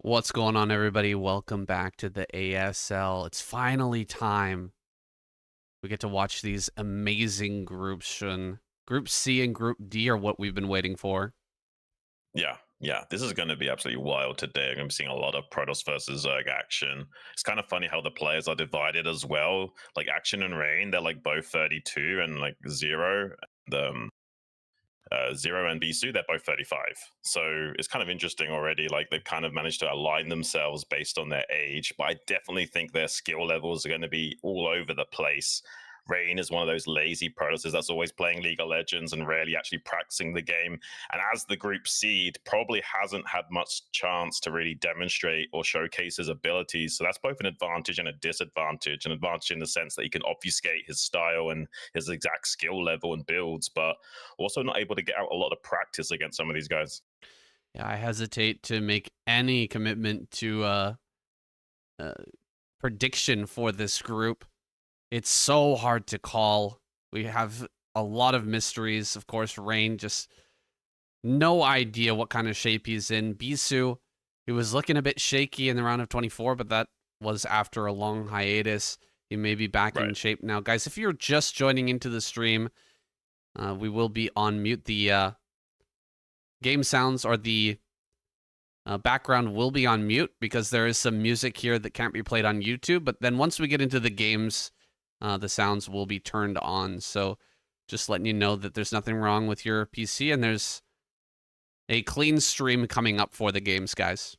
What's going on, everybody? Welcome back to the ASL. It's finally time. We get to watch these amazing groups. Shun. Group C and Group D are what we've been waiting for. Yeah. This is going to be absolutely wild today. I'm seeing a lot of Protoss versus Zerg action. It's kind of funny how the players are divided as well. Like Action and Rain, they're like both 32, and like Zero, Zero and Bisu, they're both 35. So it's kind of interesting already. Like they've kind of managed to align themselves based on their age, but I definitely think their skill levels are going to be all over the place. Rain is one of those lazy Protosses that's always playing League of Legends and rarely actually practicing the game. And as the group seed, probably hasn't had much chance to really demonstrate or showcase his abilities. So that's both an advantage and a disadvantage. An advantage in the sense that he can obfuscate his style and his exact skill level and builds, but also not able to get out a lot of practice against some of these guys. Yeah, I hesitate to make any commitment to prediction for this group. It's so hard to call. We have a lot of mysteries. Of course, Rain, just no idea what kind of shape he's in. Bisu, he was looking a bit shaky in the round of 24, but that was after a long hiatus. He may be back in shape now. Guys, if you're just joining into the stream, we will be on mute. The game sounds or the background will be on mute because there is some music here that can't be played on YouTube. But then once we get into the games, the sounds will be turned on. So just letting you know that there's nothing wrong with your PC and there's a clean stream coming up for the games, guys.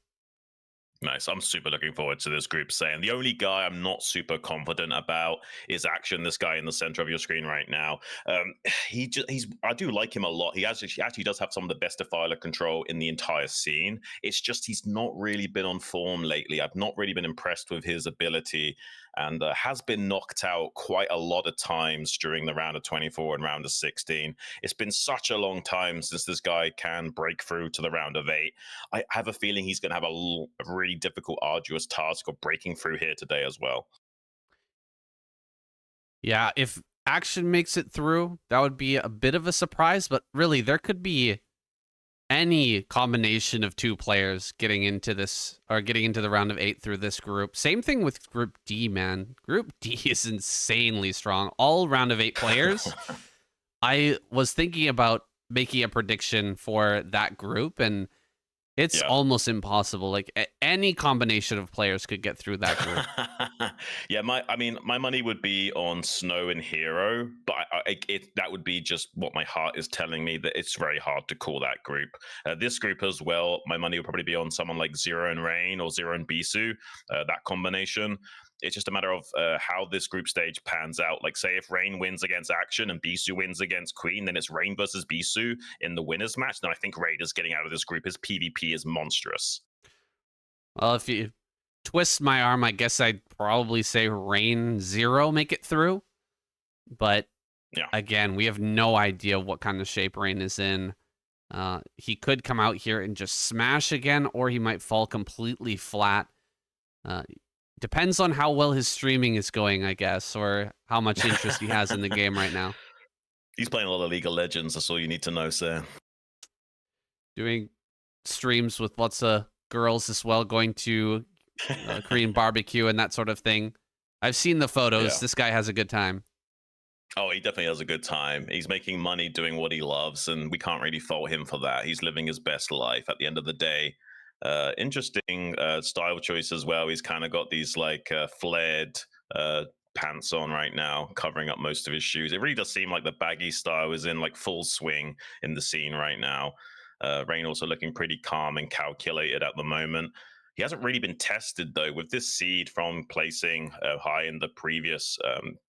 Nice. I'm super looking forward to this group saying the only guy I'm not super confident about is Action, this guy in the center of your screen right now. I do like him a lot. He actually does have some of the best defiler control in the entire scene. It's just he's not really been on form lately. I've not really been impressed with his ability, and has been knocked out quite a lot of times during the round of 24 and round of 16. It's been such a long time since this guy can break through to the round of 8. I have a feeling he's going to have a really difficult, arduous task of breaking through here today as well. Yeah, if Action makes it through, that would be a bit of a surprise, but really, there could be any combination of two players getting into this or getting into the round of 8 through this group. Same thing with Group D, man. Group D is insanely strong. All round of 8 players. I was thinking about making a prediction for that group, and it's almost impossible. Like any combination of players could get through that group. Yeah, my money would be on Snow and Hero, but that would be just what my heart is telling me, that it's very hard to call that group. This group as well, my money would probably be on someone like Zero and Rain or Zero and Bisu, that combination. It's just a matter of how this group stage pans out. Like, say if Rain wins against Action and Bisu wins against Queen, then it's Rain versus Bisu in the winners match. Then I think Raiders getting out of this group. His PvP is monstrous. Well, if you twist my arm, I guess I'd probably say Rain 0 make it through. But again, we have no idea what kind of shape Rain is in. He could come out here and just smash again, or he might fall completely flat. Depends on how well his streaming is going, I guess, or how much interest he has in the game right now. He's playing a lot of League of Legends. That's all you need to know, sir. Doing streams with lots of girls as well, going to Korean barbecue and that sort of thing. I've seen the photos. Yeah. This guy has a good time. Oh, he definitely has a good time. He's making money doing what he loves, and we can't really fault him for that. He's living his best life at the end of the day. Interesting style choice as well. He's kind of got these like flared pants on right now, covering up most of his shoes. It really does seem like the baggy style is in like full swing in the scene right now. Rain also looking pretty calm and calculated at the moment. He hasn't really been tested, though. With this seed from placing high in the previous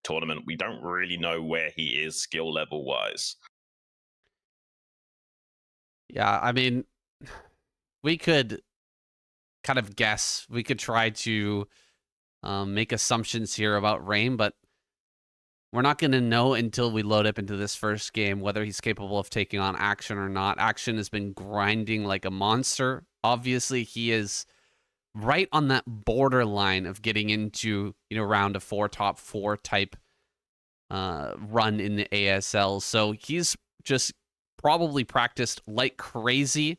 tournament, we don't really know where he is skill level-wise. Yeah, I mean, we could kind of guess. We could try to make assumptions here about Rain, but we're not going to know until we load up into this first game whether he's capable of taking on Action or not. Action has been grinding like a monster. Obviously, he is right on that borderline of getting into, round of 4, top 4 type run in the ASL. So he's just probably practiced like crazy.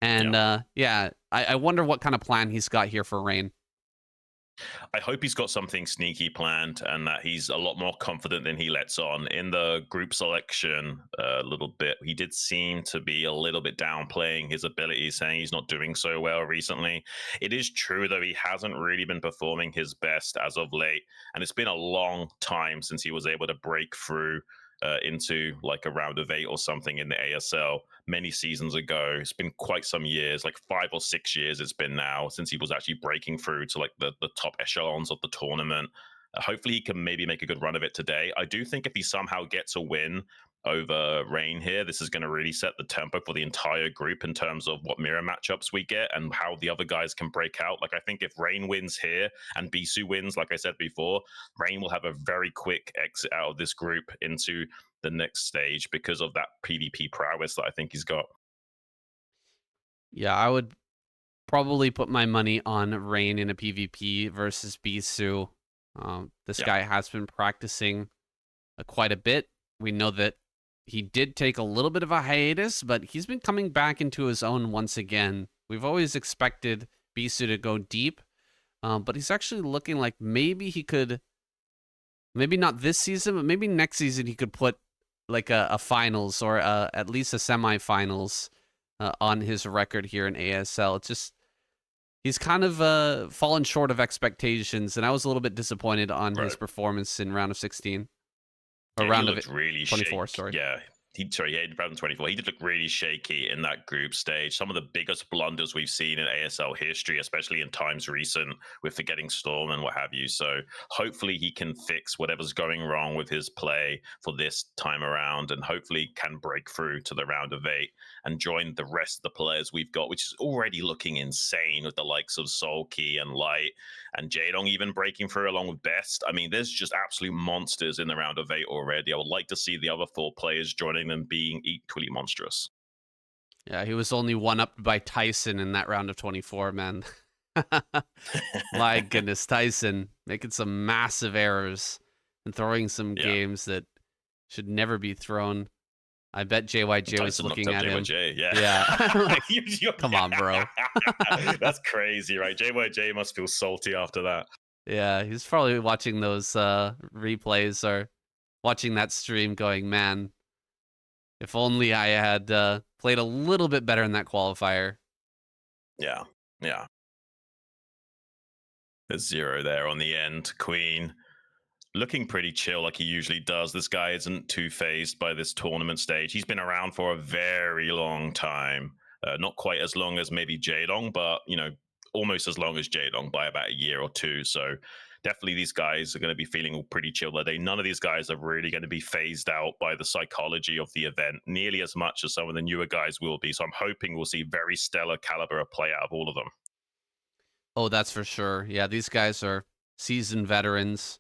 And yeah, I wonder what kind of plan he's got here for Rain. I hope he's got something sneaky planned and that he's a lot more confident than he lets on. In the group selection a little bit, he did seem to be a little bit downplaying his abilities, saying he's not doing so well recently. It is true, though, he hasn't really been performing his best as of late, and it's been a long time since he was able to break through into like a round of 8 or something in the ASL many seasons ago. It's been quite some years, like 5 or 6 years it's been now since he was actually breaking through to like the top echelons of the tournament. Hopefully he can maybe make a good run of it today. I do think if he somehow gets a win over Rain here, this is going to really set the tempo for the entire group in terms of what mirror matchups we get and how the other guys can break out. Like, I think if Rain wins here and Bisu wins, like I said before, Rain will have a very quick exit out of this group into the next stage because of that PvP prowess that I think he's got. Yeah, I would probably put my money on Rain in a PvP versus Bisu. This guy has been practicing quite a bit. We know that he did take a little bit of a hiatus, but he's been coming back into his own once again. We've always expected Bisu to go deep, but he's actually looking like maybe he could, maybe not this season, but maybe next season he could put like a finals or at least a semifinals on his record here in ASL. It's just, he's kind of fallen short of expectations, and I was a little bit disappointed on his performance in round of 16. Or round of really 24, shaky. sorry. Yeah. Round 24. He did look really shaky in that group stage. Some of the biggest blunders we've seen in ASL history, especially in times recent, with forgetting Storm and what have you. So hopefully he can fix whatever's going wrong with his play for this time around, and hopefully can break through to the round of 8 and join the rest of the players we've got, which is already looking insane with the likes of Soulkey and Light and Jaedong even breaking through along with Best. I mean, there's just absolute monsters in the round of 8 already. I would like to see the other 4 players joining them being equally monstrous. Yeah, he was only one-upped by Tyson in that round of 24, man. My goodness, Tyson making some massive errors and throwing some games that should never be thrown. I bet JYJ was looking at him. Yeah. Like, come on, bro. That's crazy, right? JYJ must feel salty after that. Yeah, he's probably watching those replays or watching that stream going, man, if only I had played a little bit better in that qualifier. Yeah, yeah. There's 0 there on the end. Queen looking pretty chill like he usually does. This guy isn't too phased by this tournament stage. He's been around for a very long time. Not quite as long as maybe Jaedong, but, you know, almost as long as Jaedong by about a year or 2. So definitely these guys are going to be feeling pretty chill that day. None of these guys are really going to be phased out by the psychology of the event nearly as much as some of the newer guys will be. So I'm hoping we'll see very stellar caliber of play out of all of them. Oh, that's for sure. Yeah, these guys are seasoned veterans.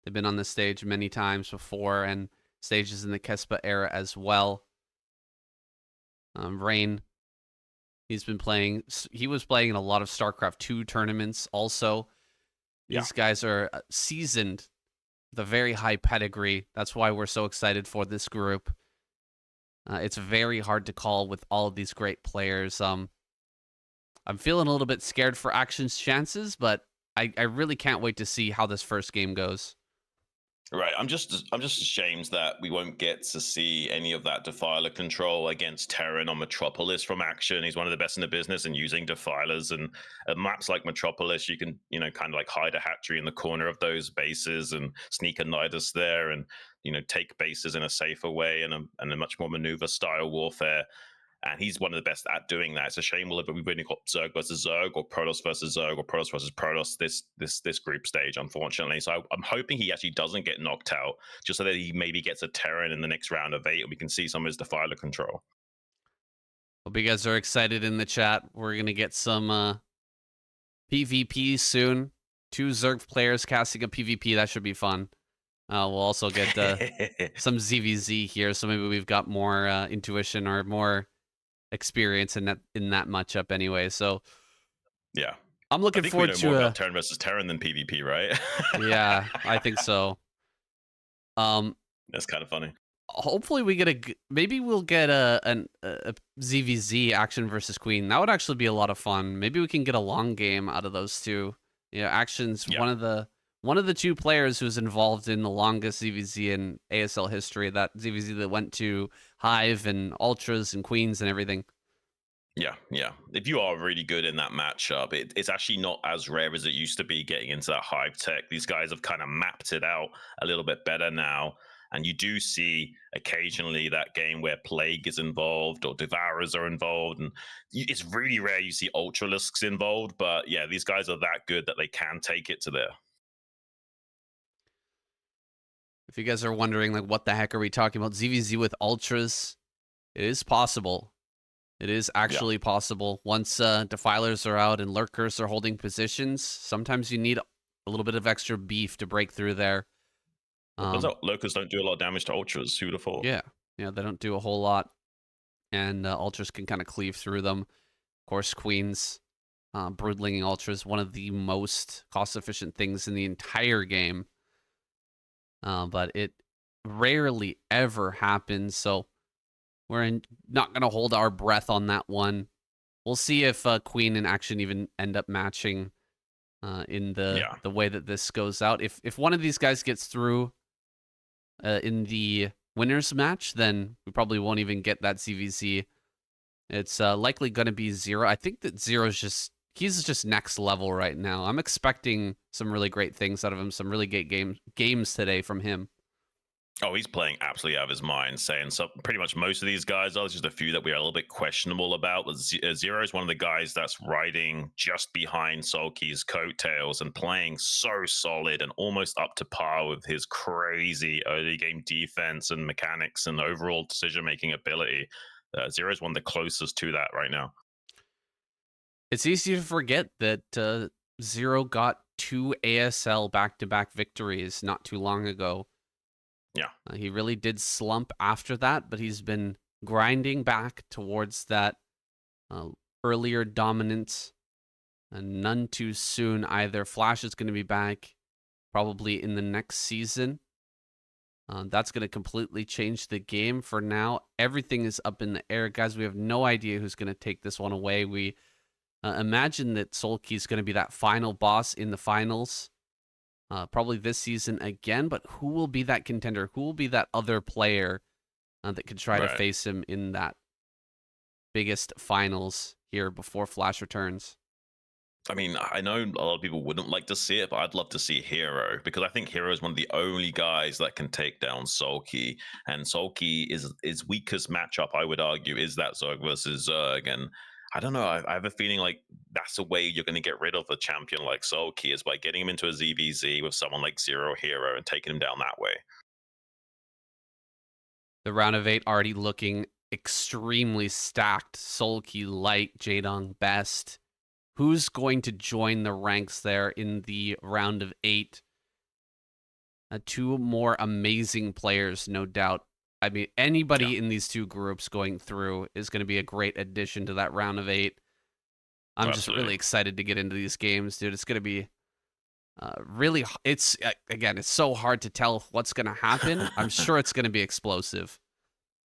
They've been on the stage many times before, and stages in the Kespa era as well. Rain, he was playing in a lot of StarCraft 2 tournaments also. These guys are seasoned with a very high pedigree. That's why we're so excited for this group. It's very hard to call with all of these great players. I'm feeling a little bit scared for Action's chances, but I really can't wait to see how this first game goes. Right. I'm just ashamed that we won't get to see any of that Defiler control against Terran on Metropolis from Action. He's one of the best in the business in using Defilers, and at maps like Metropolis, you can, you know, kind of like hide a hatchery in the corner of those bases and sneak a Nidus there, and, you know, take bases in a safer way and a much more maneuver style warfare. And he's one of the best at doing that. It's a shame we've only got Zerg versus Zerg, or Protoss versus Zerg, or Protoss versus Protoss this group stage, unfortunately. So I'm hoping he actually doesn't get knocked out, just so that he maybe gets a Terran in the next round of 8, and we can see some of his Defiler control. Hope you guys are excited in the chat. We're going to get some PvP soon. 2 Zerg players casting a PvP. That should be fun. We'll also get some ZVZ here, so maybe we've got more intuition or more experience in that matchup anyway. So yeah, I'm looking forward to more about Terran versus Terran than PvP, right? Yeah, I think so. That's kind of funny. hopefully we get maybe we'll get a ZVZ Action versus Queen. That would actually be a lot of fun. Maybe we can get a long game out of those two. Action's Yeah. one of the two players who's involved in the longest ZVZ in ASL history. That ZVZ that went to Hive and Ultras and Queens and everything. Yeah. If you are really good in that matchup, it's actually not as rare as it used to be getting into that Hive tech. These guys have kind of mapped it out a little bit better now. And you do see occasionally that game where Plague is involved or Devourers are involved. And it's really rare you see Ultralisks involved. But yeah, these guys are that good that they can take it to there. If you guys are wondering, like, what the heck are we talking about? ZVZ with Ultras, it is possible. It is actually possible. Once Defilers are out and Lurkers are holding positions, sometimes you need a little bit of extra beef to break through there. Lurkers don't do a lot of damage to Ultras. Who'd have thought? Yeah, they don't do a whole lot. And Ultras can kind of cleave through them. Of course, Queens, Broodlinging Ultras, one of the most cost-efficient things in the entire game. But it rarely ever happens, so we're not going to hold our breath on that one. We'll see if Queen and Action even end up matching in the way that this goes out. If one of these guys gets through in the winners match, then we probably won't even get that CVC. It's likely going to be Zero. I think that Zero's he's just next level right now. I'm expecting some really great things out of him, some really great games today from him. Oh, he's playing absolutely out of his mind, saying so. Pretty much most of these guys are. There's just a few that we are a little bit questionable about. But Zero is one of the guys that's riding just behind Sulky's coattails and playing so solid and almost up to par with his crazy early game defense and mechanics and overall decision-making ability. Zero is one of the closest to that right now. It's easy to forget that Zero got 2 ASL back-to-back victories not too long ago. Yeah. He really did slump after that, but he's been grinding back towards that earlier dominance. And none too soon either. Flash is going to be back probably in the next season. That's going to completely change the game. For now, everything is up in the air. Guys, we have no idea who's going to take this one away. We imagine that Sulky is going to be that final boss in the finals. Probably this season again, but who will be that contender? Who will be that other player that could try to face him in that biggest finals here before Flash returns? I mean, I know a lot of people wouldn't like to see it, but I'd love to see Hero because I think Hero is one of the only guys that can take down Sulky. And Sulky is his weakest matchup, I would argue, is that Zerg versus Zerg. And I don't know, I have a feeling like that's the way you're going to get rid of a champion like Sulky is by getting him into a ZVZ with someone like Zero Hero and taking him down that way. The round of 8 already looking extremely stacked. Sulky light, Jaedong best. Who's going to join the ranks there in the round of 8? 2 more amazing players, no doubt. I mean, anybody in these two groups going through is going to be a great addition to that round of 8. I'm just really excited to get into these games, dude. It's going to be really... It's so hard to tell what's going to happen. I'm sure it's going to be explosive.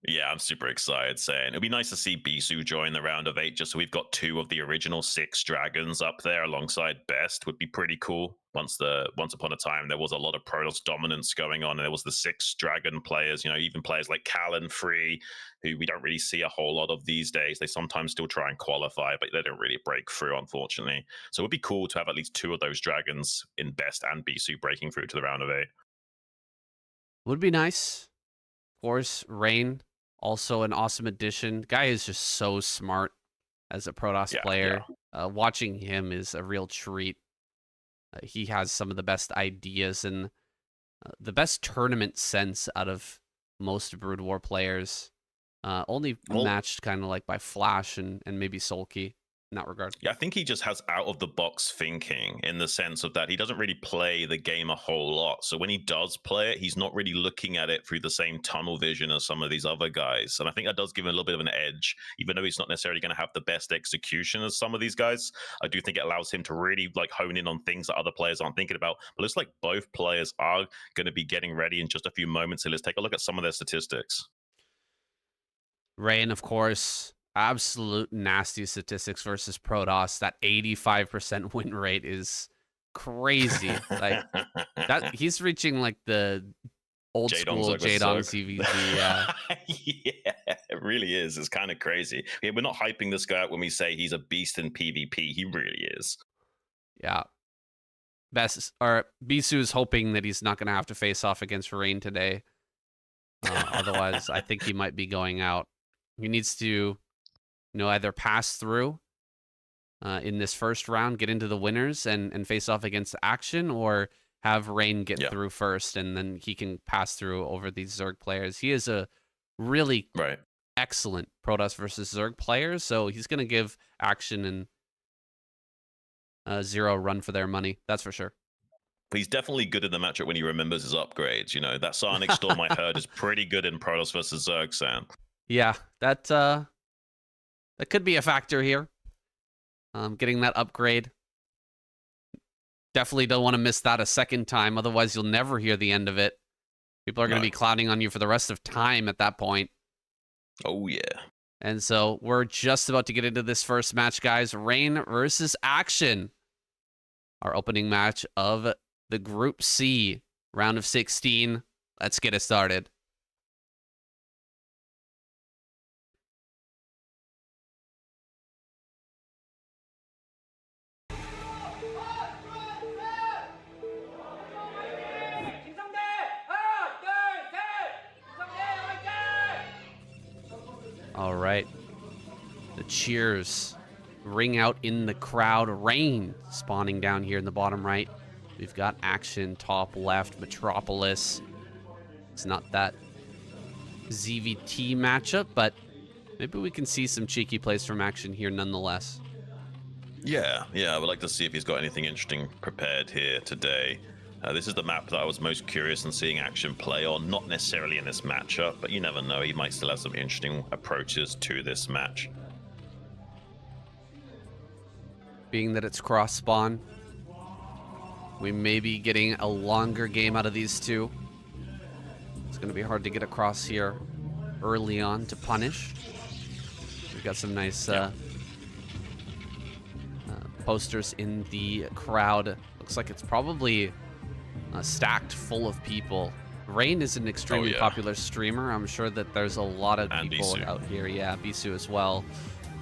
Yeah, I'm super excited saying it'd be nice to see Bisu join the round of 8 just so we've got 2 of the original 6 dragons up there alongside Best would be pretty cool. Once upon a time there was a lot of Protoss dominance going on and there was the 6 dragon players, even players like Callan Free, who we don't really see a whole lot of these days. They sometimes still try and qualify, but they don't really break through, unfortunately. So it would be cool to have at least 2 of those dragons in Best and Bisu breaking through to the round of 8. Would be nice. Of course, Rain, also an awesome addition. Guy is just so smart as a Protoss player. Yeah. Watching him is a real treat. He has some of the best ideas and the best tournament sense out of most Broodwar players. Only matched kind of like by Flash and maybe Sulky. in that regard. Yeah, I think he just has out of the box thinking in the sense of that he doesn't really play the game a whole lot. So when he does play it, he's not really looking at it through the same tunnel vision as some of these other guys. And I think that does give him a little bit of an edge, even though he's not necessarily going to have the best execution as some of these guys. I do think it allows him to really like hone in on things that other players aren't thinking about. But it looks like both players are going to be getting ready in just a few moments. So let's take a look at some of their statistics. Rain, of course, absolute nasty statistics versus Protoss. That 85% win rate is crazy. Like that, he's reaching like the old school Jadong CVZ. Yeah. Yeah, it really is. It's kind of crazy. Yeah, we're not hyping this guy up when we say he's a beast in PvP. He really is. Yeah. Bisu is hoping that he's not going to have to face off against Rain today. Otherwise, I think he might be going out. He needs to, either pass through in this first round, get into the winners, and face off against Action, or have Rain get through first, and then he can pass through over these Zerg players. He is a really excellent Protoss versus Zerg player, so he's going to give Action and Zero a run for their money. That's for sure. He's definitely good in the matchup when he remembers his upgrades. That Sonic Storm I heard is pretty good in Protoss versus Zerg, Sam. Yeah, that could be a factor here. Getting that upgrade. Definitely don't want to miss that a second time. Otherwise, you'll never hear the end of it. People are going to be clowning on you for the rest of time at that point. Oh, yeah. And so we're just about to get into this first match, guys. Rain versus Action. Our opening match of the Group C, round of 16. Let's get it started. All right. The cheers ring out in the crowd. Rain spawning down here in the bottom right. We've got Action top left. Metropolis. It's not that ZVT matchup, but maybe we can see some cheeky plays from Action here nonetheless. Yeah, I would like to see if he's got anything interesting prepared here today. This is the map that I was most curious in seeing Action play on, not necessarily in this matchup, but you never know, he might still have some interesting approaches to this match. Being that it's cross spawn, we may be getting a longer game out of these two. It's going to be hard to get across here early on to punish. We've got some nice posters in the crowd. Looks like it's probably stacked full of people. Rain is an extremely popular streamer. I'm sure that there's a lot of people out here. Yeah, Bisu as well.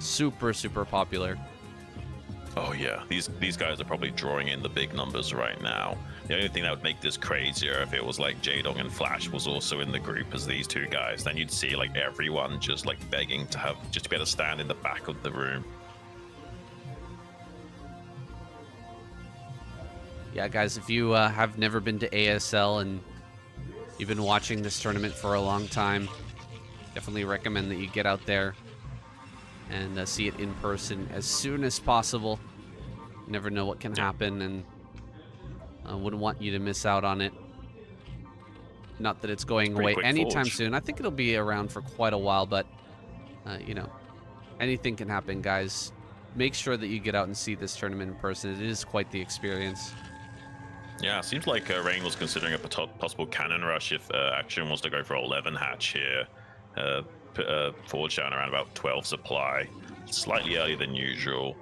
Super, super popular. Oh yeah, these guys are probably drawing in the big numbers right now. The only thing that would make this crazier if it was like Jadong and Flash was also in the group as these two guys. Then you'd see like everyone just like begging to be able to stand in the back of the room. Yeah, guys, if you have never been to ASL and you've been watching this tournament for a long time, definitely recommend that you get out there and see it in person as soon as possible. You never know what can happen, and I wouldn't want you to miss out on it. Not that it's going away anytime soon. I think it'll be around for quite a while, but, anything can happen, guys. Make sure that you get out and see this tournament in person. It is quite the experience. Yeah, it seems like Rain was considering a possible cannon rush if Action wants to go for 11 hatch here. Forge down around about 12 supply, slightly earlier than usual.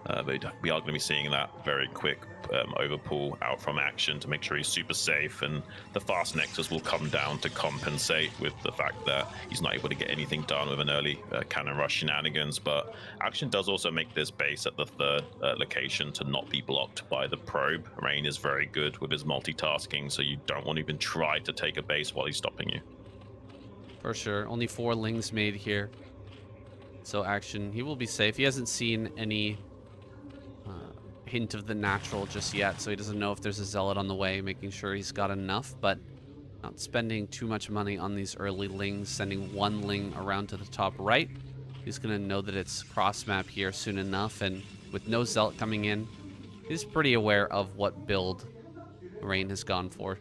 But we are going to be seeing that very quick overpull out from Action to make sure he's super safe, and the fast Nexus will come down to compensate with the fact that he's not able to get anything done with an early cannon rush shenanigans. But Action does also make this base at the third location to not be blocked by the probe. Rain is very good with his multitasking, so you don't want to even try to take a base while he's stopping you. For sure. Only 4 lings made here. So Action, he will be safe. He hasn't seen any hint of the natural just yet, so he doesn't know if there's a zealot on the way, making sure he's got enough, but not spending too much money on these early lings, sending 1 ling around to the top right. He's going to know that it's cross map here soon enough, and with no Zealot coming in, he's pretty aware of what build Rain has gone for.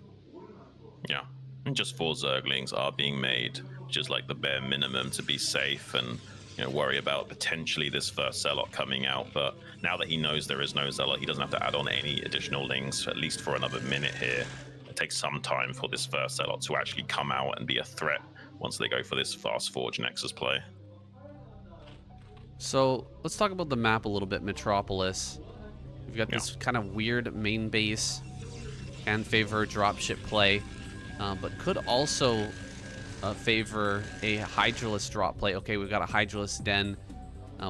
Yeah, and just 4 Zerglings are being made, which is like the bare minimum to be safe and, you know, worry about potentially this first Zealot coming out. But now that he knows there is no Zealot, he doesn't have to add on any additional lings, at least for another minute here. It takes some time for this first Zealot to actually come out and be a threat once they go for this Fast Forge Nexus play. So let's talk about the map a little bit, Metropolis. We've got this kind of weird main base, can favor dropship play, but could also favor a Hydralisk drop play. Okay, we've got a Hydralisk den.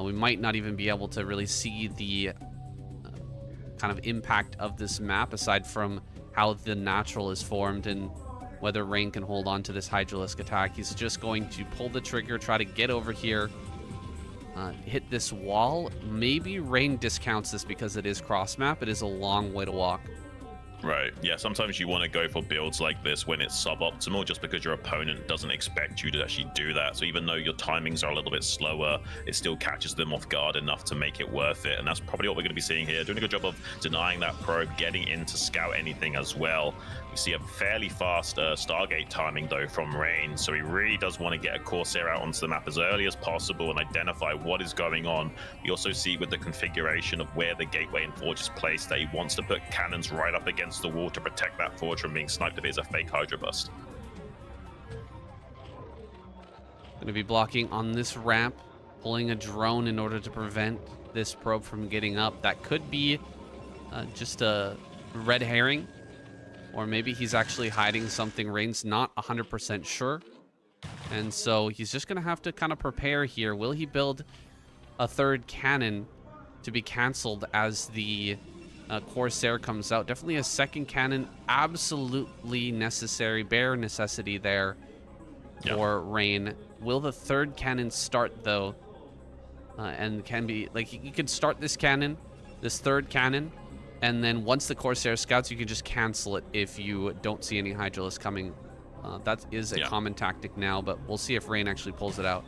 We might not even be able to really see the kind of impact of this map aside from how the natural is formed and whether Rain can hold on to this Hydralisk attack. He's just going to pull the trigger, try to get over here, hit this wall. Maybe Rain discounts this because it is cross map. It is a long way to walk. Right. Yeah, sometimes you want to go for builds like this when it's suboptimal just because your opponent doesn't expect you to actually do that. So even though your timings are a little bit slower, it still catches them off guard enough to make it worth it. And that's probably what we're going to be seeing here. Doing a good job of denying that probe, getting in to scout anything as well. We see a fairly fast Stargate timing, though, from Rain. So he really does want to get a Corsair out onto the map as early as possible and identify what is going on. We also see with the configuration of where the Gateway and Forge is placed that he wants to put cannons right up against the wall to protect that Forge from being sniped if it is a fake Hydra bust. Going to be blocking on this ramp, pulling a drone in order to prevent this probe from getting up. That could be just a red herring. Or maybe he's actually hiding something. Rain's not 100% sure. And so he's just going to have to kind of prepare here. Will he build a third cannon to be canceled as the Corsair comes out? Definitely a second cannon. Absolutely necessary. Bare necessity there for Rain. Will the third cannon start, though? And can be... like, you could start this cannon, this third cannon, and then once the Corsair scouts, you can just cancel it if you don't see any Hydralisk coming. That is a common tactic now, but we'll see if Rain actually pulls it out.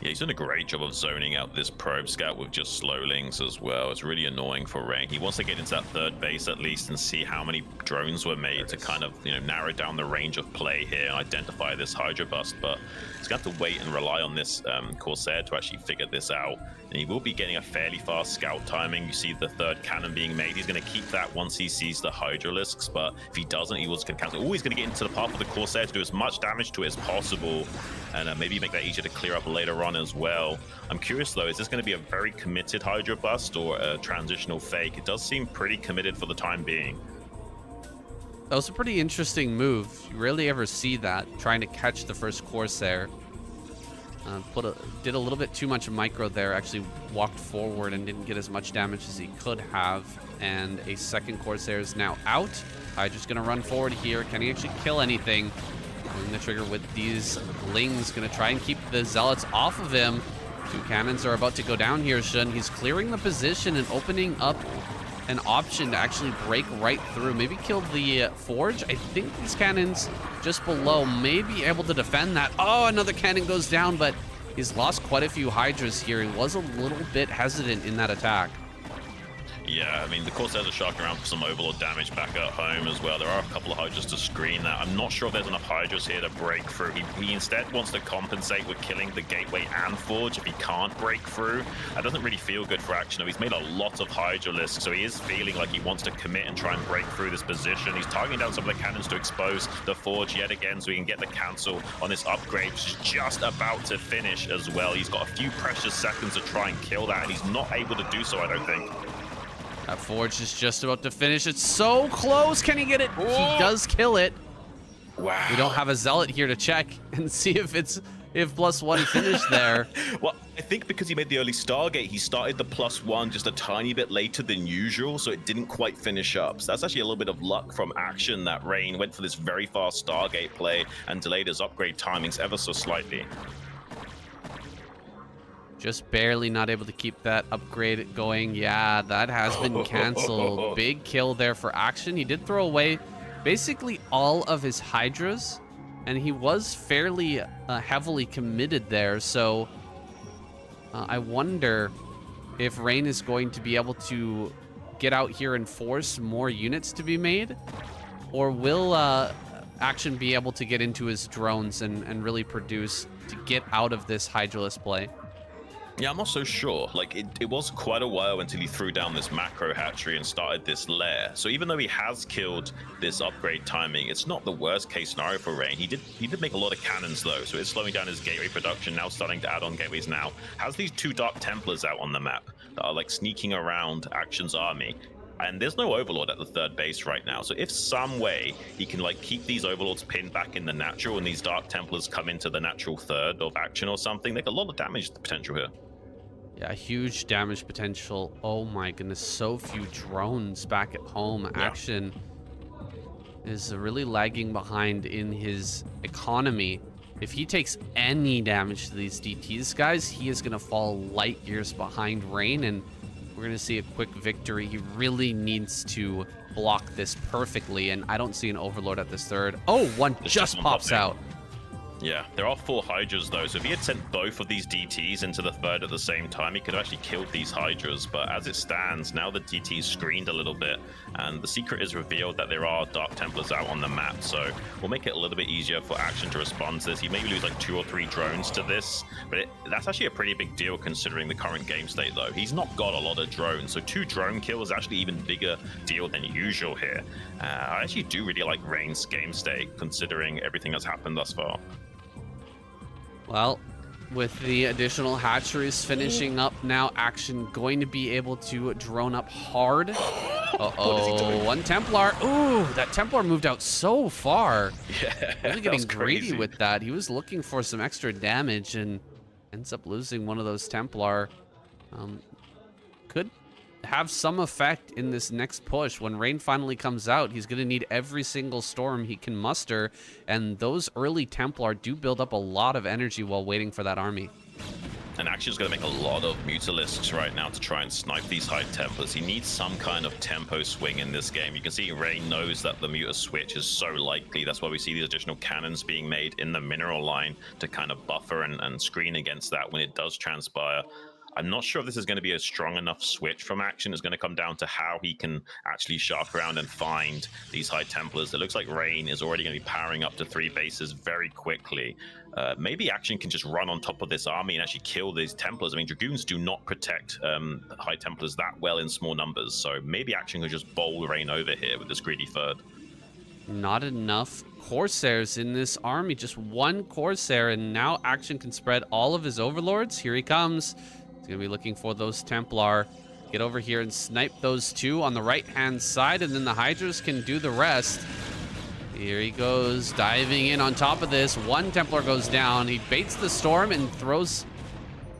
Yeah, he's done a great job of zoning out this probe scout with just slowlings as well. It's really annoying for Rain. He wants to get into that third base at least and see how many drones were made to kind of, you know, narrow down the range of play here and identify this Hydra bust. But he's going to have to wait and rely on this Corsair to actually figure this out. And he will be getting a fairly fast scout timing. You see the third cannon being made. He's going to keep that once he sees the Hydralisks, but if he doesn't, he was going to cancel. Oh, he's going to get into the path of the Corsair to do as much damage to it as possible, and maybe make that easier to clear up later on as well. I'm curious, though, is this going to be a very committed Hydra bust or a transitional fake? It does seem pretty committed for the time being. That was a pretty interesting move. You rarely ever see that, trying to catch the first Corsair. Did a little bit too much micro there, actually walked forward and didn't get as much damage as he could have. And a second Corsair is now out. Hydra's gonna run forward here. Can he actually kill anything? Pulling the trigger with these lings, gonna try and keep the Zealots off of him. 2 cannons are about to go down here, Xun. He's clearing the position and opening up an option to actually break right through. Maybe kill the Forge. I think these cannons just below may be able to defend that. Oh, another cannon goes down, but he's lost quite a few Hydras here. He was a little bit hesitant in that attack. Yeah, I mean, the Corsairs are sharking around for some Overlord damage back at home as well. There are a couple of Hydras to screen that. I'm not sure if there's enough Hydras here to break through. He instead wants to compensate with killing the Gateway and Forge if he can't break through. That doesn't really feel good for Action. He's made a lot of Hydralisks, so he is feeling like he wants to commit and try and break through this position. He's targeting down some of the cannons to expose the Forge yet again so he can get the cancel on this upgrade, which is just about to finish as well. He's got a few precious seconds to try and kill that, and he's not able to do so, I don't think. That Forge is just about to finish. It's so close. Can he get it? Whoa. He does kill it. Wow. We don't have a Zealot here to check and see if +1 finished there. Well, I think because he made the early Stargate, he started the +1 just a tiny bit later than usual, so it didn't quite finish up. So that's actually a little bit of luck from Action that Rain went for this very fast Stargate play and delayed his upgrade timings ever so slightly. Just barely not able to keep that upgrade going. Yeah, that has been canceled. Big kill there for Action. He did throw away basically all of his Hydras, and he was fairly heavily committed there. So I wonder if Rain is going to be able to get out here and force more units to be made, or will Action be able to get into his drones and really produce to get out of this Hydralisk play? Yeah, I'm not so sure. Like, it was quite a while until he threw down this macro hatchery and started this lair. So even though he has killed this upgrade timing, it's not the worst case scenario for Rain. He did make a lot of cannons though, so it's slowing down his gateway production, now starting to add on gateways now. Has these 2 Dark Templars out on the map that are like sneaking around Action's army. And there's no Overlord at the 3rd base right now. So if some way he can like keep these Overlords pinned back in the natural and these Dark Templars come into the natural 3rd of Action or something, like a lot of damage potential here. Yeah, huge damage potential. Oh my goodness, so few drones back at home. Yeah. Action is really lagging behind in his economy. If he takes any damage to these DTs, guys, he is going to fall light years behind Rain, and we're going to see a quick victory. He really needs to block this perfectly, and I don't see an Overlord at this 3rd. Oh, one just pops out. Yeah, there are 4 Hydras though, so if he had sent both of these DTs into the 3rd at the same time, he could have actually killed these Hydras, but as it stands, now the DT's screened a little bit, and the secret is revealed that there are Dark Templars out on the map, so we'll make it a little bit easier for Action to respond to this. He may lose like 2 or 3 drones to this, but that's actually a pretty big deal considering the current game state though. He's not got a lot of drones, so 2 drone kills is actually even bigger deal than usual here. I actually do really like Rain's game state considering everything that's happened thus far. Well, with the additional hatcheries finishing up now, Action going to be able to drone up hard. Uh-oh, 1 Templar. Ooh, that Templar moved out so far. Yeah, really getting greedy with that. He was looking for some extra damage and ends up losing one of those Templar. Could have some effect in this next push. When Rain finally comes out, he's going to need every single storm he can muster, and those early Templar do build up a lot of energy while waiting for that army. And Action's going to make a lot of Mutalisks right now to try and snipe these high Templars. He needs some kind of tempo swing in this game. You can see Rain knows that the Muta switch is so likely. That's why we see these additional cannons being made in the mineral line to kind of buffer and screen against that when it does transpire. I'm not sure if this is going to be a strong enough switch from Action. It's going to come down to how he can actually shark around and find these high Templars. It looks like Rain is already going to be powering up to 3 bases very quickly. Maybe Action can just run on top of this army and actually kill these Templars. I mean, Dragoons do not protect high Templars that well in small numbers, so maybe Action could just bowl Rain over here with this greedy 3rd. Not enough Corsairs in this army. Just 1 Corsair, and now Action can spread all of his Overlords. Here he comes. He's going to be looking for those Templar. Get over here and snipe those 2 on the right-hand side, and then the Hydras can do the rest. Here he goes, diving in on top of this. 1 Templar goes down. He baits the storm and throws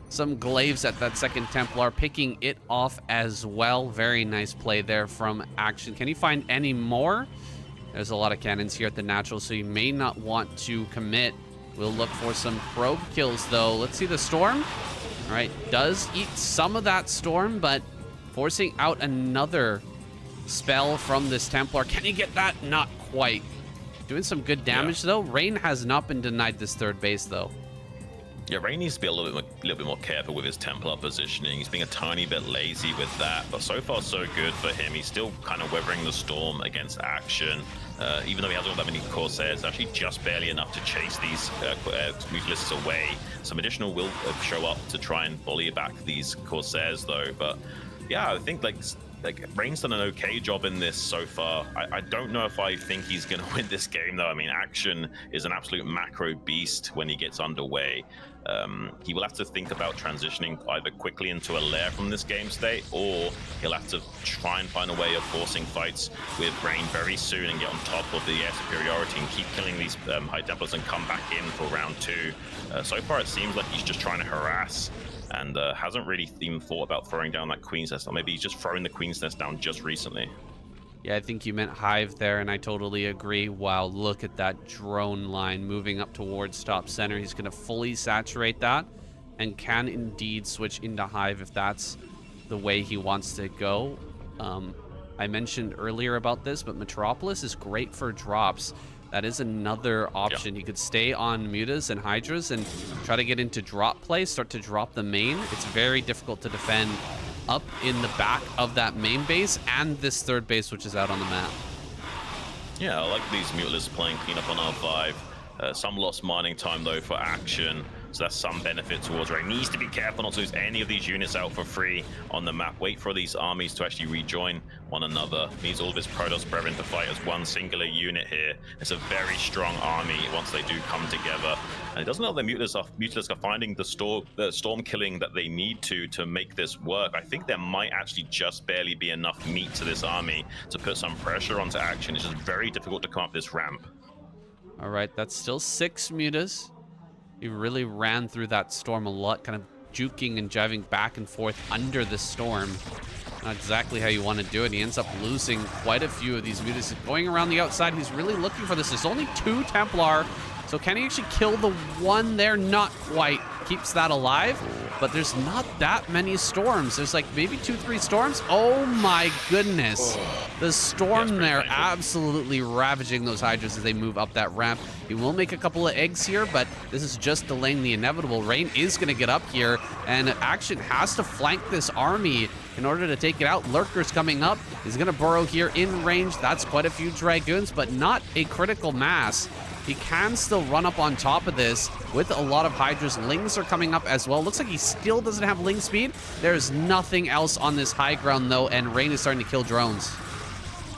some glaives at that 2nd Templar, picking it off as well. Very nice play there from Action. Can he find any more? There's a lot of cannons here at the natural, so you may not want to commit. We'll look for some probe kills, though. Let's see the storm. All right, does eat some of that storm, but forcing out another spell from this Templar. Can he get that? Not quite. Doing some good damage, though. Rain has not been denied this 3rd base, though. Yeah, Rain needs to be a little bit more careful with his Templar positioning. He's being a tiny bit lazy with that, but so far so good for him. He's still kind of weathering the storm against Action. Even though he hasn't got that many Corsairs, actually just barely enough to chase these Mutalisks away. Some additional will show up to try and volley back these Corsairs, though. But yeah, I think like Rain's done an okay job in this so far. I don't know if I think he's going to win this game, though. I mean, Action is an absolute macro beast when he gets underway. He will have to think about transitioning either quickly into a lair from this game state, or he'll have to try and find a way of forcing fights with Rain very soon and get on top of the air superiority and keep killing these high Templars and come back in for round 2. So far, it seems like he's just trying to harass and hasn't really even thought about throwing down that Queen's Nest. Or maybe he's just thrown the Queen's Nest down just recently. Yeah, I think you meant Hive there, and I totally agree. Wow, look at that drone line moving up towards top center. He's going to fully saturate that and can indeed switch into Hive if that's the way he wants to go. I mentioned earlier about this, but Metropolis is great for drops. That is another option. He could stay on Mutas and Hydras and try to get into drop play, start to drop the main. It's very difficult to defend up in the back of that main base and this third base, which is out on the map. Yeah, I like these Mutalists playing cleanup on R5. Some lost mining time, though, for action. So that's some benefit towards Rain. Needs to be careful not to lose any of these units out for free on the map. Wait for these armies to actually rejoin one another. Needs all of his Protoss brethren to fight as one singular unit here. It's a very strong army once they do come together. And it doesn't know the Mutalists are finding the storm killing that they need to make this work. I think there might actually just barely be enough meat to this army to put some pressure onto action. It's just very difficult to come up this ramp. All right, that's still 6 Mutas. He really ran through that storm a lot, kind of juking and jiving back and forth under the storm. Not exactly how you want to do it. He ends up losing quite a few of these Mutas. Going around the outside, he's really looking for this. There's only 2 Templar, so can he actually kill the one there? Not quite. Keeps that alive, but there's not that many storms. There's like maybe 2-3 storms. Oh my goodness. The storm there absolutely ravaging those Hydras as they move up that ramp. He will make a couple of eggs here, but this is just delaying the inevitable. Rain is going to get up here, and Action has to flank this army in order to take it out. Lurker's coming up. He's going to burrow here in range. That's quite a few Dragoons, but not a critical mass. He can still run up on top of this with a lot of Hydras. Lings are coming up as well. Looks like he still doesn't have Ling speed. There's nothing else on this high ground, though, and Rain is starting to kill drones.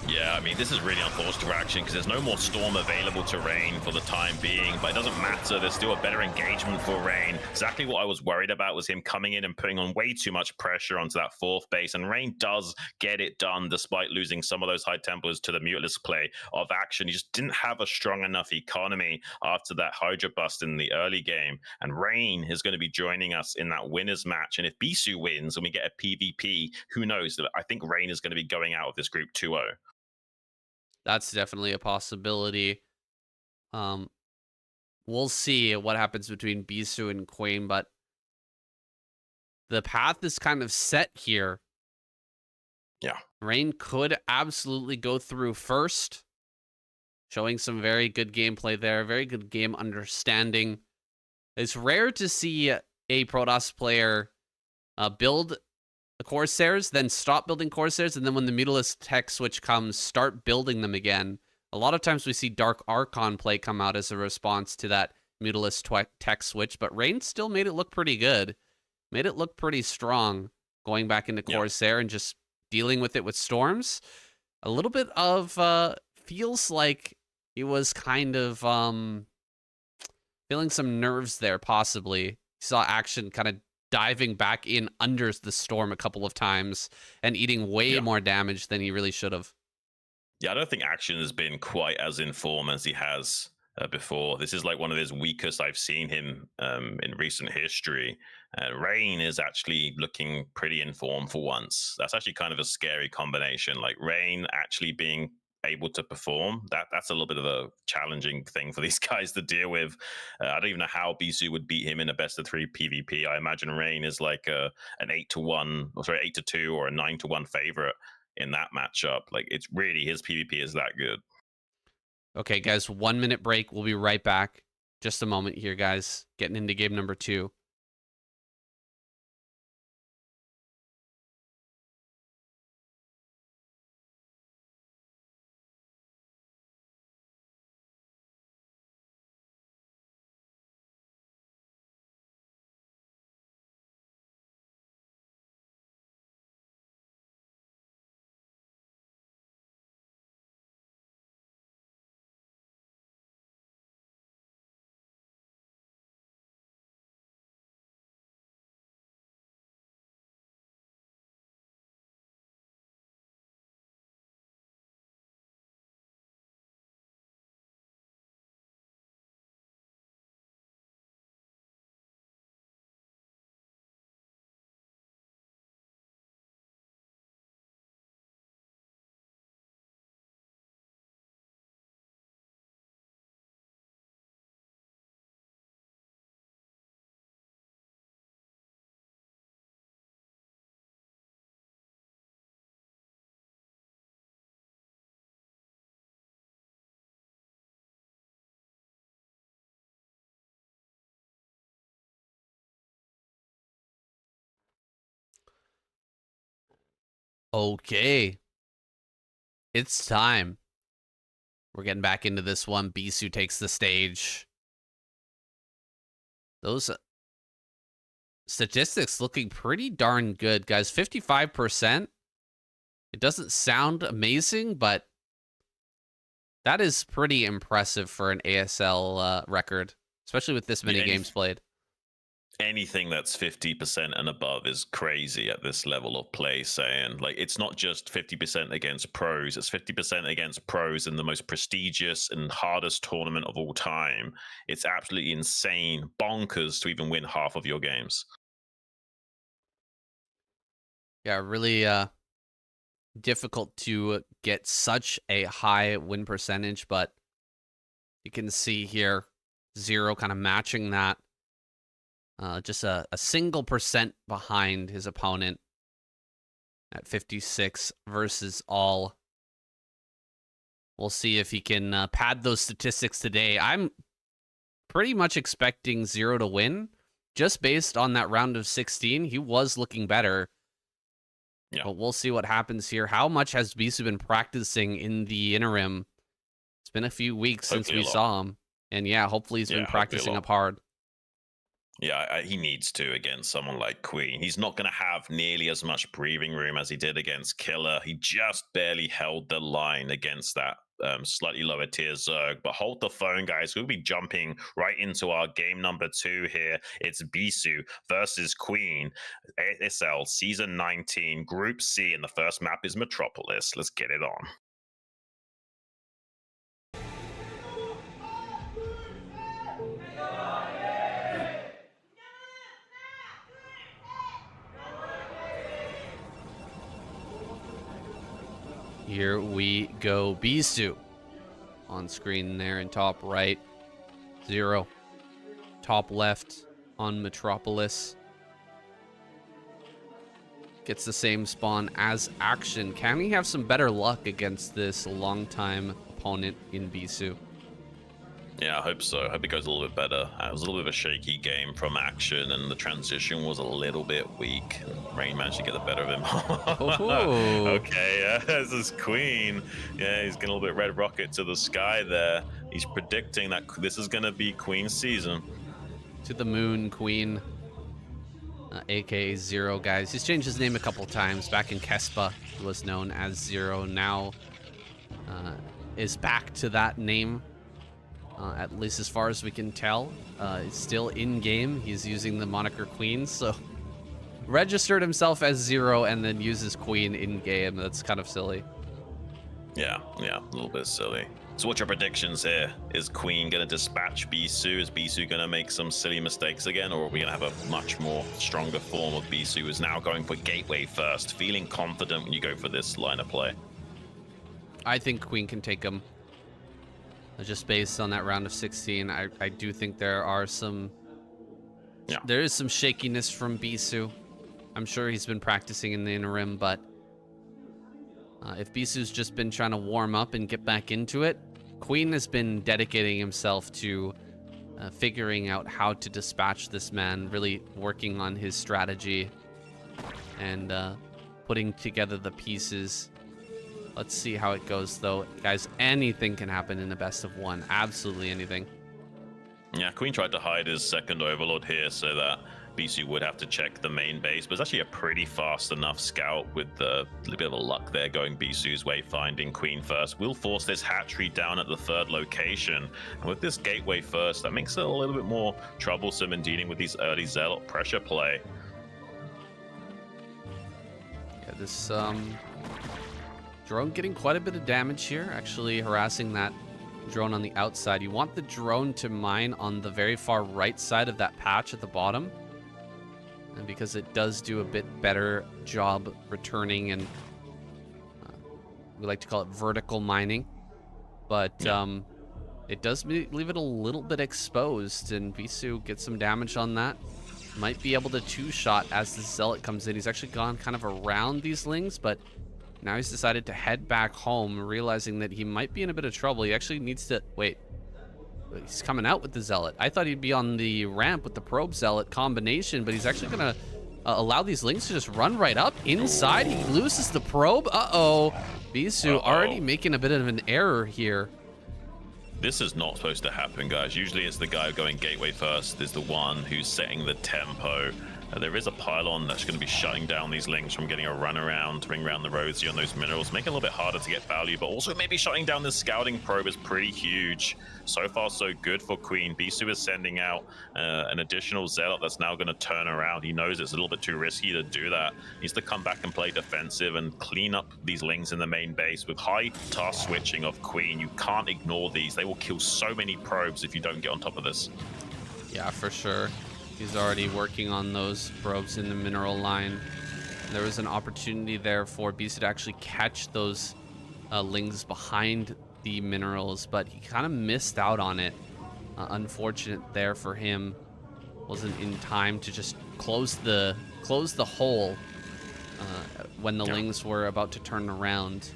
Yeah, I mean, this is really unforced for action because there's no more Storm available to Rain for the time being, but it doesn't matter. There's still a better engagement for Rain. Exactly what I was worried about was him coming in and putting on way too much pressure onto that 4th base, and Rain does get it done despite losing some of those High Templars to the Mutalist play of action. He just didn't have a strong enough economy after that Hydra bust in the early game, and Rain is going to be joining us in that winners match, and if Bisu wins and we get a PvP, who knows? I think Rain is going to be going out of this group 2-0. That's definitely a possibility. We'll see what happens between Bisu and Queen, but the path is kind of set here. Yeah. Rain could absolutely go through first, showing some very good gameplay there, very good game understanding. It's rare to see a Protoss player build the Corsairs, then stop building Corsairs, and then when the Mutalist tech switch comes, start building them again. A lot of times we see Dark Archon play come out as a response to that Mutalist tech switch, but Rain still made it look pretty good. Made it look pretty strong going back into Corsair and just dealing with it with storms. A little bit of feels like he was kind of feeling some nerves there, possibly. You saw Action kind of diving back in under the storm a couple of times and eating way more damage than he really should have. Yeah, I don't think Action has been quite as in form as he has before. This is like one of his weakest I've seen him in recent history. Rain is actually looking pretty in form for once. That's actually kind of a scary combination. Like Rain actually being able to perform, that's a little bit of a challenging thing for these guys to deal with. I don't even know how Bisu would beat him in a best of 3 PvP. I imagine Rain is like an 8-1, or sorry, 8-2 or a 9-1 favorite in that matchup. Like it's really, his PvP is that good. Okay, guys, 1 minute break. We'll be right back. Just a moment here, guys. Getting into game number 2. Okay. It's time. We're getting back into this one. Bisu takes the stage. Those statistics looking pretty darn good, guys. 55%. It doesn't sound amazing, but that is pretty impressive for an ASL record, especially with this many games played. Anything that's 50% and above is crazy at this level of play, saying like it's not just 50% against pros, it's 50% against pros in the most prestigious and hardest tournament of all time. It's absolutely insane, bonkers to even win half of your games. Yeah, really difficult to get such a high win percentage, but you can see here Zero kind of matching that. Just a single percent behind his opponent at 56 versus all. We'll see if he can pad those statistics today. I'm pretty much expecting Zero to win just based on that round of 16. He was looking better. Yeah. But we'll see what happens here. How much has Bisu been practicing in the interim? It's been a few weeks since we saw him. And yeah, hopefully he's been practicing up hard. Yeah, he needs to against someone like Queen. He's not going to have nearly as much breathing room as he did against Killer. He just barely held the line against that slightly lower tier Zerg. But hold the phone, guys. We'll be jumping right into our game number 2 here. It's Bisu versus Queen. ASL Season 19, Group C, and the first map is Metropolis. Let's get it on. Here we go. Bisu on screen there in top right. Zero top left on Metropolis. Gets the same spawn as Action. Can he have some better luck against this longtime opponent in Bisu? Yeah, I hope so. I hope it goes a little bit better. It was a little bit of a shaky game from Action, and the transition was a little bit weak. Rain managed to get the better of him. Okay, this is Queen. Yeah, he's getting a little bit red rocket to the sky there. He's predicting that this is going to be Queen's season. To the moon, Queen. AKA Zero, guys. He's changed his name a couple times. Back in Kespa, he was known as Zero. Now is back to that name. At least as far as we can tell. It's still in-game. He's using the moniker Queen, so registered himself as Zero and then uses Queen in-game. That's kind of silly. Yeah, a little bit silly. So what's your predictions here? Is Queen going to dispatch Bisu? Is Bisu going to make some silly mistakes again? Or are we going to have a much more stronger form of Bisu who's now going for Gateway first? Feeling confident when you go for this line of play? I think Queen can take him. Just based on that round of 16, I do think there are some... Yeah. There is some shakiness from Bisu. I'm sure he's been practicing in the interim, but if Bisu's just been trying to warm up and get back into it, Queen has been dedicating himself to figuring out how to dispatch this man, really working on his strategy and putting together the pieces. Let's see how it goes, though. Guys, anything can happen in a best of one. Absolutely anything. Yeah, Queen tried to hide his second Overlord here so that Bisu would have to check the main base, but it's actually a pretty fast enough scout with a little bit of a luck there going Bisu's way, finding Queen first. We'll force this hatchery down at the third location. And with this gateway first, that makes it a little bit more troublesome in dealing with these early Zealot pressure play. Yeah, this... drone getting quite a bit of damage here, actually harassing that drone on the outside. You want the drone to mine on the very far right side of that patch at the bottom, and because it does do a bit better job returning, and we like to call it vertical mining, but it does leave it a little bit exposed, and Bisu gets some damage on that. Might be able to two-shot as the Zealot comes in. He's actually gone kind of around these Lings, but now he's decided to head back home, realizing that he might be in a bit of trouble. He actually needs to... Wait. He's coming out with the Zealot. I thought he'd be on the ramp with the Probe Zealot combination, but he's actually going to allow these lings to just run right up inside. He loses the probe. Uh-oh. Bisu already making a bit of an error here. This is not supposed to happen, guys. Usually it's the guy going gateway first is the one who's setting the tempo. There is a pylon that's going to be shutting down these lings from getting a run around, ring around the roadsy on those minerals, making it a little bit harder to get value, but also maybe shutting down the scouting probe is pretty huge. So far, so good for Queen. Bisu is sending out an additional zealot that's now going to turn around. He knows it's a little bit too risky to do that. He needs to come back and play defensive and clean up these lings in the main base. With high task switching of Queen, you can't ignore these. They will kill so many probes if you don't get on top of this. Yeah, for sure. He's already working on those probes in the mineral line. There was an opportunity there for Bisu to actually catch those lings behind the minerals, but he kind of missed out on it. Unfortunate there for him. Wasn't in time to just close the hole when the lings were about to turn around.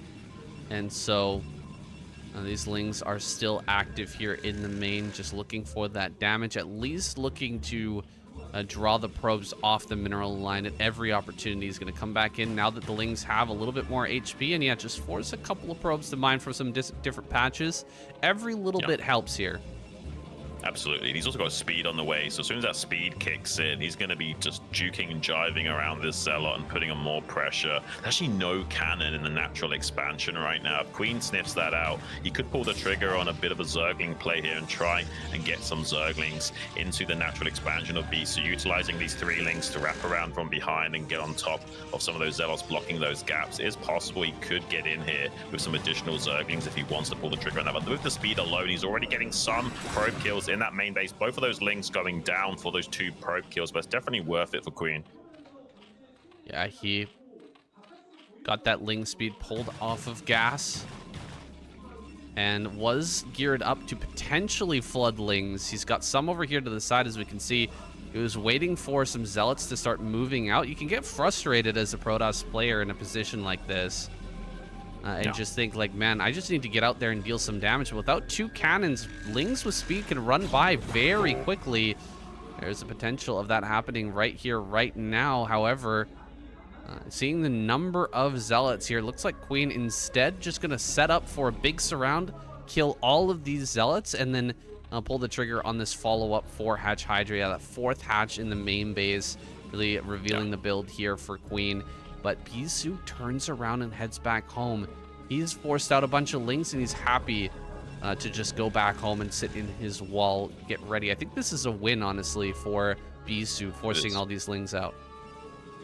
And so these lings are still active here in the main, just looking for that damage, at least looking to draw the probes off the mineral line at every opportunity. He's going to come back in now that the lings have a little bit more HP, and yeah, just force a couple of probes to mine for some different patches. Every little bit helps here. Absolutely. He's also got speed on the way, so as soon as that speed kicks in, he's going to be just juking and jiving around this zealot and putting on more pressure. There's actually no cannon in the natural expansion right now. If Queen sniffs that out, he could pull the trigger on a bit of a Zergling play here and try and get some Zerglings into the natural expansion of Bisu, utilizing these 3 lings to wrap around from behind and get on top of some of those zealots blocking those gaps. It is possible he could get in here with some additional Zerglings if he wants to pull the trigger on that, but with the speed alone, he's already getting some probe kills in that main base. Both of those lings going down for those 2 probe kills, but it's definitely worth it for Queen. Yeah, he got that ling speed pulled off of gas and was geared up to potentially flood lings. He's got some over here to the side, as we can see. He was waiting for some zealots to start moving out. You can get frustrated as a Protoss player in a position like this. And just think like, man, I just need to get out there and deal some damage. But without 2 cannons, lings with speed can run by very quickly. There's a potential of that happening right here, right now. However, seeing the number of zealots here, looks like Queen instead just going to set up for a big surround, kill all of these zealots, and then pull the trigger on this follow-up 4-hatch Hydra. Yeah, that 4th hatch in the main base, really revealing the build here for Queen. But Bisu turns around and heads back home. He's forced out a bunch of lings, and he's happy to just go back home and sit in his wall, get ready. I think this is a win, honestly, for Bisu, forcing all these lings out.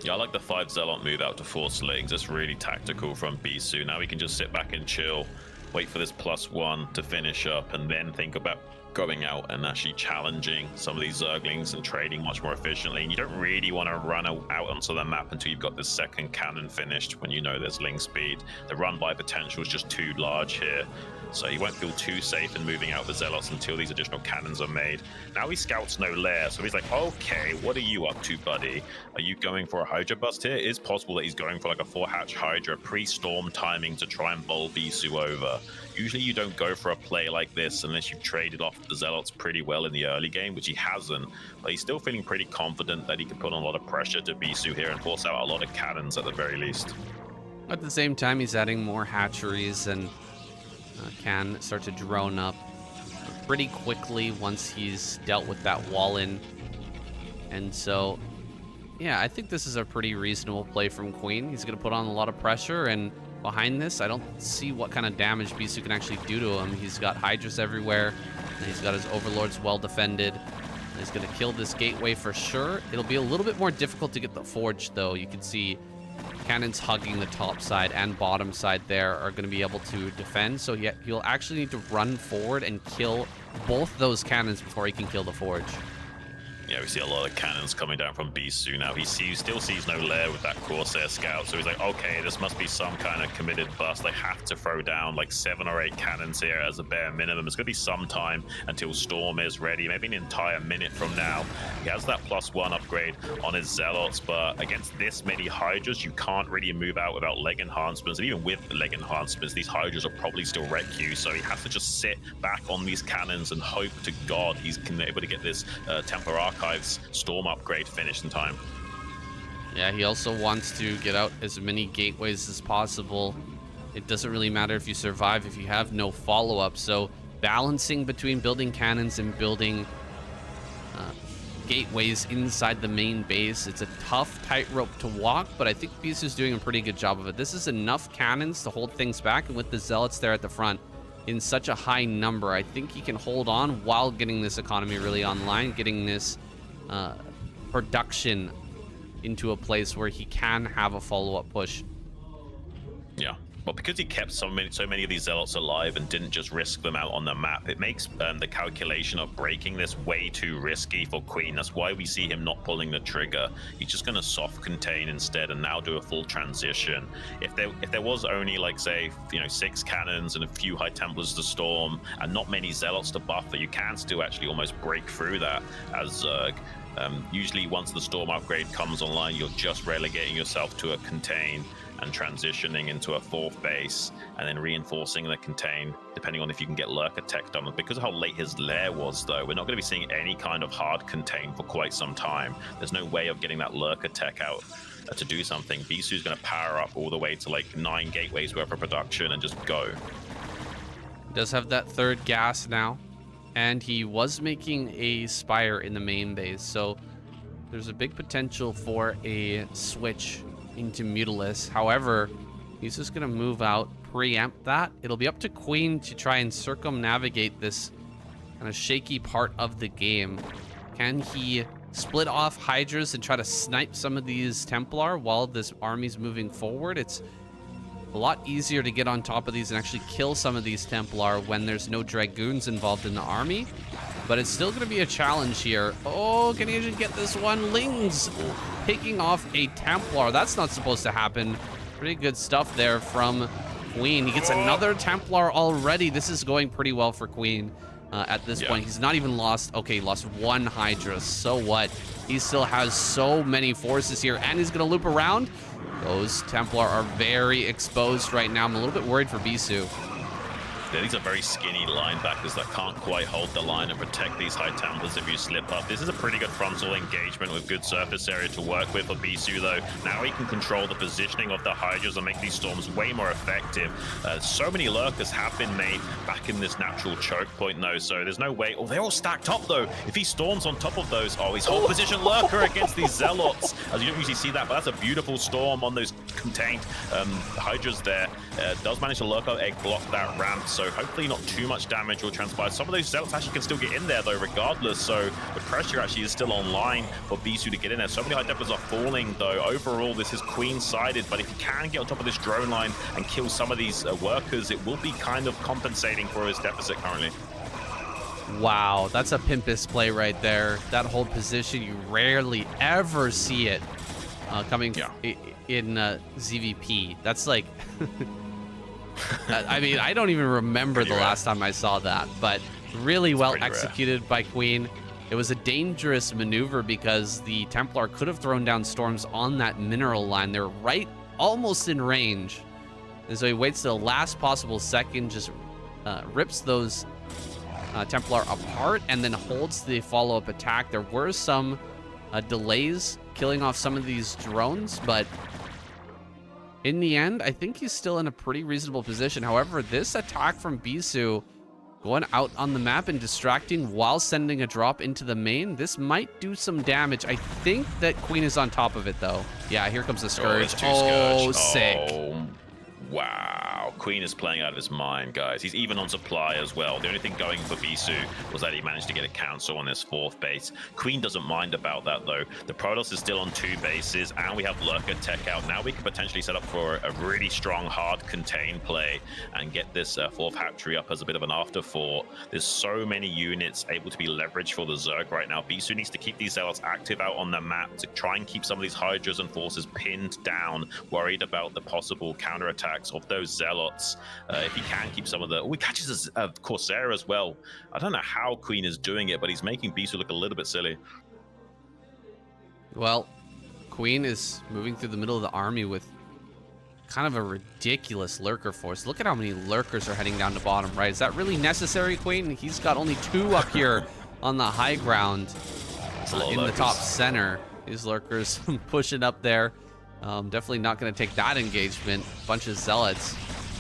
Yeah, I like the 5 zealot move out to force lings. It's really tactical from Bisu. Now we can just sit back and chill, wait for this +1 to finish up, and then think about going out and actually challenging some of these Zerglings and trading much more efficiently. And you don't really want to run out onto the map until you've got this 2nd cannon finished, when you know there's ling speed. The run by potential is just too large here. So he won't feel too safe in moving out the zealots until these additional cannons are made. Now he scouts no lair, so he's like, okay, what are you up to, buddy? Are you going for a Hydra bust here? It is possible that he's going for like a 4-hatch Hydra pre-storm timing to try and bowl Bisu over. Usually you don't go for a play like this unless you've traded off the zealots pretty well in the early game, which he hasn't, but he's still feeling pretty confident that he can put on a lot of pressure to Bisu here and force out a lot of cannons at the very least. At the same time, he's adding more hatcheries and can start to drone up pretty quickly once he's dealt with that wall in. And so, yeah, I think this is a pretty reasonable play from Queen. He's going to put on a lot of pressure, and behind this, I don't see what kind of damage Bisu can actually do to him. He's got Hydras everywhere, and he's got his Overlords well defended. He's going to kill this gateway for sure. It'll be a little bit more difficult to get the Forge, though. You can see cannons hugging the top side and bottom side there are going to be able to defend. So he'll actually need to run forward and kill both those cannons before he can kill the Forge. Yeah, we see a lot of cannons coming down from Bisu now. He still sees no lair with that Corsair scout, so he's like, okay, this must be some kind of committed bust. They have to throw down like 7 or 8 cannons here as a bare minimum. It's going to be some time until Storm is ready, maybe an entire minute from now. He has that +1 upgrade on his Zealots, but against this many Hydras, you can't really move out without leg enhancements. And even with the leg enhancements, these Hydras will probably still wreck you, so he has to just sit back on these cannons and hope to God he's able to get this Templar Archives Storm upgrade finished in time. Yeah, he also wants to get out as many gateways as possible. It doesn't really matter if you survive if you have no follow-up. So balancing between building cannons and building gateways inside the main base, it's a tough tightrope to walk, but I think Bisu's doing a pretty good job of it. This is enough cannons to hold things back, and with the zealots there at the front in such a high number, I think he can hold on while getting this economy really online, getting this production into a place where he can have a follow-up push. Yeah. Well, because he kept so many of these zealots alive and didn't just risk them out on the map, it makes the calculation of breaking this way too risky for Queen. That's why we see him not pulling the trigger. He's just going to soft contain instead and now do a full transition. If there was only, like, say, 6 cannons and a few High Templars to storm and not many zealots to buffer, you can still actually almost break through that as Zerg. Usually once the storm upgrade comes online, you're just relegating yourself to a contain and transitioning into a 4th base and then reinforcing the contain, depending on if you can get lurker tech done. Because of how late his lair was, though, we're not going to be seeing any kind of hard contain for quite some time. There's no way of getting that lurker tech out to do something. Bisu's going to power up all the way to like 9 gateways worth of production and just go. He does have that 3rd gas now, and he was making a spire in the main base, so there's a big potential for a switch into Mutalisk. However, he's just going to move out, preempt that. It'll be up to Queen to try and circumnavigate this kind of shaky part of the game. Can he split off Hydras and try to snipe some of these Templar while this army's moving forward? It's a lot easier to get on top of these and actually kill some of these Templar when there's no Dragoons involved in the army. But it's still going to be a challenge here. Oh, can he even get this one? Lings picking off a Templar. That's not supposed to happen. Pretty good stuff there from Queen. He gets another Templar already. This is going pretty well for Queen at this point. He's not even lost. Okay, he lost 1 Hydra. So what? He still has so many forces here, and he's going to loop around. Those Templar are very exposed right now. I'm a little bit worried for Bisu. These are very skinny linebackers that can't quite hold the line and protect these High Templars if you slip up. This is a pretty good frontal engagement with good surface area to work with for Bisu, though. Now he can control the positioning of the Hydras and make these storms way more effective. So many lurkers have been made back in this natural choke point, though, so there's no way. Oh, they're all stacked up, though. If he storms on top of those, he's hold position lurker against these zealots. As you don't usually see that, but that's a beautiful storm on those contained Hydras there. Does manage to lurker egg block that ramp, so hopefully not too much damage will transpire. Some of those zealots actually can still get in there, though, regardless, so the pressure actually is still online for Bisu to get in there. So many High Templars are falling, though. Overall, this is Queen-sided, but if he can get on top of this drone line and kill some of these workers, it will be kind of compensating for his deficit currently. Wow, that's a pimpest play right there. That hold position, you rarely ever see it coming in ZVP. That's like... I mean, I don't even remember the last time I saw that, but really well executed by Queen. It was a dangerous maneuver because the Templar could have thrown down storms on that mineral line. They're right almost in range. And so he waits to the last possible second, just rips those Templar apart, and then holds the follow-up attack. There were some delays killing off some of these drones, but in the end, I think he's still in a pretty reasonable position. However, this attack from Bisu, going out on the map and distracting while sending a drop into the main, this might do some damage. I think that Queen is on top of it, though. Yeah, here comes the Scourge. Oh, sick. Oh, wow. Queen is playing out of his mind, guys. He's even on supply as well. The only thing going for Bisu was that he managed to get a cancel on his 4th base. Queen doesn't mind about that, though. The Protoss is still on 2 bases, and we have Lurker Tech out. Now we can potentially set up for a really strong, hard contain play and get this 4th hatchery up as a bit of an afterthought. There's so many units able to be leveraged for the Zerg right now. Bisu needs to keep these zealots active out on the map to try and keep some of these Hydras and forces pinned down, worried about the possible counterattacks of those zealots. If he can keep some of the... Oh, he catches a Corsair as well. I don't know how Queen is doing it, but he's making Bisu look a little bit silly. Well, Queen is moving through the middle of the army with kind of a ridiculous lurker force. Look at how many lurkers are heading down to bottom right. Is that really necessary, Queen? He's got only 2 up here on the high ground in the top center. These lurkers pushing up there. Definitely not going to take that engagement. Bunch of zealots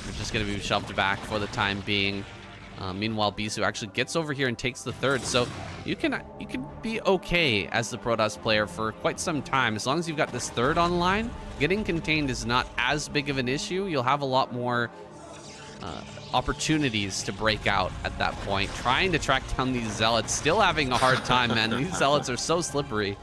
are just going to be shoved back for the time being. Meanwhile, Bisu actually gets over here and takes the third. So you can be okay as the Protoss player for quite some time. As long as you've got this third online, getting contained is not as big of an issue. You'll have a lot more opportunities to break out at that point. Trying to track down these zealots, still having a hard time, man. These zealots are so slippery.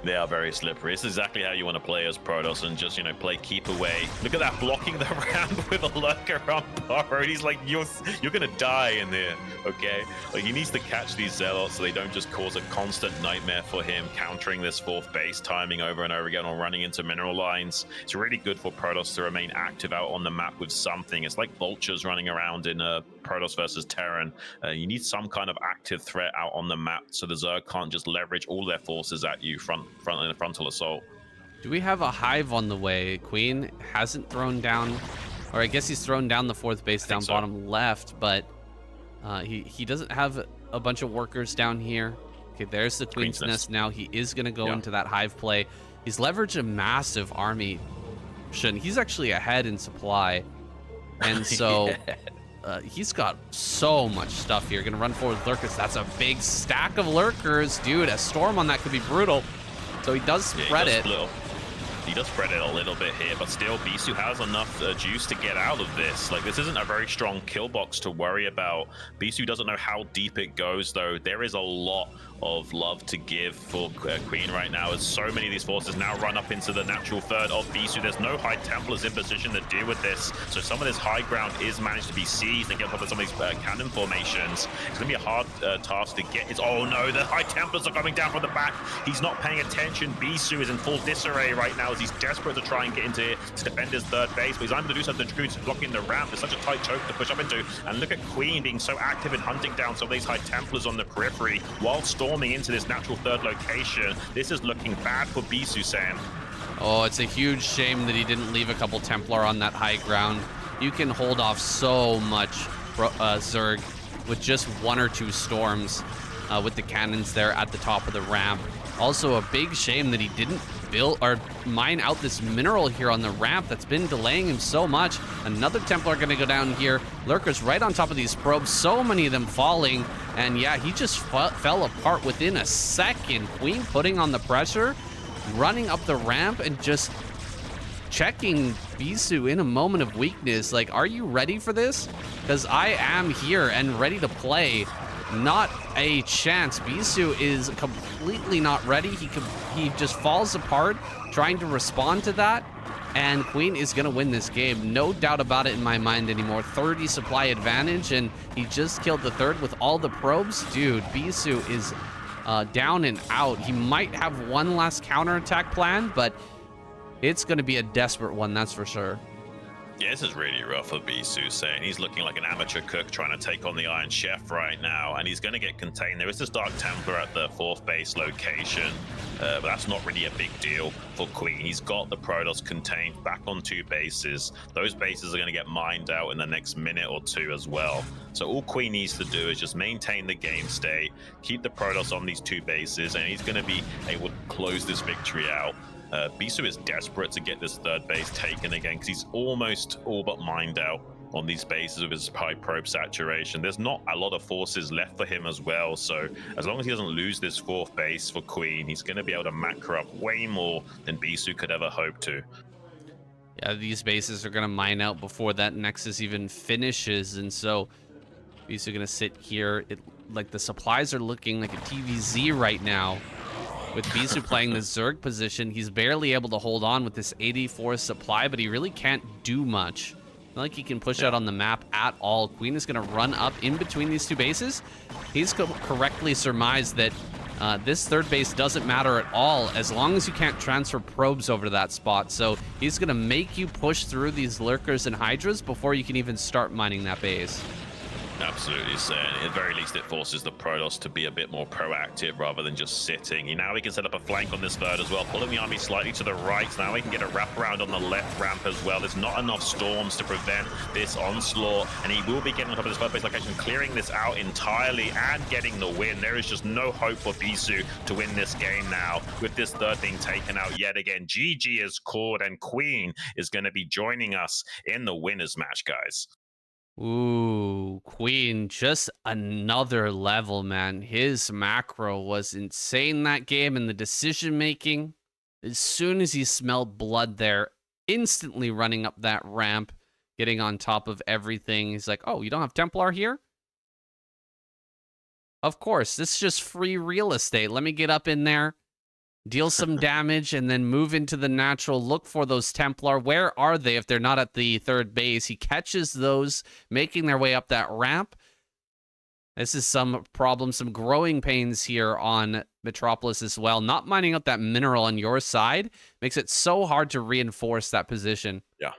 They are very slippery. It's exactly how you want to play as Protoss and just, you know, play keep away. Look at that, blocking the ramp with a lurker on Burrow. He's like, you're going to die in there, okay? Like, he needs to catch these zealots so they don't just cause a constant nightmare for him, countering this fourth base, timing over and over again or running into mineral lines. It's really good for Protoss to remain active out on the map with something. It's like vultures running around in Protoss versus Terran. You need some kind of active threat out on the map so the Zerg can't just leverage all their forces at you in a frontal assault. Do we have a hive on the way? Queen hasn't thrown down, or I guess he's thrown down the fourth base down bottom left, but he doesn't have a bunch of workers down here. Okay, there's the Queen's Nest now. He is going to go into that hive play. He's leveraged a massive army. He's actually ahead in supply, and so he's got so much stuff here. Gonna run forward with lurkers. That's a big stack of lurkers, dude. A storm on that could be brutal. So he does spread it. He does spread it a little bit here, but still Bisu has enough juice to get out of this. Like, this isn't a very strong kill box to worry about. Bisu doesn't know how deep it goes, though. There is a lot of love to give for Queen right now, as so many of these forces now run up into the natural third of Bisu. There's no High Templars in position to deal with this, so some of this high ground is managed to be seized and get up with some of these cannon formations. It's going to be a hard task to get. Oh no, the High Templars are coming down from the back. He's not paying attention. Bisu is in full disarray right now as he's desperate to try and get into to defend his third base, but he's unable to do so. The Druid's blocking the ramp. There's such a tight choke to push up into, and look at Queen being so active in hunting down some of these High Templars on the periphery while storming into this natural third location. This is looking bad for Bisu, Sam. Oh, it's a huge shame that he didn't leave a couple Templar on that high ground. You can hold off so much Zerg with just one or two storms with the cannons there at the top of the ramp. Also, a big shame that he didn't build or mine out this mineral here on the ramp that's been delaying him so much. Another Templar gonna go down here. Lurkers right on top of these probes, so many of them falling. And yeah, he just fell apart within a second. Queen putting on the pressure, running up the ramp and just checking Bisu in a moment of weakness. Like, are you ready for this? Because I am here and ready to play. Not a chance. Bisu is completely not ready. He just falls apart trying to respond to that, and Queen is gonna win this game. No doubt about it in my mind anymore. 30 supply advantage, and he just killed the third with all the probes. Dude, Bisu is down and out. He might have one last counterattack plan, but it's gonna be a desperate one, that's for sure. Yeah, this is really rough for Bisu, saying he's looking like an amateur cook trying to take on the Iron Chef right now, and he's going to get contained. There is this Dark Templar at the fourth base location, but that's not really a big deal for Queen. He's got the Protoss contained back on two bases. Those bases are going to get mined out in the next minute or two as well. So all Queen needs to do is just maintain the game state, keep the Protoss on these two bases, and he's going to be able to close this victory out. Bisu is desperate to get this third base taken again because he's almost all but mined out on these bases with his high probe saturation. There's not a lot of forces left for him as well, so as long as he doesn't lose this fourth base for Queen, he's going to be able to macro up way more than Bisu could ever hope to. Yeah, these bases are going to mine out before that Nexus even finishes, and so Bisu going to sit here. Like, the supplies are looking like a TVZ right now. With Bisu playing the Zerg position, he's barely able to hold on with this 84 supply, but he really can't do much. Not like he can push out on the map at all. Queen is going to run up in between these two bases. He's correctly surmised that this third base doesn't matter at all as long as you can't transfer probes over to that spot. So he's going to make you push through these lurkers and hydras before you can even start mining that base. Absolutely, so at the very least it forces the Protoss to be a bit more proactive rather than just sitting. Now he can set up a flank on this third as well, pulling the army slightly to the right. Now he can get a wraparound on the left ramp as well. There's not enough storms to prevent this onslaught, and he will be getting on top of this third base location, clearing this out entirely and getting the win. There is just no hope for Bisu to win this game now, with this third being taken out yet again. GG is called, and Queen is going to be joining us in the winners match, guys. Ooh, Queen, just another level, man. His macro was insane that game, and the decision making. As soon as he smelled blood there, instantly running up that ramp, getting on top of everything. He's like, oh, you don't have Templar here? Of course, this is just free real estate. Let me get up in there, deal some damage, and then move into the natural. Look for those Templar. Where are they if they're not at the third base? He catches those, making their way up that ramp. This is some problem, some growing pains here on Metropolis as well. Not mining up that mineral on your side makes it so hard to reinforce that position. Yeah.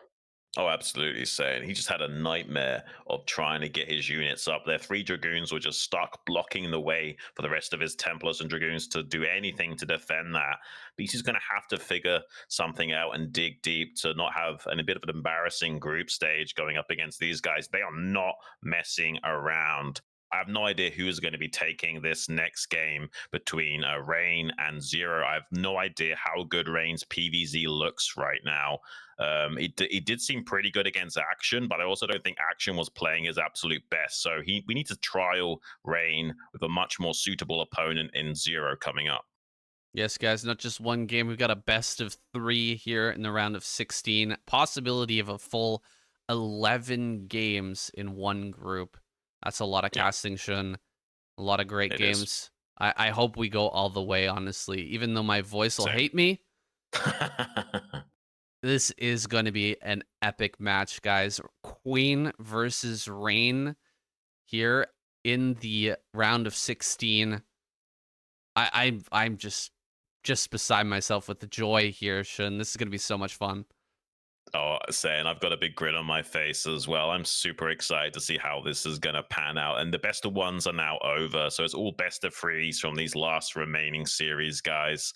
Oh, absolutely, saying he just had a nightmare of trying to get his units up there. 3 Dragoons were just stuck blocking the way for the rest of his Templars and Dragoons to do anything to defend that. BC's going to have to figure something out and dig deep to not have a bit of an embarrassing group stage going up against these guys. They are not messing around. I have no idea who is going to be taking this next game between Rain and Zero. I have no idea how good Rain's PVZ looks right now. It did seem pretty good against Action, but I also don't think Action was playing his absolute best. So we need to trial Rain with a much more suitable opponent in Zero coming up. Yes, guys, not just one game. We've got a best of 3 here in the round of 16. Possibility of a full 11 games in one group. That's a lot of casting, Xun. A lot of great games. I hope we go all the way, honestly. Even though my voice will hate me, this is going to be an epic match, guys. Queen versus Rain here in the round of 16. I'm just beside myself with the joy here, Xun. This is going to be so much fun. Oh, saying I've got a big grin on my face as well. I'm super excited to see how this is going to pan out. And the best of ones are now over. So it's all best of threes from these last remaining series, guys.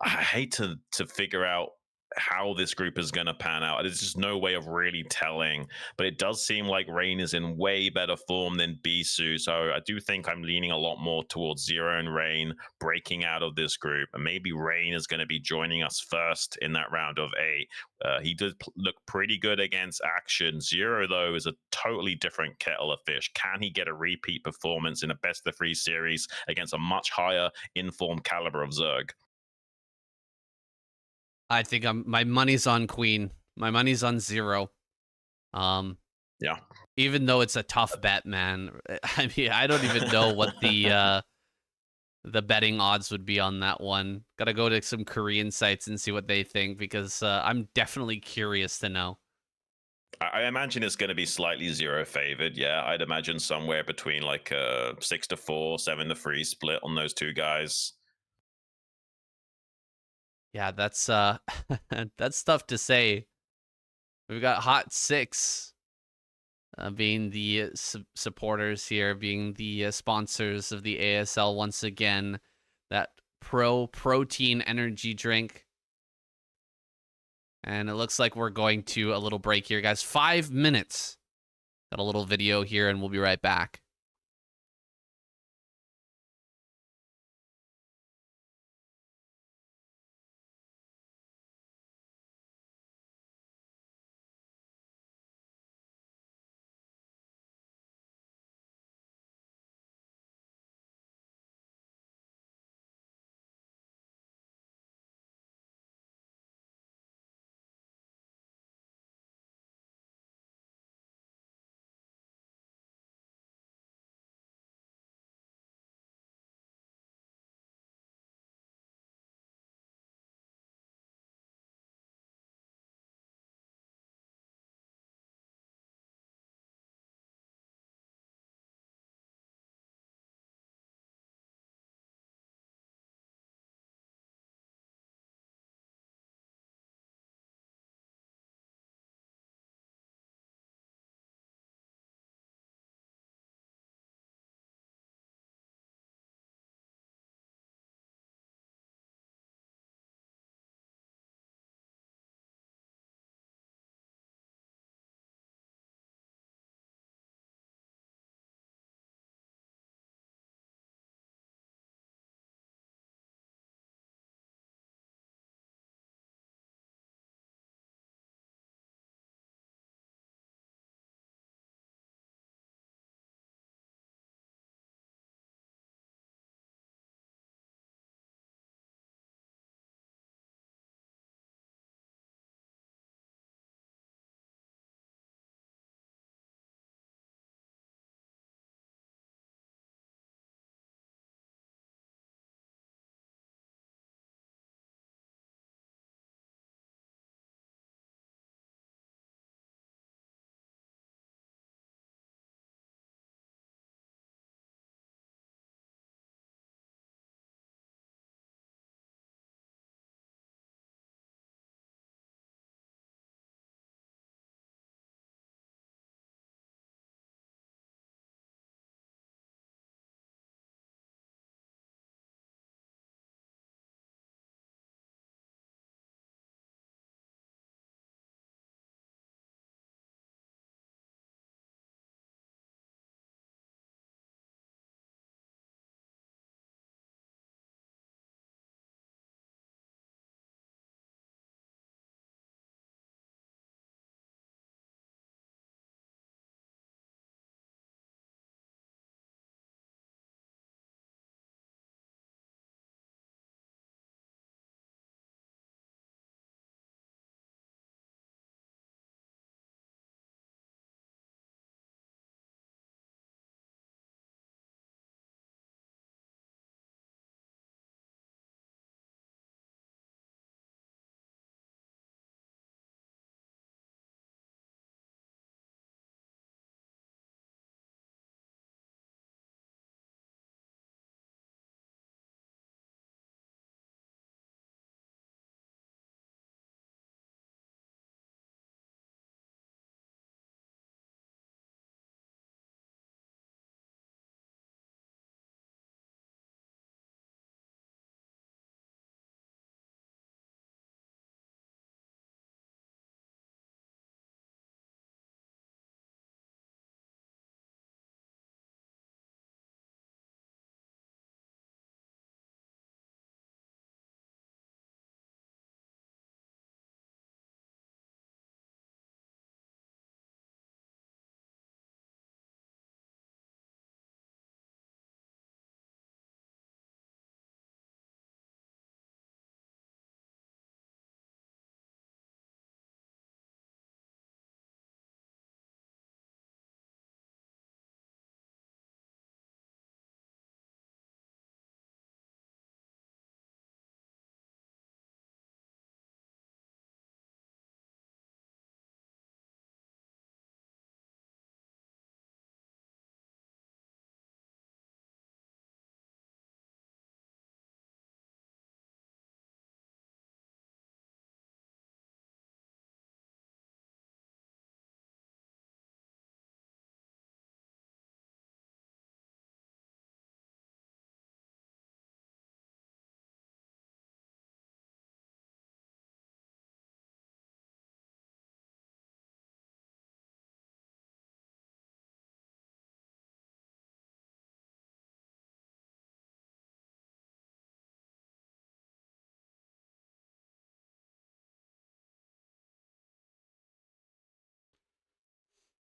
I hate to figure out how this group is going to pan out. There's just no way of really telling, but it does seem like Rain is in way better form than Bisu. So I do think I'm leaning a lot more towards Zero and Rain breaking out of this group. And maybe Rain is going to be joining us first in that round of 8. He did look pretty good against Action. Zero, though, is a totally different kettle of fish. Can he get a repeat performance in a best of 3 series against a much higher informed caliber of Zerg? I think my money's on Queen. My money's on Zero. Yeah. Even though it's a tough bet, man. I mean, I don't even know what the betting odds would be on that one. Gotta go to some Korean sites and see what they think, because I'm definitely curious to know. I imagine it's going to be slightly Zero favored. Yeah, I'd imagine somewhere between like a 6-4, 7-3 split on those two guys. Yeah, that's that's tough to say. We've got Hot 6 being the supporters here, being the sponsors of the ASL once again. That protein energy drink. And it looks like we're going to a little break here, guys. 5 minutes. Got a little video here, and we'll be right back.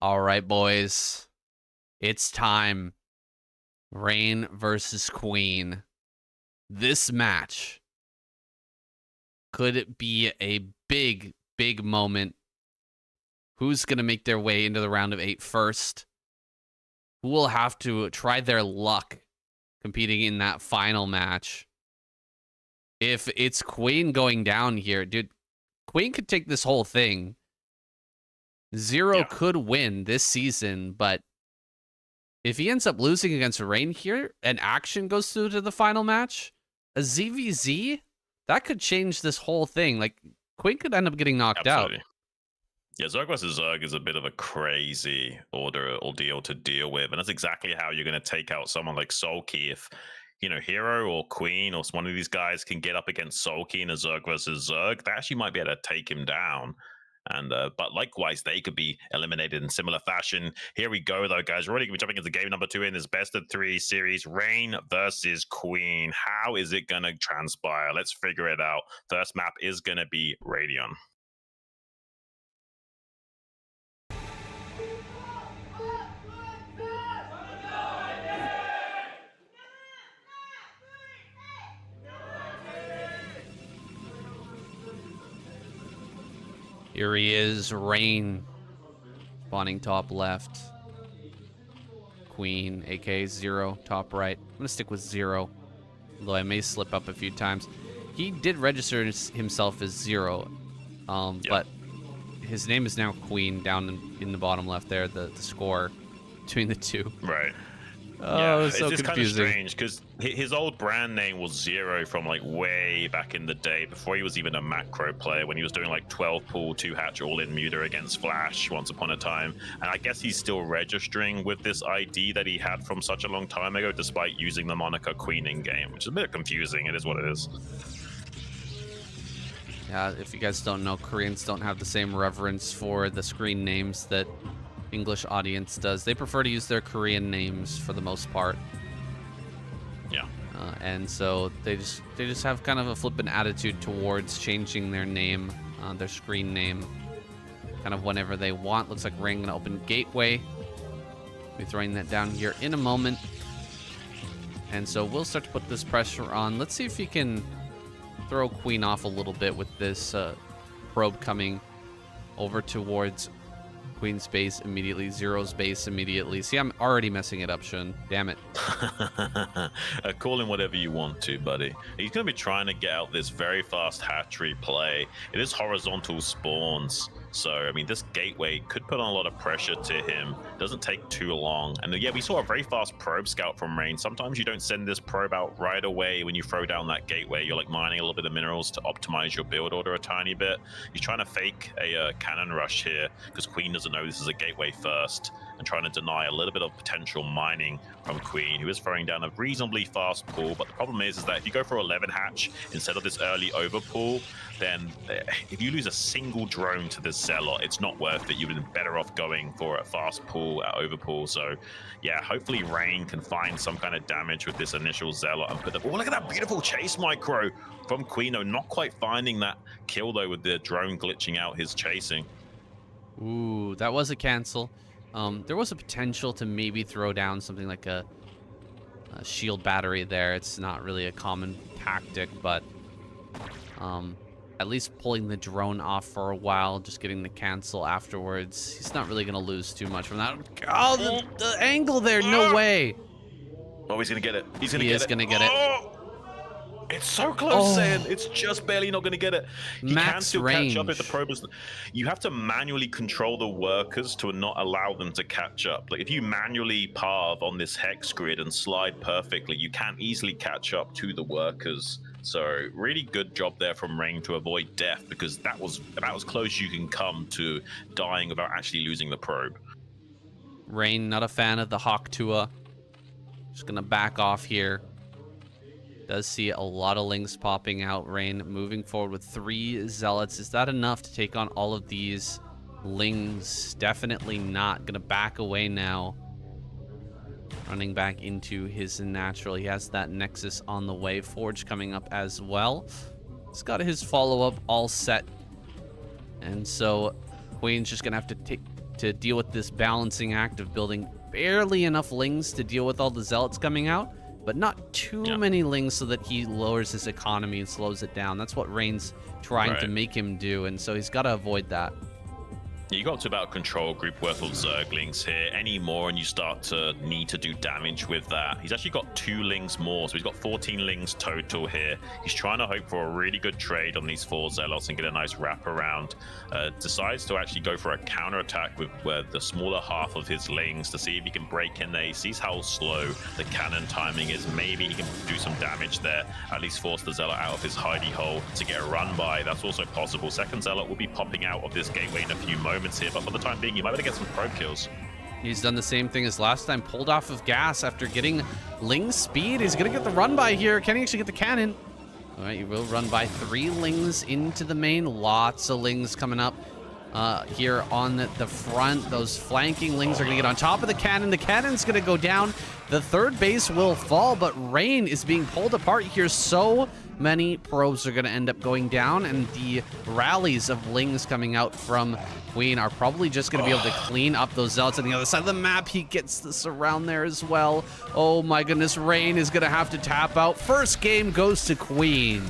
All right, boys. It's time. Reign versus Queen. This match could be a big, big moment. Who's going to make their way into the round of 8 first? Who will have to try their luck competing in that final match? If it's Queen going down here, dude, Queen could take this whole thing. Zero could win this season, but if he ends up losing against Reign here and Action goes through to the final match, a ZVZ, that could change this whole thing. Like, Queen could end up getting knocked out. Yeah, Zerg versus Zerg is a bit of a crazy ordeal to deal with, and that's exactly how you're going to take out someone like Sulky. If, you know, Hero or Queen or one of these guys can get up against Sulky in a Zerg versus Zerg, they actually might be able to take him down. And but likewise, they could be eliminated in similar fashion. Here we go, though, guys. We're already going to be jumping into game number 2 in this best of 3 series. Reign versus Queen. How is it going to transpire? Let's figure it out. First map is going to be Radion. Here he is, Reign. Spawning top left. Queen, aka Zero, top right. I'm going to stick with Zero, although I may slip up a few times. He did register himself as Zero, but his name is now Queen down in the bottom left there, the score between the two. Right. Oh, yeah, it's so it's confusing. Kind of strange because his old brand name was Zero from like way back in the day, before he was even a macro player, when he was doing like 12 pool 2 hatch all in muter against Flash once upon a time. And I guess he's still registering with this ID that he had from such a long time ago, despite using the moniker Queen in game, which is a bit confusing. It is what it is. Yeah, if you guys don't know, Koreans don't have the same reverence for the screen names that English audience does. They prefer to use their Korean names for the most part. Yeah. And so they just have kind of a flippant attitude towards changing their name, their screen name, kind of whenever they want. Looks like Reign gonna open gateway. Be throwing that down here in a moment. And so we'll start to put this pressure on. Let's see if he can throw Queen off a little bit with this probe coming over towards Queen's base immediately, Zero's base immediately. See, I'm already messing it up, Xun. Damn it. Call him whatever you want to, buddy. He's going to be trying to get out this very fast hatchery play. It is horizontal spawns. So, I mean, this gateway could put on a lot of pressure to him. Doesn't take too long. And yeah, we saw a very fast probe scout from Reign. Sometimes you don't send this probe out right away when you throw down that gateway. You're like mining a little bit of minerals to optimize your build order a tiny bit. He's trying to fake a cannon rush here because Queen doesn't know this is a gateway first, and trying to deny a little bit of potential mining from Queen, who is throwing down a reasonably fast pull. But the problem is that if you go for 11 hatch instead of this early overpull, then if you lose a single drone to this Zealot, it's not worth it. You would have been better off going for a fast pull at overpull. So yeah, hopefully Reign can find some kind of damage with this initial Zealot and put the... Oh, look at that beautiful chase micro from Queeno. Not quite finding that kill though, with the drone glitching out his chasing. Ooh, that was a cancel. There was a potential to maybe throw down something like a shield battery there. It's not really a common tactic, but at least pulling the drone off for a while, just getting the cancel afterwards. He's not really going to lose too much from that. Oh, the angle there, no way. Oh, he's going to get it. He's going to get it. He is going to get it. It's so close, Saiyan. It's just barely not going to get it. He can still range. catch up if the probe is... You have to manually control the workers to not allow them to catch up. Like, if you manually parve on this hex grid and slide perfectly, you can easily catch up to the workers. So, really good job there from Reign to avoid death, because that was about as close as you can come to dying without actually losing the probe. Reign, not a fan of the Hawk Tua. Just going to back off here. Does see a lot of links popping out. Reign moving forward with 3 zealots. Is that enough to take on all of these lings? Definitely not. Gonna back away now. Running back into his natural. He has that Nexus on the way. Forge coming up as well. He's got his follow-up all set. And so Queen's just gonna have to to deal with this balancing act of building barely enough lings to deal with all the zealots coming out, but not too many lings so that he lowers his economy and slows it down. That's what Rain's trying to make him do, and so he's got to avoid that. You got to about control group worth of Zerglings here. Any more and you start to need to do damage with that. He's actually got 2 lings more, so he's got 14 lings total here. He's trying to hope for a really good trade on these 4 Zealots and get a nice wrap around. Decides to actually go for a counterattack with the smaller half of his lings to see if he can break in there. He sees how slow the cannon timing is. Maybe he can do some damage there, at least force the Zealot out of his hidey hole to get a run by. That's also possible. Second Zealot will be popping out of this gateway in a few moments here, but for the time being, you might be able to get some pro kills. He's done the same thing as last time, pulled off of gas after getting ling speed. He's gonna get the run by here. Can he actually get the cannon? All right, he will run by 3 lings into the main. Lots of lings coming up here on the front. Those flanking lings are gonna get on top of the cannon. The cannon's gonna go down. The 3rd base will fall, but Rain is being pulled apart here. So many probes are going to end up going down, and the rallies of lings coming out from Queen are probably just going to be able to clean up those zealots on the other side of the map. He gets the surround there as well. Oh my goodness, Rain is going to have to tap out. First game goes to Queen.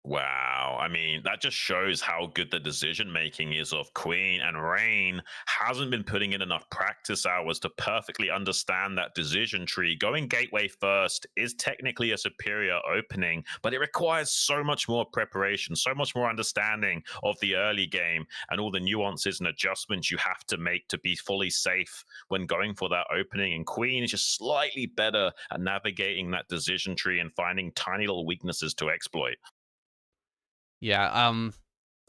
Wow, I mean, that just shows how good the decision making is of Queen, and Rain hasn't been putting in enough practice hours to perfectly understand that decision tree. Going gateway first is technically a superior opening, but it requires so much more preparation, so much more understanding of the early game and all the nuances and adjustments you have to make to be fully safe when going for that opening. And Queen is just slightly better at navigating that decision tree and finding tiny little weaknesses to exploit. Yeah,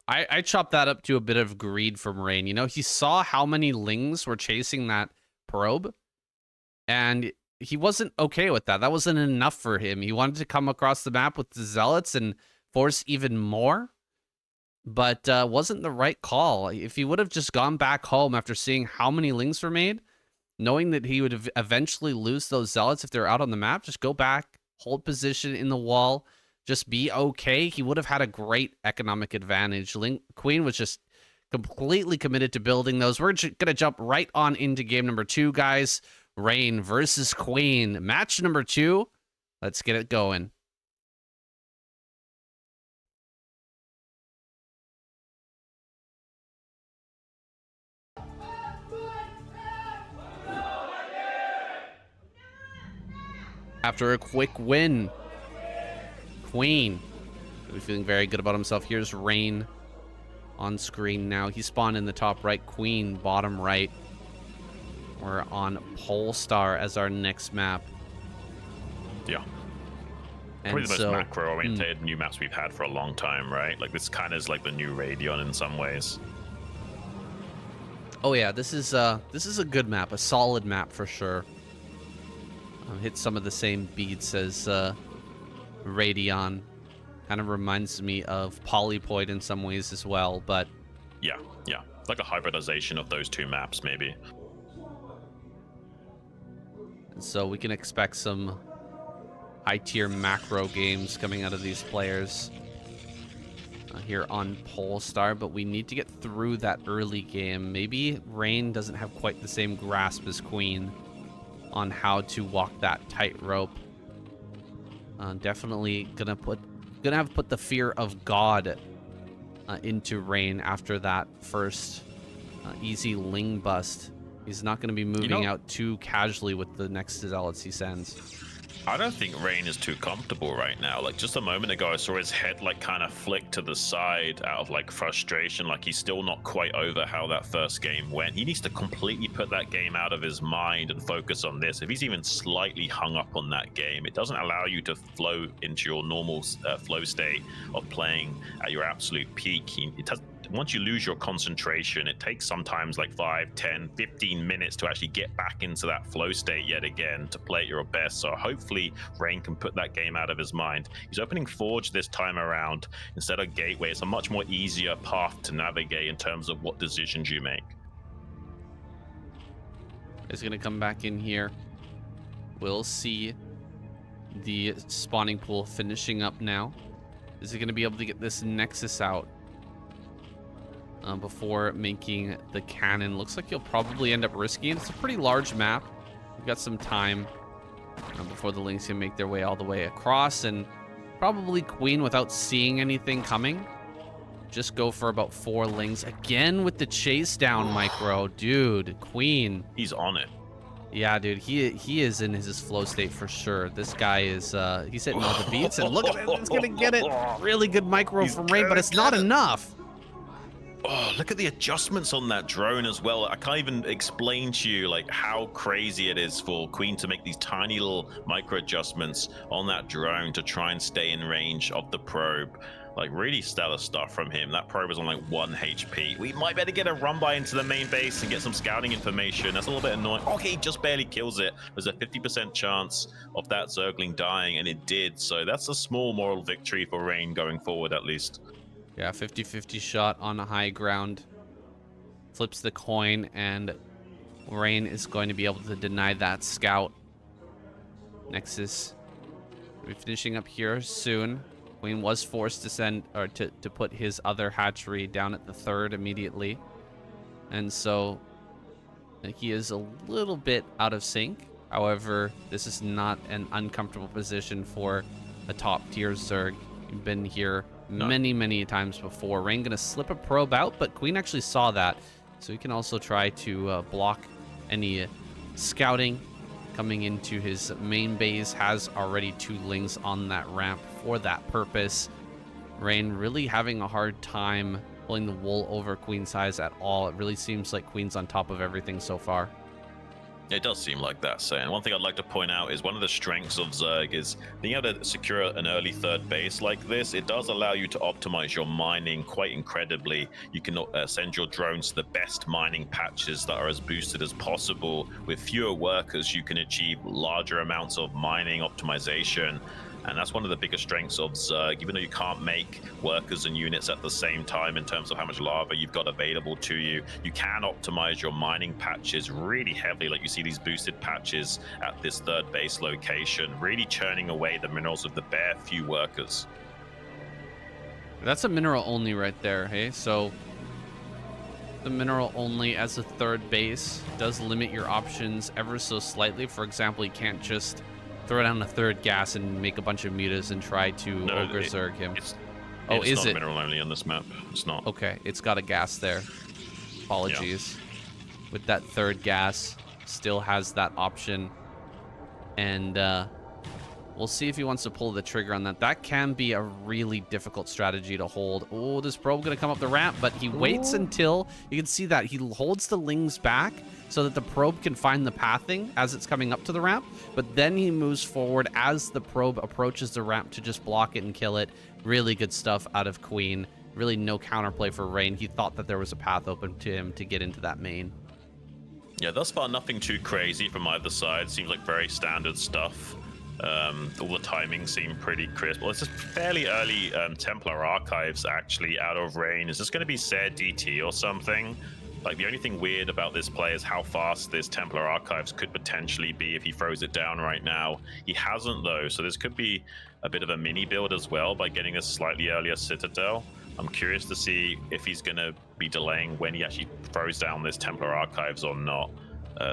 I chopped that up to a bit of greed from Rain. You know, he saw how many lings were chasing that probe, and he wasn't okay with that. That wasn't enough for him. He wanted to come across the map with the zealots and force even more, but wasn't the right call. If he would have just gone back home after seeing how many lings were made, knowing that he would eventually lose those zealots if they're out on the map, just go back, hold position in the wall, just be okay, he would have had a great economic advantage. Queen was just completely committed to building those. We're going to jump right on into game number 2, guys. Rain versus Queen. Match number 2. Let's get it going. After a quick win, Queen feeling very good about himself. Here's Rain on screen now. He spawned in the top right, Queen bottom right. We're on Polestar as our next map. Yeah. And probably the most macro-oriented new maps we've had for a long time, right? Like, this kind of is like the new Radeon in some ways. Oh yeah, this is a good map, a solid map for sure. Hit some of the same beats as Radeon. Kind of reminds me of Polypoid in some ways as well, but yeah, it's like a hybridization of those 2 maps, maybe. So we can expect some high-tier macro games coming out of these players here on Polestar, but we need to get through that early game. Maybe Rain doesn't have quite the same grasp as Queen on how to walk that tightrope. Definitely gonna have put the fear of God into Rain after that first easy ling bust. He's not gonna be moving out too casually with the next zealots he sends. I don't think Rain is too comfortable right now. Like, just a moment ago, I saw his head like kind of flick to the side out of like frustration. Like, he's still not quite over how that first game went. He needs to completely put that game out of his mind and focus on this. If he's even slightly hung up on that game, it doesn't allow you to flow into your normal flow state of playing at your absolute peak. Once you lose your concentration, it takes sometimes like 5, 10, 15 minutes to actually get back into that flow state yet again to play at your best. So hopefully Rain can put that game out of his mind. He's opening Forge this time around instead of Gateway. It's a much more easier path to navigate in terms of what decisions you make. He's going to come back in here. We'll see the spawning pool finishing up now. Is he going to be able to get this Nexus out? before making the cannon. Looks like he'll probably end up risking it. It's a pretty large map. We've got some time before the Lynx can make their way all the way across, and probably Queen, without seeing anything coming, just go for about 4 Lings. Again with the chase down micro. Dude, Queen. He's on it. Yeah, dude, he is in his flow state for sure. This guy is, he's hitting all the beats, and look at it, it's gonna get it. Really good micro from Rain, but it's not enough. Oh, look at the adjustments on that drone as well. I can't even explain to you like how crazy it is for Queen to make these tiny little micro adjustments on that drone to try and stay in range of the probe. Like, really stellar stuff from him. That probe was on like 1 HP. We might better get a run by into the main base and get some scouting information. That's a little bit annoying. Okay, he just barely kills it. There's a 50% chance of that Zergling dying, and it did. So that's a small moral victory for Rain going forward, at least. Yeah, 50-50 shot on the high ground. Flips the coin, and Rain is going to be able to deny that scout. Nexus will be finishing up here soon. Queen was forced to send, or to put his other hatchery down at the 3rd immediately. And so he is a little bit out of sync. However, this is not an uncomfortable position for a top tier Zerg. You've been here many times before. Rain gonna slip a probe out, but Queen actually saw that, so he can also try to block any scouting coming into his main base. Has already 2 Lings on that ramp for that purpose. Rain really having a hard time pulling the wool over Queen's eyes at all. It really seems like Queen's on top of everything so far. It does seem like that, Saiyan. One thing I'd like to point out is one of the strengths of Zerg is being able to secure an early 3rd base like this. It does allow you to optimize your mining quite incredibly. You can send your drones to the best mining patches that are as boosted as possible. With fewer workers, you can achieve larger amounts of mining optimization. And that's one of the biggest strengths of Zerg. Even though you can't make workers and units at the same time in terms of how much lava you've got available to you, you can optimize your mining patches really heavily. Like you see these boosted patches at this 3rd base location, really churning away the minerals with the bare few workers. That's a mineral only right there, hey? So the mineral only as a 3rd base does limit your options ever so slightly. For example, you can't just throw down a 3rd gas and make a bunch of mutas and try to ogre Zerg him. It's is not it? Mineral only on this map. It's not. Okay, it's got a gas there. Apologies. Yeah. With that 3rd gas, still has that option. And we'll see if he wants to pull the trigger on that. That can be a really difficult strategy to hold. Oh, this probe going to come up the ramp, but he waits until... You can see that he holds the Lings back so that the probe can find the pathing as it's coming up to the ramp, but then he moves forward as the probe approaches the ramp to just block it and kill it. Really good stuff out of Queen. Really no counterplay for Rain. He thought that there was a path open to him to get into that main. Yeah, thus far nothing too crazy from either side. Seems like very standard stuff. All the timing seemed pretty crisp. Well, it's just fairly early Templar archives actually out of Rain. Is this going to be said DT or something? Like, the only thing weird about this play is how fast this Templar archives could potentially be if he throws it down right now. He hasn't though, so this could be a bit of a mini build as well by getting a slightly earlier Citadel. I'm curious to see if he's going to be delaying when he actually throws down this Templar archives or not.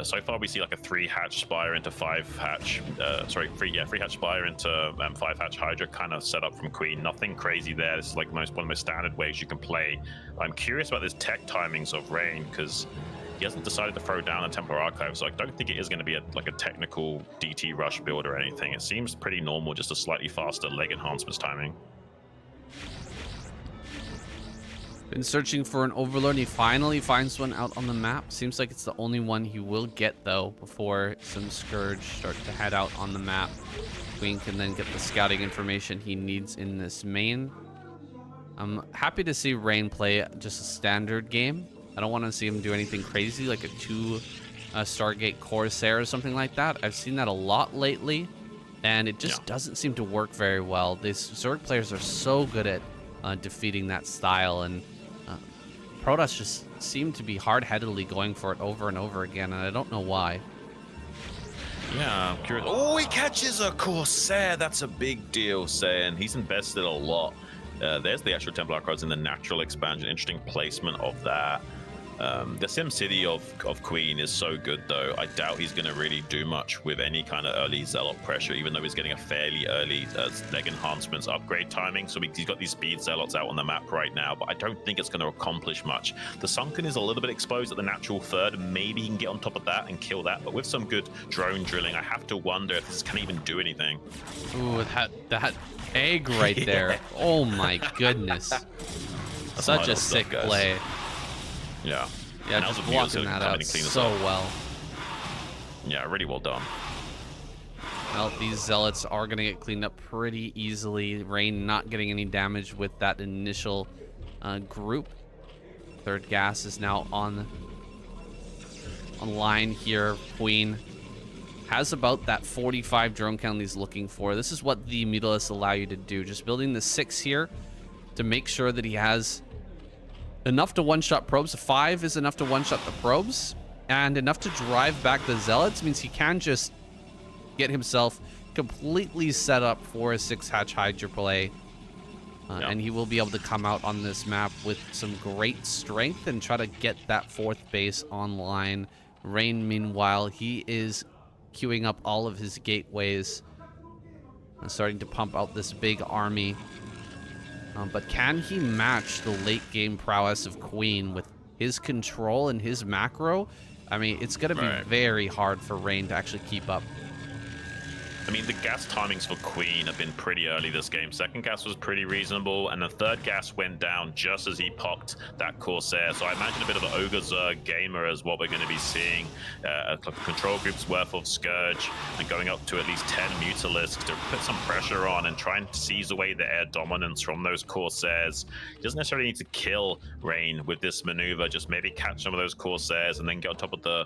So far we see like a 3-hatch Spire into 5-hatch, 3-hatch Spire into 5-hatch Hydra kind of set up from Queen. Nothing crazy there. This is like one of the most standard ways you can play. I'm curious about this tech timings of Rain because he hasn't decided to throw down a Templar Archive, so I don't think it is going to be like a technical DT rush build or anything. It seems pretty normal, just a slightly faster leg enhancements timing. Been searching for an Overlord. He finally finds one out on the map. Seems like it's the only one he will get, though, before some Scourge start to head out on the map. Queen can then get the scouting information he needs in this main. I'm happy to see Rain play just a standard game. I don't want to see him do anything crazy, like a 2 Stargate Corsair or something like that. I've seen that a lot lately, and it just doesn't seem to work very well. These Zerg players are so good at defeating that style, and Protoss just seem to be hard-headedly going for it over and over again, and I don't know why. Yeah, I'm curious. Oh, he catches a Corsair. That's a big deal, saying he's invested a lot There's the actual Templar cards in the natural expansion. Interesting placement of that. The SimCity of Queen is so good, though. I doubt he's going to really do much with any kind of early Zealot pressure, even though he's getting a fairly early leg enhancements upgrade timing. So he's got these speed Zealots out on the map right now, but I don't think it's going to accomplish much. The Sunken is a little bit exposed at the natural third, and maybe he can get on top of that and kill that. But with some good drone drilling, I have to wonder if this can even do anything. Ooh, that egg right there. Oh my goodness. Such a sick play. Yeah. Yeah, just blocking that out so well. Yeah, really well done. Well, these Zealots are going to get cleaned up pretty easily. Rain not getting any damage with that initial group. Third gas is now on line here. Queen has about that 45 drone count he's looking for. This is what the Mutalisks allow you to do. Just building the 6 here to make sure that he has enough to one-shot probes. 5 is enough to one-shot the probes, and enough to drive back the Zealots means he can just get himself completely set up for a 6-hatch Hydra play. And he will be able to come out on this map with some great strength and try to get that 4th base online. Rain, meanwhile, he is queuing up all of his gateways and starting to pump out this big army. But can he match the late game prowess of Queen with his control and his macro? I mean, it's going to be very hard for Rain to actually keep up. I mean, the gas timings for Queen have been pretty early this game. Second gas was pretty reasonable, and the third gas went down just as he popped that Corsair. So I imagine a bit of an Ogre gamer is what we're going to be seeing. A control group's worth of Scourge and going up to at least 10 Mutalisks to put some pressure on and try and seize away the air dominance from those Corsairs. He doesn't necessarily need to kill Rain with this maneuver, just maybe catch some of those Corsairs and then get on top of the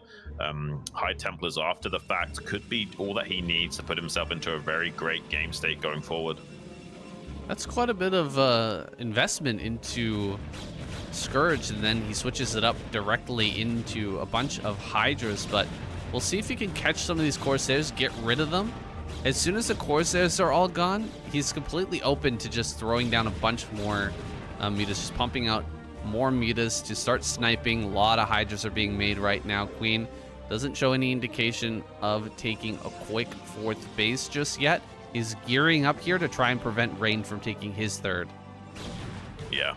High Templars after the fact. Could be all that he needs to put himself into a very great game state going forward. That's quite a bit of investment into Scourge, and then he switches it up directly into a bunch of Hydras, but we'll see if he can catch some of these Corsairs, get rid of them. As soon as the Corsairs are all gone, he's completely open to just throwing down a bunch more Mutas, just pumping out more Mutas to start sniping. A lot of Hydras are being made right now. Queen doesn't show any indication of taking a quick 4th base just yet. He's gearing up here to try and prevent Rain from taking his 3rd. Yeah,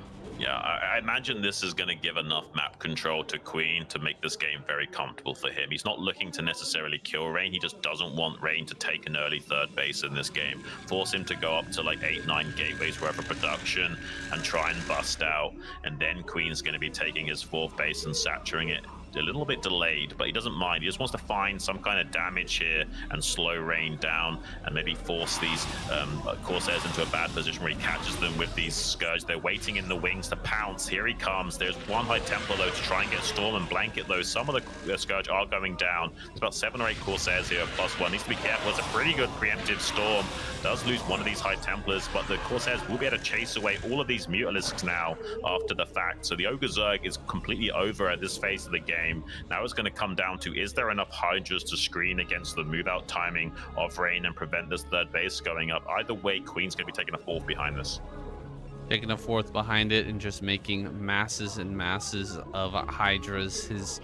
I imagine this is going to give enough map control to Queen to make this game very comfortable for him. He's not looking to necessarily kill Rain. He just doesn't want Rain to take an early 3rd base in this game. Force him to go up to like 8-9 gateways worth of production and try and bust out. And then Queen's going to be taking his 4th base and saturating it. A little bit delayed, but he doesn't mind. He just wants to find some kind of damage here and slow Rain down and maybe force these Corsairs into a bad position where he catches them with these Scourge. They're waiting in the wings to pounce. Here he comes. There's one High Templar though to try and get Storm and Blanket though. Some of the Scourge are going down. There's about 7 or 8 Corsairs here, +1. Needs to be careful. It's a pretty good preemptive Storm. Does lose one of these High Templars, but the Corsairs will be able to chase away all of these Mutalisks now after the fact. So the Ogre Zerg is completely over at this phase of the game. Now it's going to come down to, is there enough Hydras to screen against the move-out timing of Rain and prevent this 3rd base going up? Either way, Queen's going to be taking a 4th behind this. Taking a 4th behind it and just making masses and masses of Hydras. His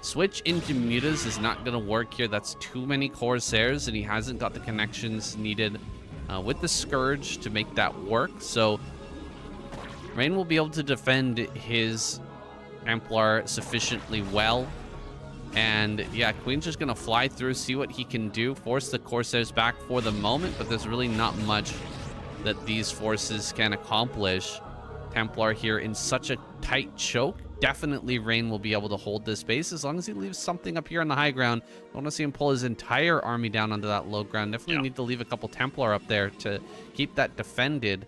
switch into Mutas is not going to work here. That's too many Corsairs, and he hasn't got the connections needed with the Scourge to make that work. So Rain will be able to defend his Templar sufficiently well, and yeah, Queen's just gonna fly through, see what he can do, force the Corsairs back for the moment, but there's really not much that these forces can accomplish. Templar here in such a tight choke. Definitely Rain will be able to hold this base as long as he leaves something up here on the high ground. Don't want to see him pull his entire army down onto that low ground. Definitely need to leave a couple Templar up there to keep that defended.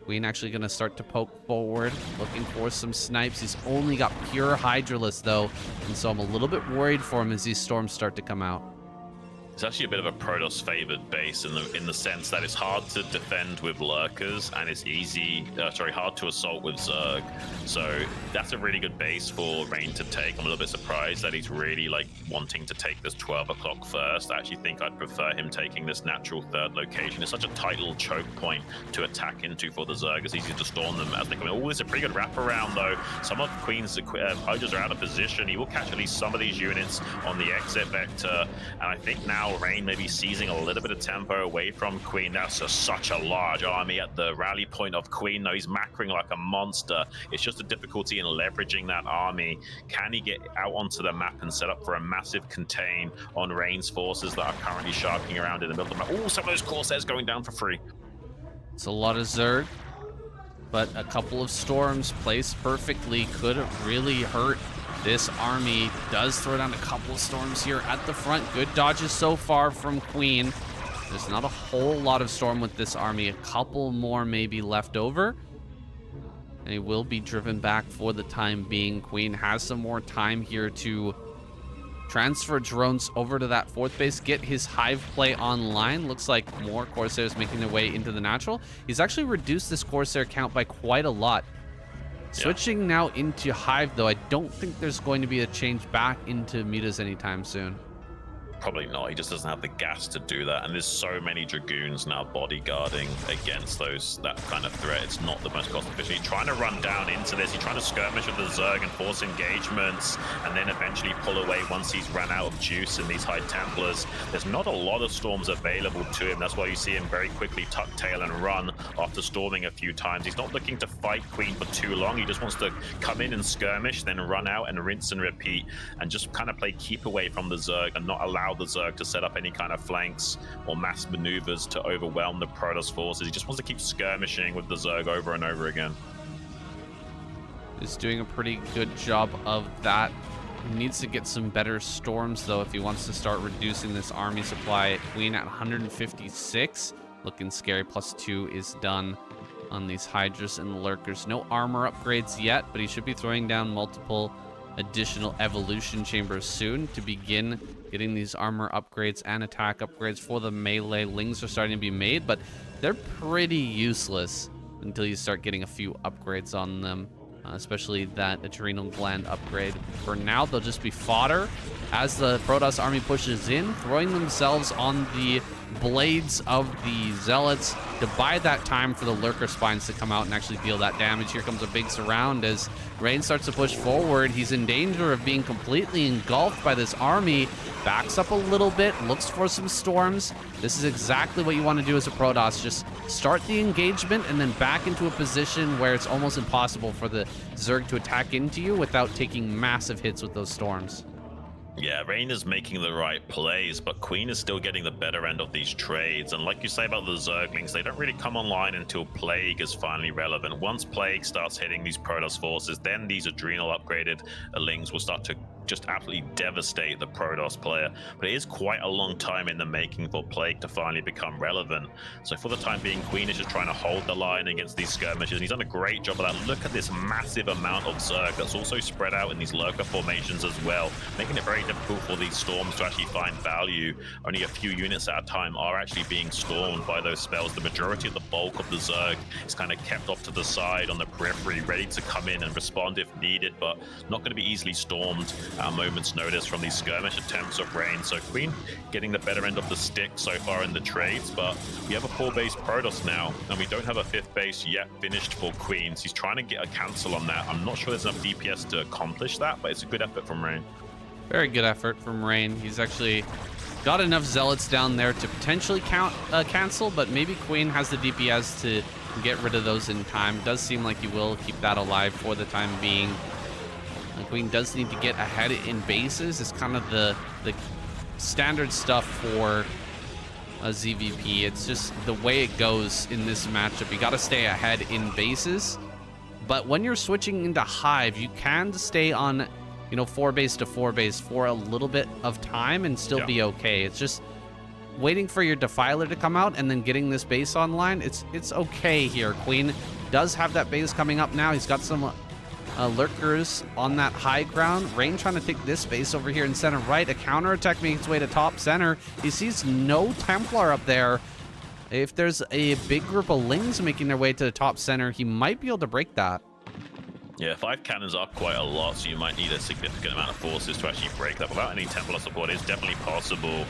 Queen actually going to start to poke forward, looking for some snipes. He's only got pure Hydralisk though, and so I'm a little bit worried for him as these storms start to come out. It's actually a bit of a Protoss favored base in the sense that it's hard to defend with lurkers and it's hard to assault with Zerg. So that's a really good base for Rain to take. I'm a little bit surprised that he's really like wanting to take this 12 o'clock first. I actually think I'd prefer him taking this natural third location. It's such a tight little choke point to attack into for the Zerg. It's easy to storm them as they come in. Oh, it's a pretty good wraparound though. Some of Queen's Hydras are out of position. He will catch at least some of these units on the exit vector, and I think now Rain may be seizing a little bit of tempo away from Queen. That's such a large army at the rally point of Queen. No, he's macroing like a monster. It's just a difficulty in leveraging that army. Can he get out onto the map and set up for a massive contain on Rain's forces that are currently sharking around in the middle of the map? Oh, some of those Corsairs going down for free. It's a lot of Zerg, but a couple of storms placed perfectly could really hurt this army. Does throw down a couple of storms here at the front. Good dodges so far from Queen. There's not a whole lot of storm with this army. A couple more maybe left over. And he will be driven back for the time being. Queen has some more time here to transfer drones over to that fourth base, get his hive play online. Looks like more Corsairs making their way into the natural. He's actually reduced this Corsair count by quite a lot. Switching now into Hive, though, I don't think there's going to be a change back into Mutas anytime soon. Probably not. He just doesn't have the gas to do that. And there's so many Dragoons now bodyguarding against that kind of threat. It's not the most cost efficient. He's trying to run down into this. He's trying to skirmish with the Zerg and force engagements and then eventually pull away once he's run out of juice in these High Templars. There's not a lot of storms available to him. That's why you see him very quickly tuck tail and run after storming a few times. He's not looking to fight Queen for too long. He just wants to come in and skirmish, then run out and rinse and repeat and just kind of play keep away from the Zerg and not allow the Zerg to set up any kind of flanks or mass maneuvers to overwhelm the Protoss forces. He just wants to keep skirmishing with the Zerg over and over again. He's doing a pretty good job of that. He needs to get some better storms, though, if he wants to start reducing this army supply. Queen at 156. Looking scary. +2 is done on these Hydras and Lurkers. No armor upgrades yet, but he should be throwing down multiple additional evolution chambers soon to begin getting these armor upgrades and attack upgrades for the melee. Lings are starting to be made, but they're pretty useless until you start getting a few upgrades on them, especially that adrenal gland upgrade. For now, they'll just be fodder as the Protoss army pushes in, throwing themselves on the blades of the Zealots to buy that time for the Lurker Spines to come out and actually deal that damage. Here comes a big surround as Rain starts to push forward. He's in danger of being completely engulfed by this army. Backs up a little bit, looks for some storms. This is exactly what you want to do as a Protoss. Just start the engagement and then back into a position where it's almost impossible for the Zerg to attack into you without taking massive hits with those storms. Yeah, Rain is making the right plays, but Queen is still getting the better end of these trades. And like you say about the Zerglings, they don't really come online until Plague is finally relevant. Once Plague starts hitting these Protoss forces, then these adrenal upgraded Lings will start to just absolutely devastate the Protoss player. But it is quite a long time in the making for Plague to finally become relevant. So for the time being, Queen is just trying to hold the line against these skirmishes, and he's done a great job of that. Look at this massive amount of Zerg that's also spread out in these lurker formations as well, making it very difficult for these storms to actually find value. Only a few units at a time are actually being stormed by those spells. The majority of the bulk of the Zerg is kind of kept off to the side on the periphery, ready to come in and respond if needed, but not going to be easily stormed at a moment's notice from these skirmish attempts of Rain. So Queen getting the better end of the stick so far in the trades, but we have a 4-base Protoss now, and we don't have a 5th base yet finished for Queens. He's trying to get a cancel on that. I'm not sure there's enough DPS to accomplish that, but it's a good effort from Rain. Very good effort from Rain. He's actually got enough Zealots down there to potentially cancel, but maybe Queen has the DPS to get rid of those in time. Does seem like he will keep that alive for the time being. And Queen does need to get ahead in bases. It's kind of the standard stuff for a ZVP. It's just the way it goes in this matchup. You got to stay ahead in bases, but when you're switching into Hive, you can stay on 4 base to 4 base for a little bit of time and still be okay. It's just waiting for your Defiler to come out and then getting this base online. It's okay here. Queen does have that base coming up now. He's got some lurkers on that high ground. Rain trying to take this base over here in center right. A counterattack making its way to top center. He sees no Templar up there. If there's a big group of Lings making their way to the top center, he might be able to break that. Yeah, 5 cannons are quite a lot, so you might need a significant amount of forces to actually break that. Without any Templar support, it's definitely possible.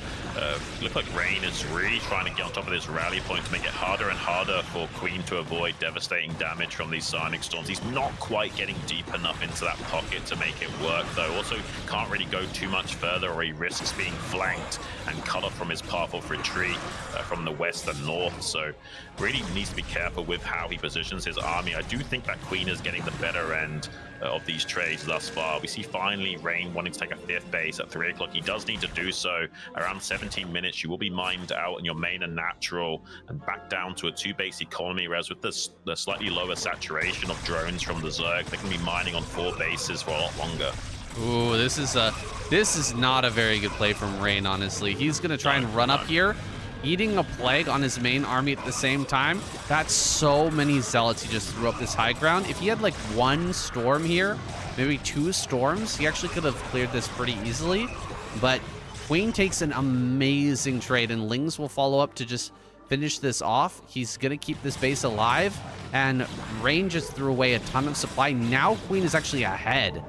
Look like Rain is really trying to get on top of this rally point to make it harder and harder for Queen to avoid devastating damage from these Psionic Storms. He's not quite getting deep enough into that pocket to make it work, though. Also, can't really go too much further, or he risks being flanked and cut off from his path of retreat from the west and north. So really needs to be careful with how he positions his army. I do think that Queen is getting the better end of these trades thus far. We see finally Rain wanting to take a 5th base at 3 o'clock. He does need to do so. Around 17 minutes, you will be mined out in your main and natural and back down to a 2-base economy, whereas with the slightly lower saturation of drones from the Zerg, they can be mining on 4 bases for a lot longer. Ooh, this is not a very good play from Rain, honestly. He's going to try and run up here, eating a plague on his main army at the same time. That's so many zealots he just threw up this high ground. If he had like 1 storm here, maybe 2 storms, he actually could have cleared this pretty easily. But Queen takes an amazing trade, and Lings will follow up to just finish this off. He's going to keep this base alive, and Rain just threw away a ton of supply. Now Queen is actually ahead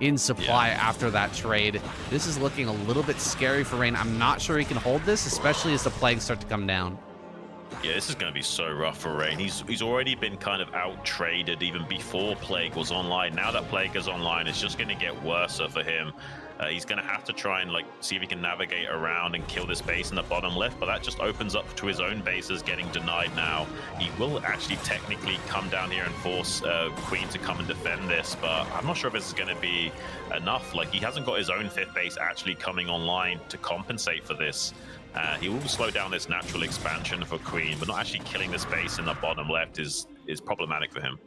in supply after that trade. This is looking a little bit scary for Rain. I'm not sure he can hold this, especially as the plagues start to come down. Yeah, this is going to be so rough for Rain. He's already been kind of out-traded even before Plague was online. Now that Plague is online, it's just going to get worse for him. He's going to have to try and see if he can navigate around and kill this base in the bottom left, but that just opens up to his own bases getting denied now. He will actually technically come down here and force Queen to come and defend this, but I'm not sure if this is going to be enough. He hasn't got his own 5th base actually coming online to compensate for this. He will slow down this natural expansion for Queen, but not actually killing this base in the bottom left is problematic for him.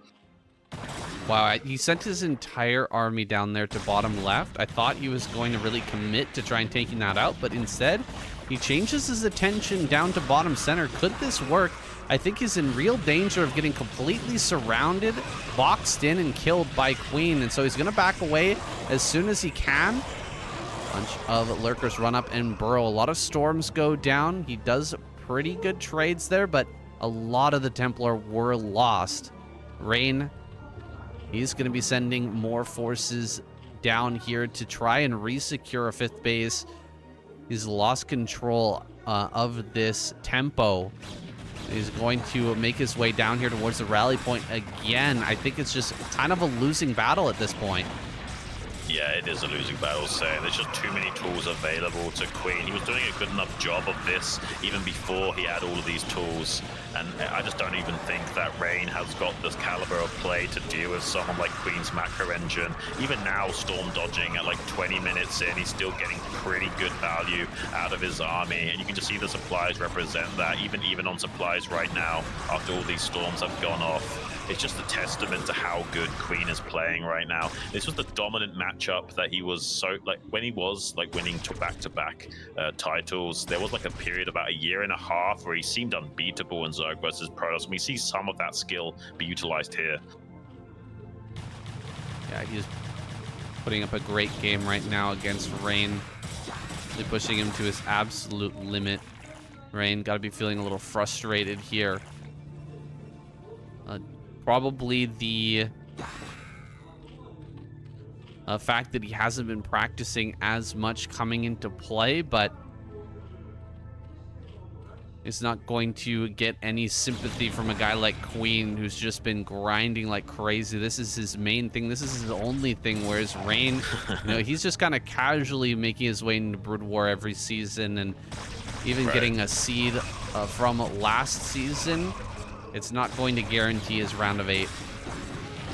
Wow, he sent his entire army down there to bottom left. I thought he was going to really commit to try and taking that out, but instead, he changes his attention down to bottom center. Could this work? I think he's in real danger of getting completely surrounded, boxed in, and killed by Queen, and so he's going to back away as soon as he can. Bunch of lurkers run up and burrow. A lot of storms go down. He does pretty good trades there, but a lot of the Templar were lost. Rain, he's going to be sending more forces down here to try and re-secure a 5th base. He's lost control of this tempo. He's going to make his way down here towards the rally point again. I think it's just kind of a losing battle at this point. Yeah, it is a losing battle, saying there's just too many tools available to Queen. He was doing a good enough job of this even before he had all of these tools, and I just don't even think that Rain has got this caliber of play to deal with someone like Queen's macro engine. Even now, storm dodging at 20 minutes in, he's still getting pretty good value out of his army, and you can just see the supplies represent that. Even on supplies right now, after all these storms have gone off, it's just a testament to how good Queen is playing right now. This was the dominant matchup that he was when he was winning back-to-back titles. There was a period about a year and a half where he seemed unbeatable in Zerg versus Protoss, and we see some of that skill be utilized here. Yeah, he's putting up a great game right now against Rain. Really pushing him to his absolute limit. Rain got to be feeling a little frustrated here. Probably the fact that he hasn't been practicing as much coming into play, but it's not going to get any sympathy from a guy like Queen, who's just been grinding like crazy. This is his main thing. This is his only thing, whereas Rain, he's just kind of casually making his way into Broodwar every season, and even getting a seed from last season. It's not going to guarantee his round of 8.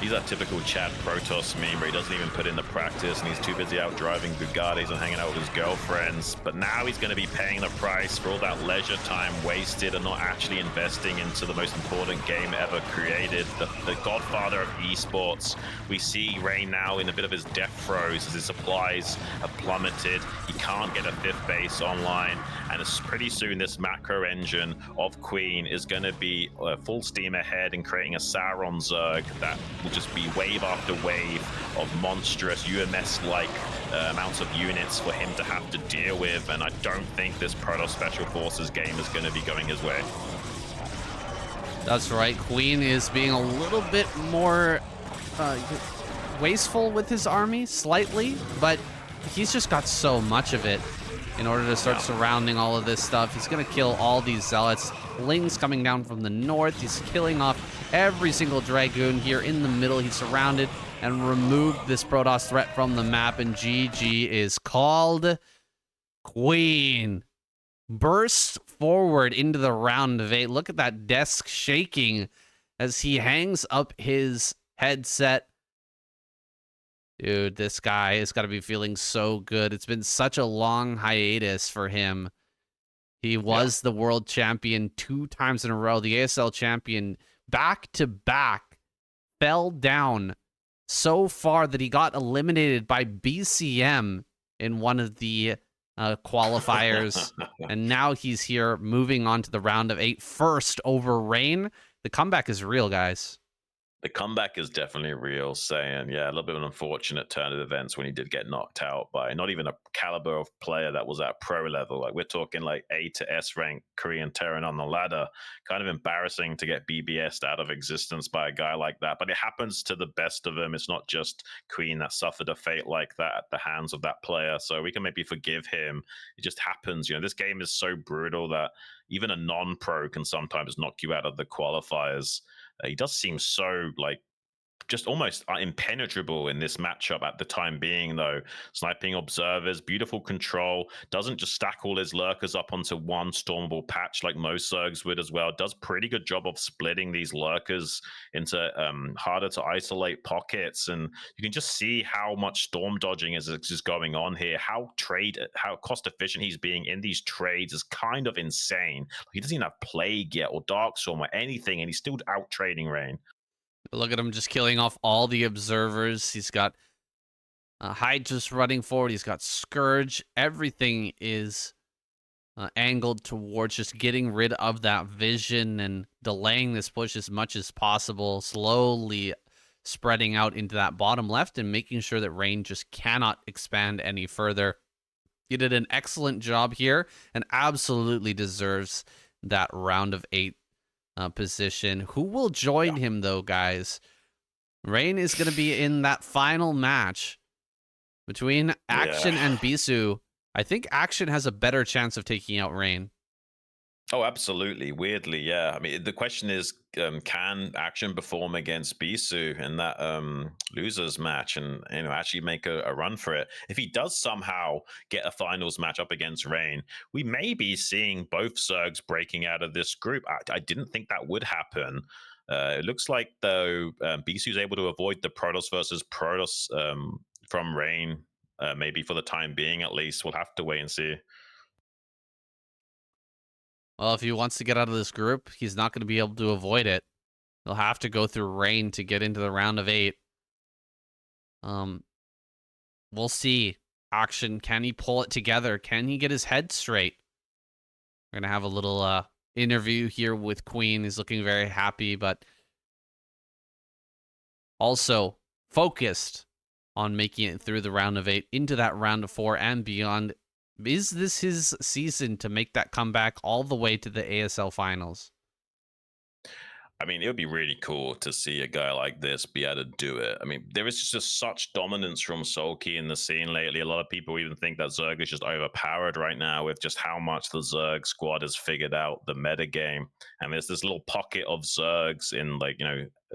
He's that typical Chad Protoss meme where he doesn't even put in the practice and he's too busy out driving Bugattis and hanging out with his girlfriends. But now he's going to be paying the price for all that leisure time wasted and not actually investing into the most important game ever created, the godfather of esports. We see Rain now in a bit of his death throes as his supplies have plummeted. He can't get a 5th base online, and it's pretty soon this macro engine of Queen is going to be full steam ahead and creating a Sauron Zerg that will just be wave after wave of monstrous UMS-like amounts of units for him to have to deal with, and I don't think this Protoss Special Forces game is going to be going his way. That's right. Queen is being a little bit more wasteful with his army, slightly, but he's just got so much of it in order to start surrounding all of this stuff. He's going to kill all these zealots. Lings coming down from the north. He's killing off every single Dragoon here in the middle. He's surrounded and removed this Protoss threat from the map, and GG is called. Queen bursts forward into the round of 8. Look at that desk shaking as he hangs up his headset. Dude, this guy has got to be feeling so good. It's been such a long hiatus for him. He was the world champion 2 times in a row, the ASL champion back to back, fell down so far that he got eliminated by BCM in one of the qualifiers. And now he's here moving on to the round of 8 first over Rain. The comeback is real, guys. The comeback is definitely real, saying, yeah, a little bit of an unfortunate turn of events when he did get knocked out by not even a caliber of player that was at pro level. Like, we're talking like A to S rank Korean Terran on the ladder. Kind of embarrassing to get BBS'd out of existence by a guy like that. But it happens to the best of them. It's not just Queen that suffered a fate like that at the hands of that player. So we can maybe forgive him. It just happens. You know, this game is so brutal that even a non-pro can sometimes knock you out of the qualifiers. He does seem so, like, just almost impenetrable in this matchup at the time being, though. Sniping observers, beautiful control, doesn't just stack all his lurkers up onto one stormable patch like most Zergs would as well. Does pretty good job of splitting these lurkers into harder to isolate pockets, and you can just see how much storm dodging is going on here. How cost efficient he's being in these trades is kind of insane. He doesn't even have Plague yet or Darkstorm or anything, and he's still out trading Rain. Look at him just killing off all the observers. He's got Hydras running forward. He's got Scourge. Everything is angled towards just getting rid of that vision and delaying this push as much as possible, slowly spreading out into that bottom left and making sure that Rain just cannot expand any further. He did an excellent job here and absolutely deserves that round of 8 position. Who will join him, though, guys? Rain is going to be in that final match between Action and Bisu. I think Action has a better chance of taking out Rain. Oh, absolutely. Weirdly, yeah. I mean, the question is, can Action perform against Bisu in that losers match and actually make a run for it? If he does somehow get a finals match up against Rain, we may be seeing both Zergs breaking out of this group. I didn't think that would happen. It looks like, though, Bisu's able to avoid the Protoss versus Protoss from Rain, maybe for the time being at least. We'll have to wait and see. Well, if he wants to get out of this group, he's not going to be able to avoid it. He'll have to go through Rain to get into the round of 8. We'll see. Action, can he pull it together? Can he get his head straight? We're going to have a little interview here with Queen. He's looking very happy, but also focused on making it through the round of 8 into that round of 4 and beyond. Is this his season to make that comeback all the way to the ASL finals? I mean, it would be really cool to see a guy like this be able to do it. I mean, there is just such dominance from Sulky in the scene lately. A lot of people even think that Zerg is just overpowered right now with just how much the Zerg squad has figured out the meta game. And there's this little pocket of Zergs in, like,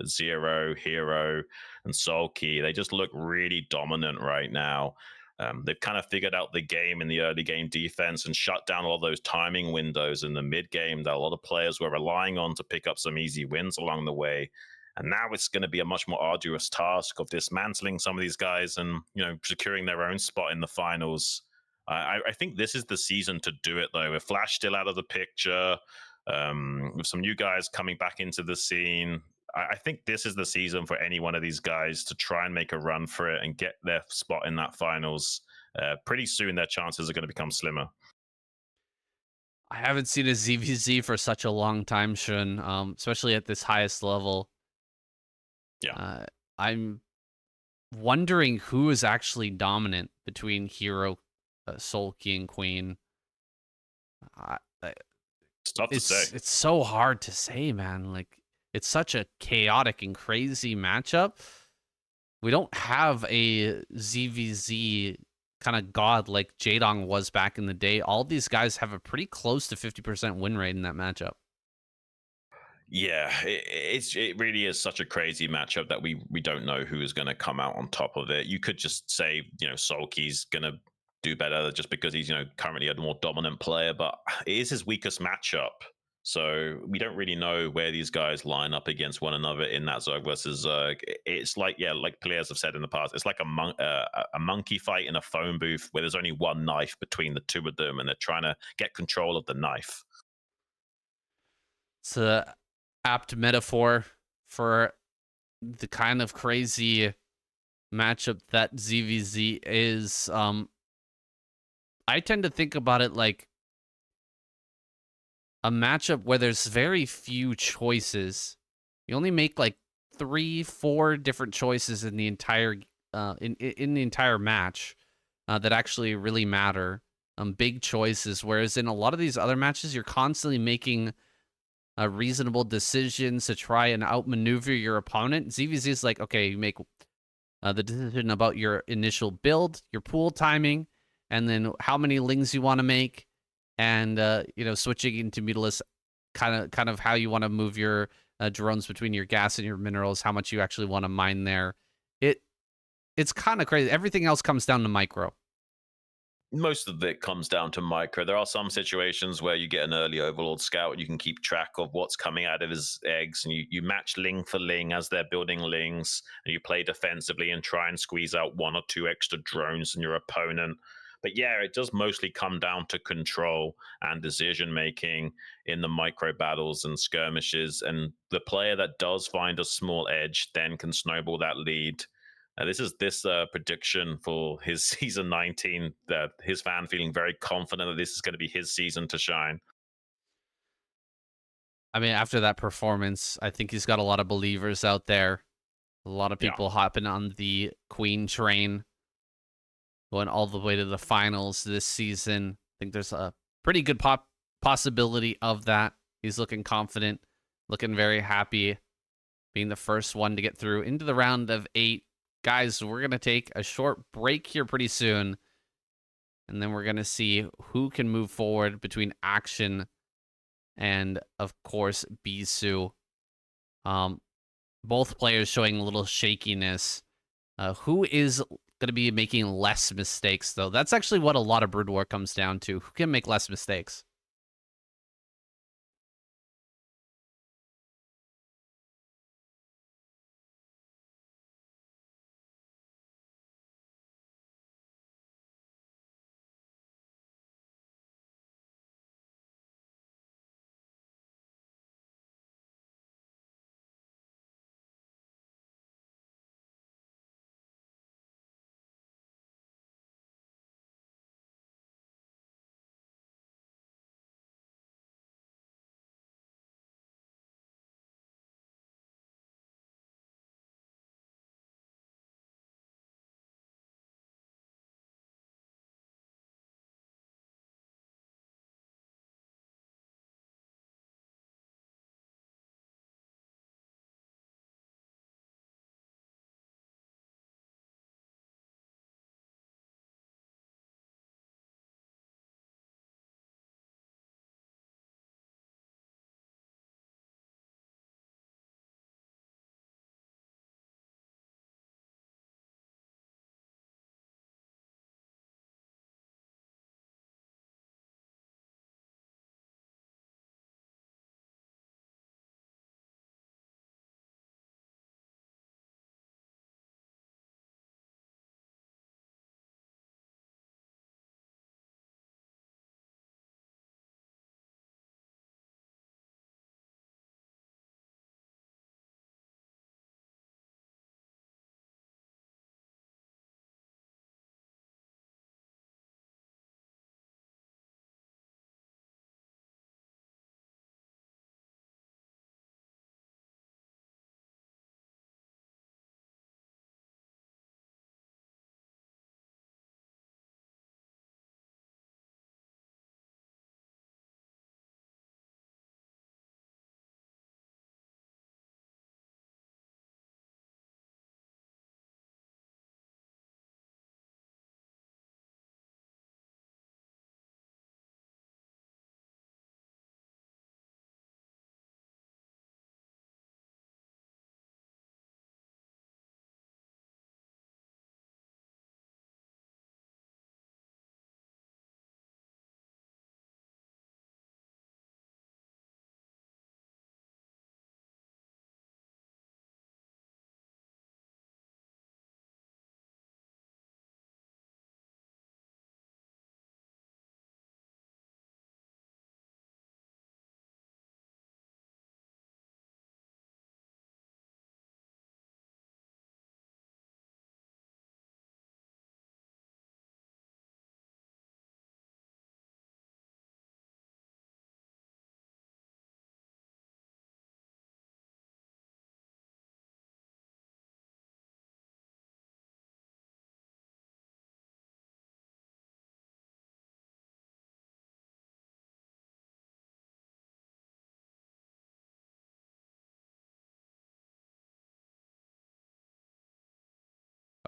Zero, Hero, and Sulky. They just look really dominant right now. They've kind of figured out the game in the early game defense and shut down all those timing windows in the mid game that a lot of players were relying on to pick up some easy wins along the way. And now it's going to be a much more arduous task of dismantling some of these guys and, securing their own spot in the finals. I think this is the season to do it, though. With Flash still out of the picture, with some new guys coming back into the scene, I think this is the season for any one of these guys to try and make a run for it and get their spot in that finals. Pretty soon, their chances are going to become slimmer. I haven't seen a ZVZ for such a long time, Xun, especially at this highest level. Yeah. I'm wondering who is actually dominant between Hero, Soul King, Queen. Uh, uh, It's tough to say. it's so hard to say, man. Like it's such a chaotic and crazy matchup. We don't have a ZVZ kind of god like Jadong was back in the day. All these guys have a pretty close to 50% win rate in that matchup. Yeah, it really is such a crazy matchup that we don't know who is going to come out on top of it. You could just say, Solkey's going to do better just because he's, currently a more dominant player, but it is his weakest matchup. So we don't really know where these guys line up against one another in that Zerg versus Zerg. It's like, like players have said in the past, it's like a monkey fight in a phone booth where there's only one knife between the two of them, and they're trying to get control of the knife. It's a apt metaphor for the kind of crazy matchup that ZVZ is. I tend to think about it like a matchup where there's very few choices. You only make like 3-4 different choices in the entire in the entire match that actually really matter. Big choices. Whereas in a lot of these other matches, you're constantly making reasonable decisions to try and outmaneuver your opponent. ZVZ is like, okay, you make the decision about your initial build, your pool timing, and then how many lings you want to make, and switching into Mutalis, kind of how you want to move your drones between your gas and your minerals, how much you actually want to mine there. It's kind of crazy. Everything else comes down to micro. Most of it comes down to micro. There are some situations where you get an early overlord scout and you can keep track of what's coming out of his eggs, and you match ling for ling as they're building lings, and you play defensively and try and squeeze out 1 or 2 extra drones in your opponent. But yeah, it does mostly come down to control and decision making in the micro battles and skirmishes, and the player that does find a small edge then can snowball that lead. This prediction for his season 19. His fan feeling very confident that this is going to be his season to shine. I mean, after that performance, I think he's got a lot of believers out there. A lot of Yeah, people hopping on the Queen train, going all the way to the finals this season. I think there's a pretty good possibility of that. He's looking confident, looking very happy, being the first one to get through into the round of 8. Guys, we're going to take a short break here pretty soon, and then we're going to see who can move forward between Action and, of course, Bisu. Both players showing a little shakiness. Who is going to be making less mistakes, though? That's actually what a lot of Broodwar comes down to. Who can make less mistakes?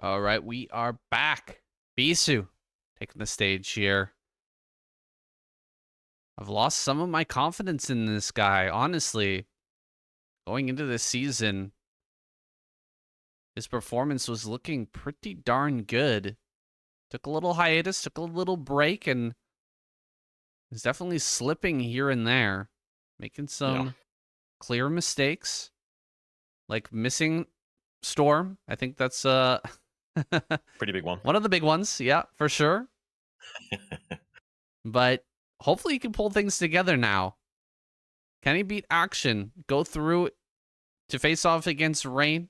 All right, we are back. Bisu taking the stage here. I've lost some of my confidence in this guy, honestly. Going into this season, his performance was looking pretty darn good. Took a little hiatus, took a little break, and he's definitely slipping here and there. Making some clear mistakes. Like missing Storm. I think that's pretty big one. One of the big ones, yeah, for sure. But hopefully he can pull things together now. Can he beat Action? Go through to face off against Rain.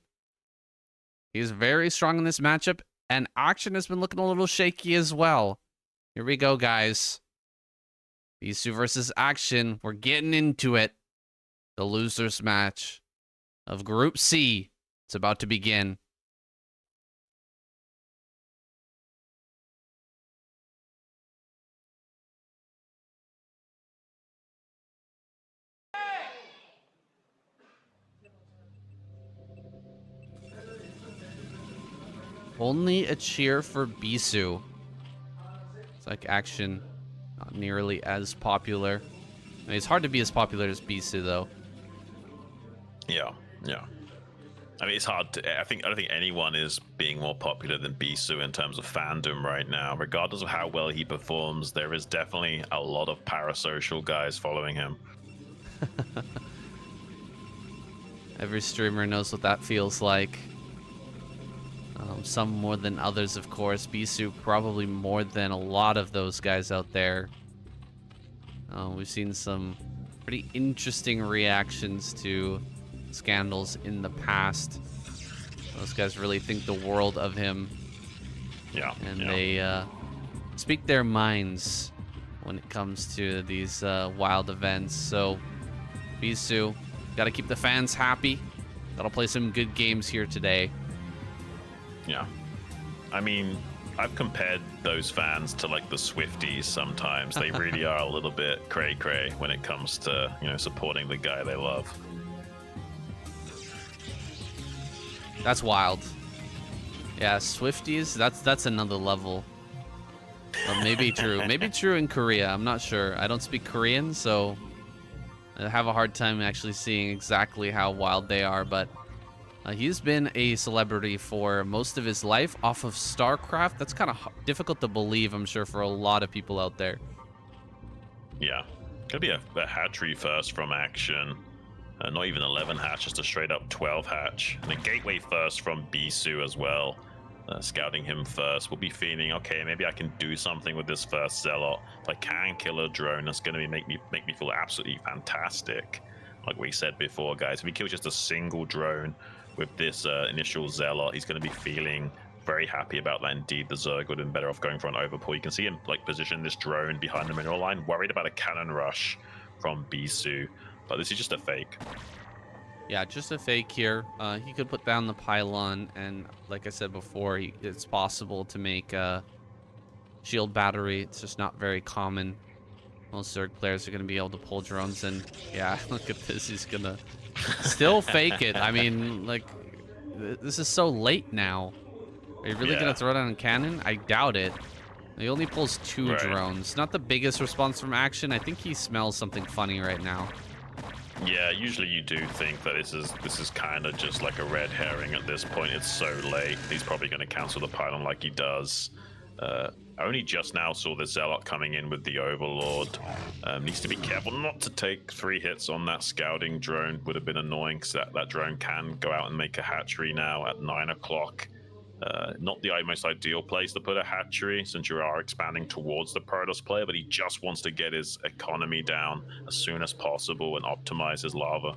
He's very strong in this matchup, and Action has been looking a little shaky as well. Here we go, guys. Bisu versus Action. We're getting into it. The losers match of Group C. It's about to begin. Only a cheer for Bisu. It's like Action, not nearly as popular. I mean, it's hard to be as popular as Bisu, though. Yeah. I mean, it's hard to. I don't think anyone is being more popular than Bisu in terms of fandom right now. Regardless of how well he performs, there is definitely a lot of parasocial guys following him. Every streamer knows what that feels like. Some more than others, of course. Bisu probably more than a lot of those guys out there. We've seen some pretty interesting reactions to scandals in the past. Those guys really think the world of him. Yeah. And they speak their minds when it comes to these wild events. So, Bisu, got to keep the fans happy. Got to play some good games here today. Yeah. I mean, I've compared those fans to like the Swifties sometimes. They really are a little bit cray-cray when it comes to, supporting the guy they love. That's wild. Yeah, Swifties, that's another level. Well, maybe true. Maybe true in Korea. I'm not sure. I don't speak Korean, so I have a hard time actually seeing exactly how wild they are, but he's been a celebrity for most of his life off of StarCraft. That's kind of difficult to believe, I'm sure, for a lot of people out there. Yeah. Could be a hatchery first from Action. Not even 11 hatch, just a straight up 12 hatch. And a gateway first from Bisu as well. Scouting him first. We'll be feeling, okay, maybe I can do something with this first Zealot. If I can kill a drone, that's going to make me feel absolutely fantastic. Like we said before, guys, if he kills just a single drone with this initial Zealot, he's going to be feeling very happy about that. Indeed, the Zerg would have been better off going for an overpull. You can see him position this drone behind the mineral line, worried about a cannon rush from Bisu, but this is just a fake. Yeah, just a fake here. He could put down the pylon, and like I said before, it's possible to make a shield battery. It's just not very common. Most Zerg players are going to be able to pull drones, and yeah, look at this. He's going to still fake it. I mean, this is so late now. Are you really going to throw down a cannon? I doubt it. He only pulls 2 drones. Not the biggest response from Action. I think he smells something funny right now. Yeah, usually you do think that this is kind of just like a red herring at this point. It's so late. He's probably going to cancel the pylon like he does. I only just now saw the Zealot coming in with the Overlord. Needs to be careful not to take 3 hits on that scouting drone. Would have been annoying because that drone can go out and make a hatchery now at 9 o'clock. Not the most ideal place to put a hatchery since you are expanding towards the Protoss player, but he just wants to get his economy down as soon as possible and optimize his lava.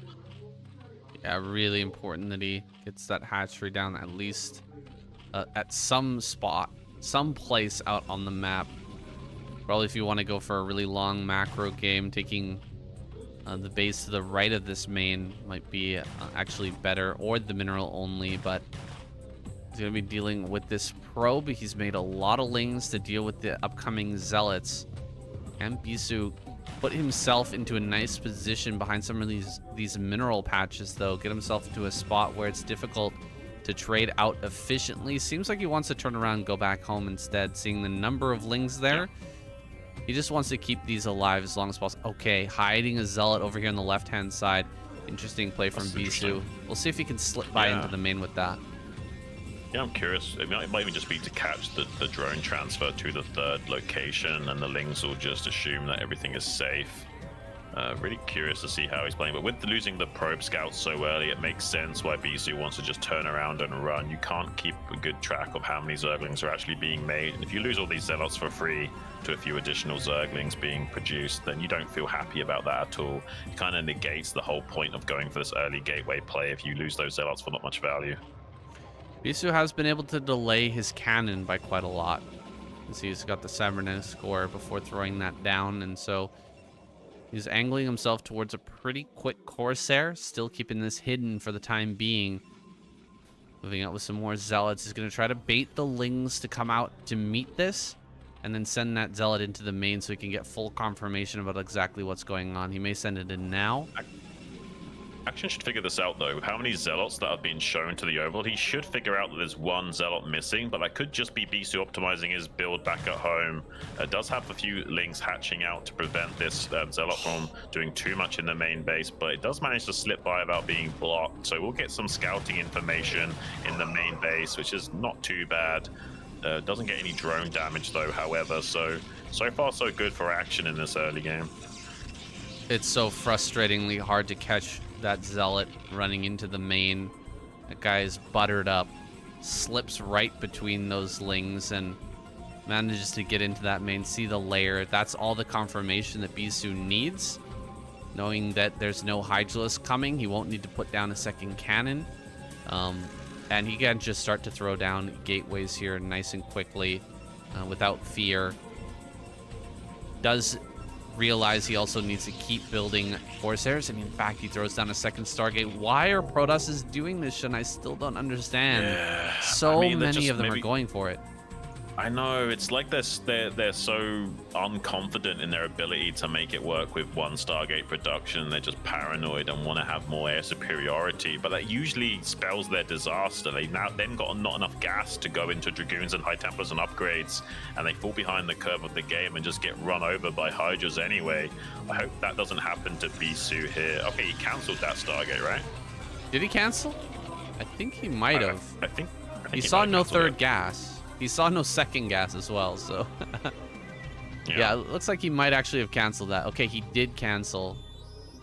Yeah, really important that he gets that hatchery down at least at some spot, some place out on the map. Probably if you want to go for a really long macro game, taking the base to the right of this main might be actually better, or the mineral only, but he's going to be dealing with this probe. He's made a lot of lanes to deal with the upcoming Zealots. And Bisu put himself into a nice position behind some of these mineral patches, though. Get himself into a spot where it's difficult to trade out efficiently. Seems like he wants to turn around and go back home instead, seeing the number of lings there. He just wants to keep these alive as long as possible. Okay, hiding a zealot over here on the left-hand side. Interesting play from Bisu. We'll see if he can slip by into the main with that. Yeah, I'm curious. It might even just be to catch the drone transfer to the third location, and the lings will just assume that everything is safe. Really curious to see how he's playing, but with losing the probe scouts so early, it makes sense why Bisu wants to just turn around and run. You can't keep a good track of how many Zerglings are actually being made, and if you lose all these Zealots for free to a few additional Zerglings being produced, then you don't feel happy about that at all. It kind of negates the whole point of going for this early gateway play if you lose those Zealots for not much value. Bisu has been able to delay his cannon by quite a lot. You see he's got the cybernetics score before throwing that down, and so he's angling himself towards a pretty quick Corsair, still keeping this hidden for the time being. Moving out with some more Zealots. He's going to try to bait the lings to come out to meet this, and then send that Zealot into the main so he can get full confirmation about exactly what's going on. He may send it in now. Action should figure this out though. With how many Zealots that have been shown to the Overlord, he should figure out that there's one Zealot missing, but that could just be Bisu optimizing his build back at home. Does have a few lings hatching out to prevent this Zealot from doing too much in the main base, but it does manage to slip by without being blocked. So we'll get some scouting information in the main base, which is not too bad. Doesn't get any drone damage though, however, so far so good for Action in this early game. It's so frustratingly hard to catch that Zealot running into the main. That guy is buttered up, slips right between those lings, and manages to get into that main, see the layer. That's all the confirmation that Bisu needs. Knowing that there's no Hydralisk coming, he won't need to put down a second cannon. And he can just start to throw down gateways here nice and quickly without fear. Does realize he also needs to keep building Corsairs, and in fact he throws down a second Stargate. Why are Protosses doing this, and I still don't understand. Many of them are going for it. I know, it's like they're so unconfident in their ability to make it work with one Stargate production. They're just paranoid and want to have more air superiority, but that usually spells their disaster. They've then got not enough gas to go into Dragoons and High Templars and upgrades, and they fall behind the curve of the game and just get run over by Hydras anyway. I hope that doesn't happen to Bisu here. Okay, he cancelled that Stargate, right? Did he cancel? I think he might have. I think he saw no third gas. He saw no second gas as well, so... yeah, it looks like he might actually have canceled that. Okay, he did cancel.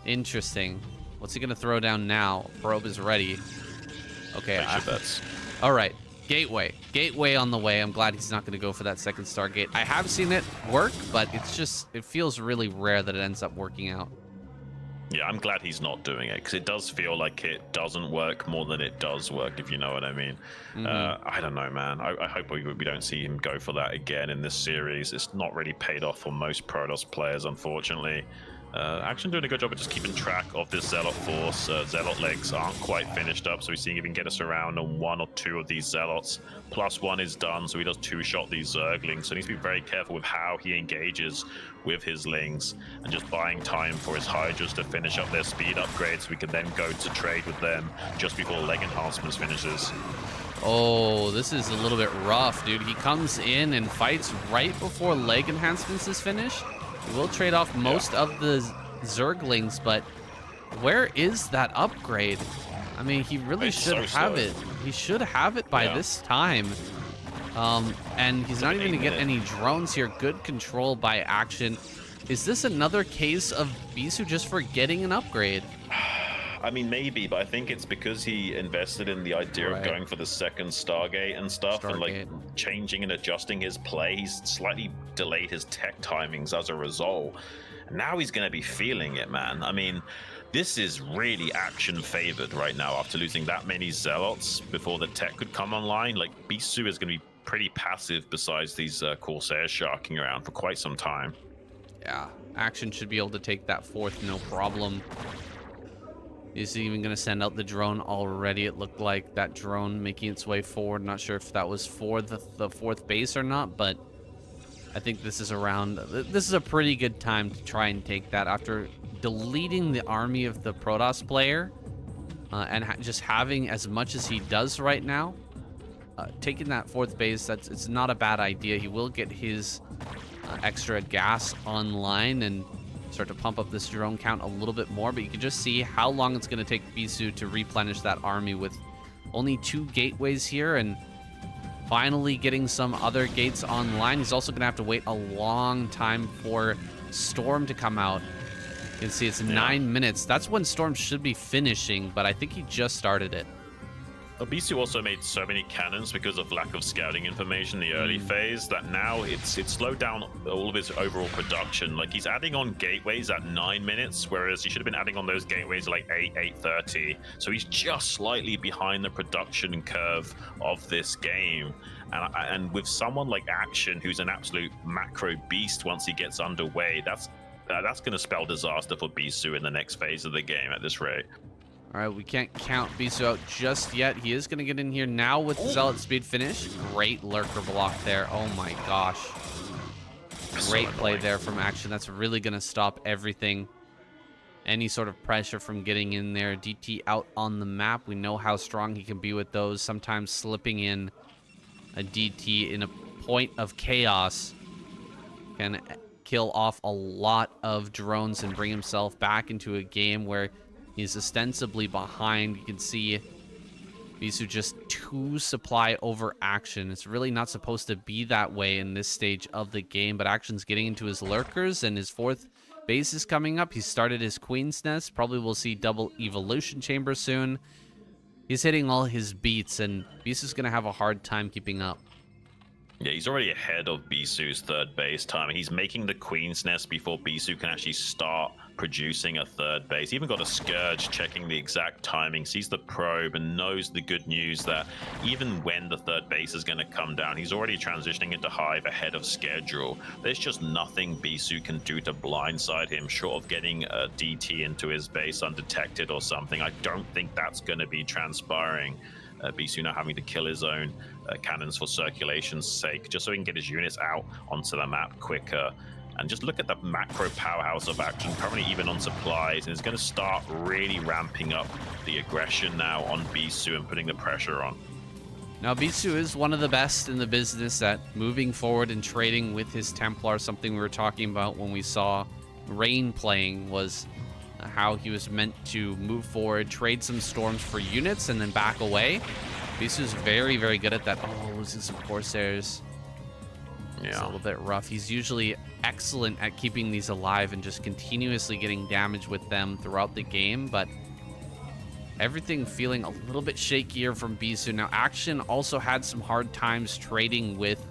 Interesting. What's he going to throw down now? Probe is ready. Okay. All right. Gateway. Gateway on the way. I'm glad he's not going to go for that second Stargate. I have seen it work, but it's just... it feels really rare that it ends up working out. Yeah, I'm glad he's not doing it, because it does feel like it doesn't work more than it does work, if you know what I mean. I don't know, man. I hope we don't see him go for that again in this series. It's not really paid off for most Protoss players, unfortunately. Action doing a good job of just keeping track of this Zealot force. Zealot legs aren't quite finished up, so we're seeing if he can get us around on one or two of these Zealots. +1 is done, so he does two-shot these Zerglings, so he needs to be very careful with how he engages with his lings, and just buying time for his Hydras to finish up their speed upgrades so we can then go to trade with them just before leg enhancements finishes. Oh, this is a little bit rough, dude. He comes in and fights right before leg enhancements is finished. He will trade off most of the Zerglings, but where is that upgrade? I mean, he really should have it. He should have it by this time. And he's not even going to get any drones here. Good control by Action. Is this another case of Bisu just forgetting an upgrade? I mean, maybe, but I think it's because he invested in the idea of going for the second Stargate and stuff, and like changing and adjusting his play. He's slightly delayed his tech timings as a result. And now he's going to be feeling it, man. I mean, this is really Action favored right now after losing that many Zealots before the tech could come online. Like, Bisu is going to be pretty passive besides these Corsairs sharking around for quite some time. Yeah, Action should be able to take that fourth, no problem. Is he even going to send out the drone already? It looked like that drone making its way forward. Not sure if that was for the fourth base or not, but I think this is around. This is a pretty good time to try and take that after deleting the army of the Protoss player. and just having as much as he does right now, taking that 4th base, it's not a bad idea. He will get his extra gas online and start to pump up this drone count a little bit more, but you can just see how long it's going to take Bisu to replenish that army with only 2 gateways here, and finally getting some other gates online. He's also going to have to wait a long time for Storm to come out. You can see it's 9 minutes. That's when Storm should be finishing, but I think he just started it. Bisu also made so many cannons because of lack of scouting information in the early phase that now it's slowed down all of his overall production. Like, he's adding on gateways at 9 minutes, whereas he should have been adding on those gateways at like 8:30. So he's just slightly behind the production curve of this game. And with someone like Action, who's an absolute macro beast once he gets underway, that's going to spell disaster for Bisu in the next phase of the game at this rate. All right, we can't count Bisu out just yet. He is going to get in here now with the Zealot speed finish. Great lurker block there. Oh my gosh. Great play there from Action. That's really going to stop everything. Any sort of pressure from getting in there. DT out on the map. We know how strong he can be with those. Sometimes slipping in a DT in a point of chaos can kill off a lot of drones and bring himself back into a game where he's ostensibly behind. You can see Bisu just 2 supply over Action. It's really not supposed to be that way in this stage of the game, but Action's getting into his lurkers, and his 4th base is coming up. He started his Queen's Nest. Probably will see double Evolution Chamber soon. He's hitting all his beats, and Bisu's going to have a hard time keeping up. Yeah, he's already ahead of Bisu's 3rd base time. He's making the Queen's Nest before Bisu can actually start producing a 3rd base. He even got a Scourge checking the exact timing, sees the probe, and knows the good news that even when the 3rd base is going to come down, he's already transitioning into Hive ahead of schedule. There's just nothing Bisu can do to blindside him, short of getting a DT into his base undetected or something. I don't think that's going to be transpiring. Bisu now having to kill his own cannons for circulation's sake, just so he can get his units out onto the map quicker. And just look at the macro powerhouse of Action, currently even on supplies, and it's going to start really ramping up the aggression now on Bisu and putting the pressure on. Now, Bisu is one of the best in the business at moving forward and trading with his Templar. Something we were talking about when we saw Rain playing was how he was meant to move forward, trade some storms for units, and then back away. Bisu's very, very good at that. Oh, losing some Corsairs. Yeah. It's a little bit rough. He's usually excellent at keeping these alive and just continuously getting damage with them throughout the game, but everything feeling a little bit shakier from Bisu. Now, Action also had some hard times trading with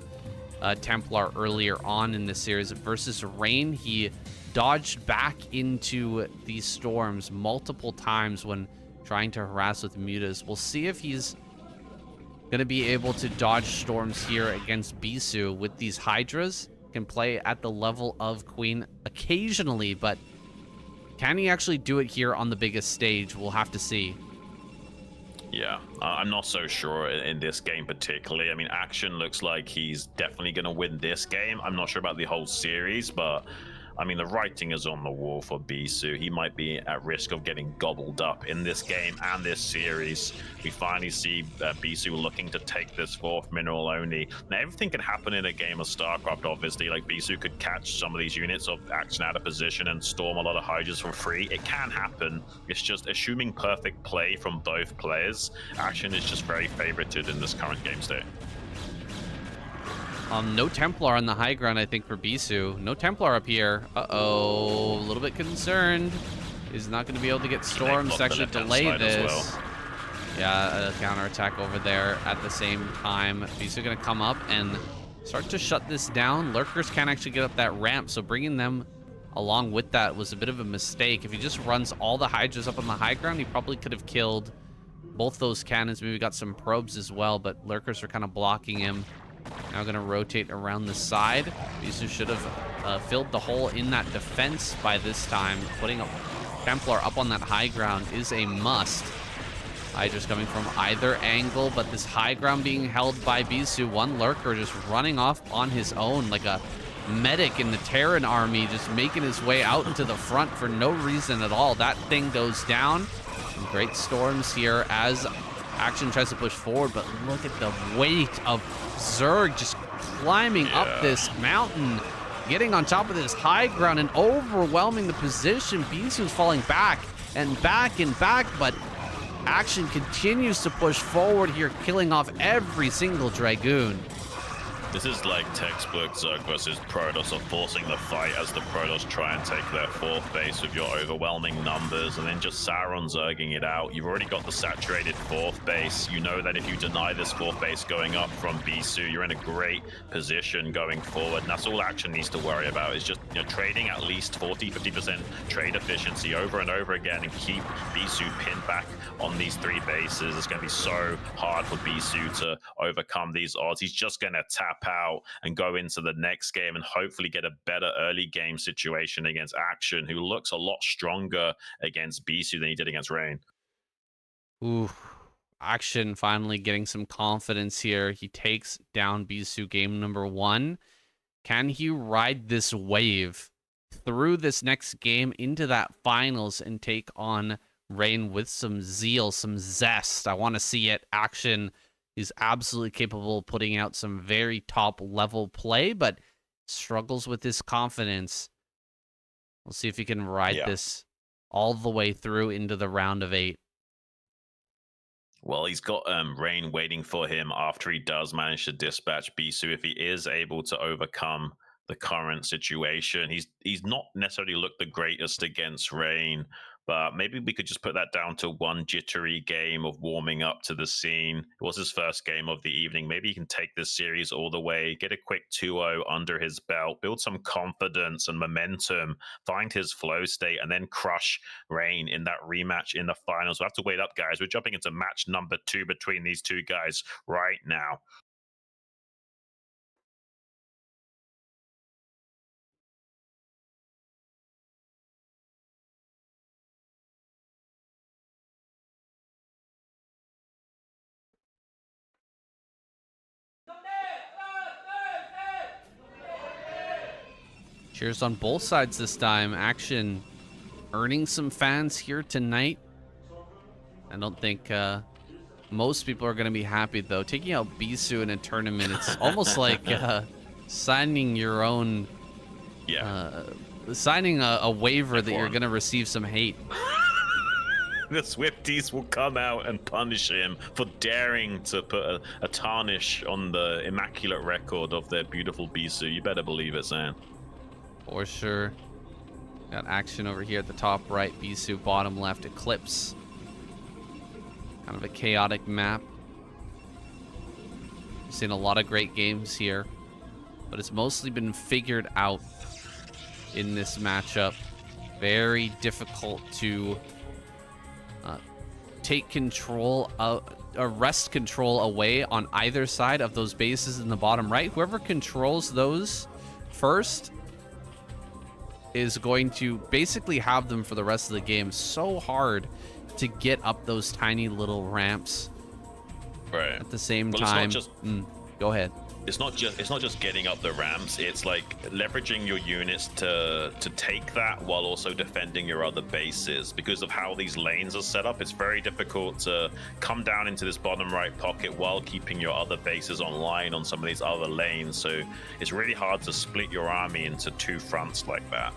Templar earlier on in the series. Versus Rain, he dodged back into these storms multiple times when trying to harass with mutas. We'll see if he's going to be able to dodge storms here against Bisu with these Hydras. Can play at the level of Queen occasionally, but can he actually do it here on the biggest stage? We'll have to see. Yeah, I'm not so sure in this game particularly. I mean, Action looks like he's definitely going to win this game. I'm not sure about the whole series, but I mean, the writing is on the wall for Bisu. He might be at risk of getting gobbled up in this game and this series. We finally see Bisu looking to take this 4th mineral only. Now, everything can happen in a game of StarCraft, obviously. Like, Bisu could catch some of these units of Action out of position and storm a lot of Hydras for free. It can happen. It's just assuming perfect play from both players. Action is just very favorited in this current game state. No Templar on the high ground, I think, for Bisu. No Templar up here. Uh-oh. A little bit concerned. He's not going to be able to get storms to actually delay this. Well. Yeah, a counterattack over there at the same time. Bisu going to come up and start to shut this down. Lurkers can't actually get up that ramp, so bringing them along with that was a bit of a mistake. If he just runs all the Hydras up on the high ground, he probably could have killed both those cannons. Maybe got some probes as well, but Lurkers are kind of blocking him. Now going to rotate around the side. Bisu should have filled the hole in that defense by this time. Putting a Templar up on that high ground is a must. Hydra's coming from either angle, but this high ground being held by Bisu. One Lurker just running off on his own like a medic in the Terran army, just making his way out into the front for no reason at all. That thing goes down. Some great storms here as Action tries to push forward, but look at the weight of Zerg just climbing up this mountain, getting on top of this high ground and overwhelming the position. Bisu's falling back and back and back, but Action continues to push forward here, killing off every single Dragoon. This is like textbook Zerg versus Protoss, of forcing the fight as the Protoss try and take their fourth base with your overwhelming numbers, and then just Sauron Zerging it out. You've already got the saturated fourth base. You know that if you deny this fourth base going up from Bisu, you're in a great position going forward. And that's all Action needs to worry about, is just trading at least 40-50% trade efficiency over and over again and keep Bisu pinned back on these three bases. It's going to be so hard for Bisu to overcome these odds. He's just going to tap out and go into the next game and hopefully get a better early game situation against Action, who looks a lot stronger against Bisu than he did against Rain. Ooh, Action finally getting some confidence here. He takes down Bisu game number 1. Can he ride this wave through this next game into that finals and take on Rain with some zeal, some zest? I want to see it. Action is absolutely capable of putting out some very top level play, but struggles with his confidence. We'll see if he can ride this all the way through into the round of 8. Well, he's got Rain waiting for him after he does manage to dispatch Bisu. If he is able to overcome the current situation, he's not necessarily looked the greatest against Rain, but maybe we could just put that down to one jittery game of warming up to the scene. It was his first game of the evening. Maybe he can take this series all the way, get a quick 2-0 under his belt, build some confidence and momentum, find his flow state, and then crush Rain in that rematch in the finals. We'll have to wait up, guys. We're jumping into match number 2 between these two guys right now. Cheers on both sides this time. Action earning some fans here tonight. I don't think most people are going to be happy, though. Taking out Bisu in a tournament, it's almost like signing your own... signing a waiver that you're going to receive some hate. The Swifties will come out and punish him for daring to put a tarnish on the immaculate record of their beautiful Bisu. You better believe it, Sam. For sure. Got Action over here at the top right. Bisu bottom left. Eclipse. Kind of a chaotic map. We've seen a lot of great games here, but it's mostly been figured out in this matchup. Very difficult to take control of, wrest control away on either side of those bases in the bottom right. Whoever controls those first is going to basically have them for the rest of the game. So hard to get up those tiny little ramps. Right. At the same time. It's not just, go ahead. It's not just getting up the ramps. It's like leveraging your units to take that while also defending your other bases. Because of how these lanes are set up, it's very difficult to come down into this bottom right pocket while keeping your other bases online on some of these other lanes. So it's really hard to split your army into two fronts like that.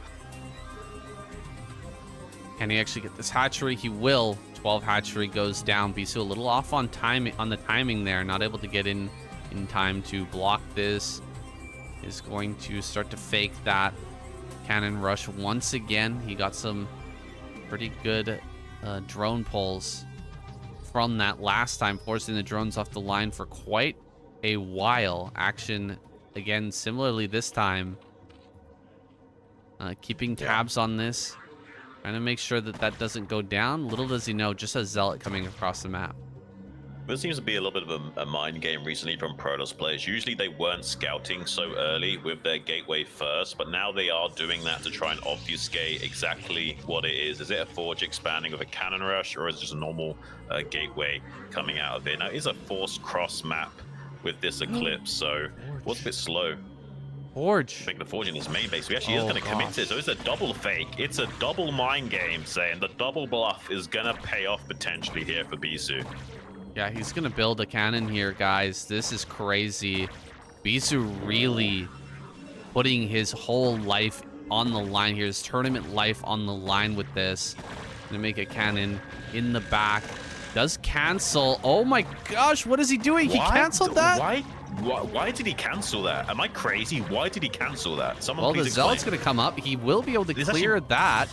Can he actually get this hatchery? He will. 12 hatchery goes down. Bisu a little off on the timing there. Not able to get in time to block this. Is going to start to fake that cannon rush once again. He got some pretty good drone pulls from that last time, forcing the drones off the line for quite a while. Action again, similarly this time, keeping tabs on this, trying to make sure that that doesn't go down. Little does he know, just a zealot coming across the map. There seems to be a little bit of a mind game recently from Protoss players. Usually they weren't scouting so early with their gateway first, but now they are doing that to try and obfuscate exactly what it is. Is it a forge expanding with a cannon rush, or is it just a normal gateway coming out of it? Now, it is a forced cross map with this Eclipse, so it was a bit slow. Forge. I think the Forge in his main base. He actually is going to commit to it. So it's a double fake. It's a double mind game, saying the double bluff is going to pay off potentially here for Bisu. Yeah, he's going to build a cannon here, guys. This is crazy. Bisu really putting his whole life on the line here, his tournament life on the line with this. Gonna make a cannon in the back. Does cancel. Oh my gosh, what is he doing? He canceled that? Why did he cancel that? Am I crazy? Why did he cancel that? Someone Well, please the explain. Zealot's gonna come up. He will be able to clear that.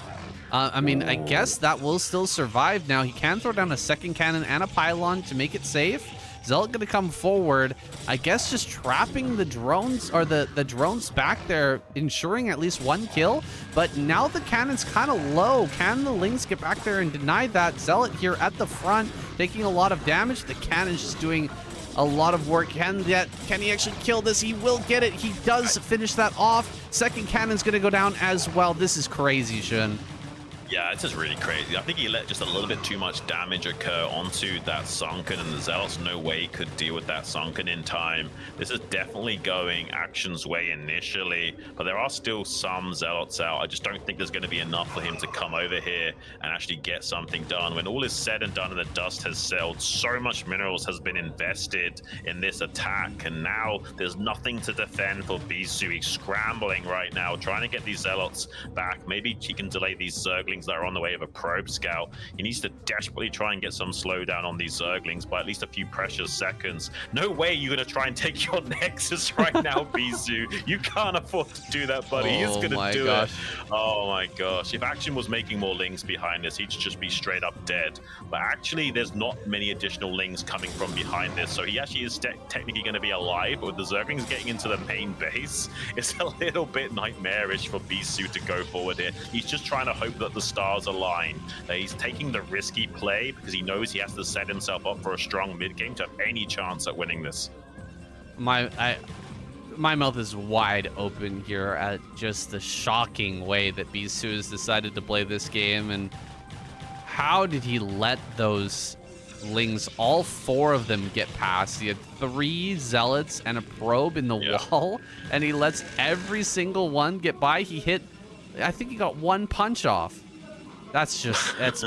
I mean, I guess that will still survive now. He can throw down a second cannon and a pylon to make it safe. Zealot gonna come forward. I guess just trapping the drones, or the drones back there, ensuring at least one kill. But now the cannon's kind of low. Can the Lings get back there and deny that? Zealot here at the front, taking a lot of damage. The cannon's just doing a lot of work. Can he actually kill this? He will get it. He does finish that off. Second cannon's gonna go down as well. This is crazy, Xun. Yeah, this is really crazy. I think he let just a little bit too much damage occur onto that Sunken, and the Zealots no way could deal with that Sunken in time. This is definitely going Action's way initially, but there are still some Zealots out. I just don't think there's going to be enough for him to come over here and actually get something done. When all is said and done and the dust has settled, so much minerals has been invested in this attack, and now there's nothing to defend for Bisu. He's scrambling right now, trying to get these Zealots back. Maybe he can delay these Zerglings that are on the way of a probe scout. He needs to desperately try and get some slowdown on these Zerglings by at least a few precious seconds. No way you're going to try and take your Nexus right now, Bisu. You can't afford to do that, buddy. He's going to do it. Oh my gosh. If Action was making more Lings behind this, he'd just be straight up dead. But actually, there's not many additional Lings coming from behind this, so he actually is technically going to be alive. But with the Zerglings getting into the main base, it's a little bit nightmarish for Bisu to go forward here. He's just trying to hope that the stars align. He's taking the risky play because he knows he has to set himself up for a strong mid game to have any chance at winning this. My mouth is wide open here at just the shocking way that Bisu has decided to play this game, and how did he let those Lings, all four of them, get past? He had 3 Zealots and a probe in the wall, and he lets every single one get by. He hit, I think he got 1 punch off. That's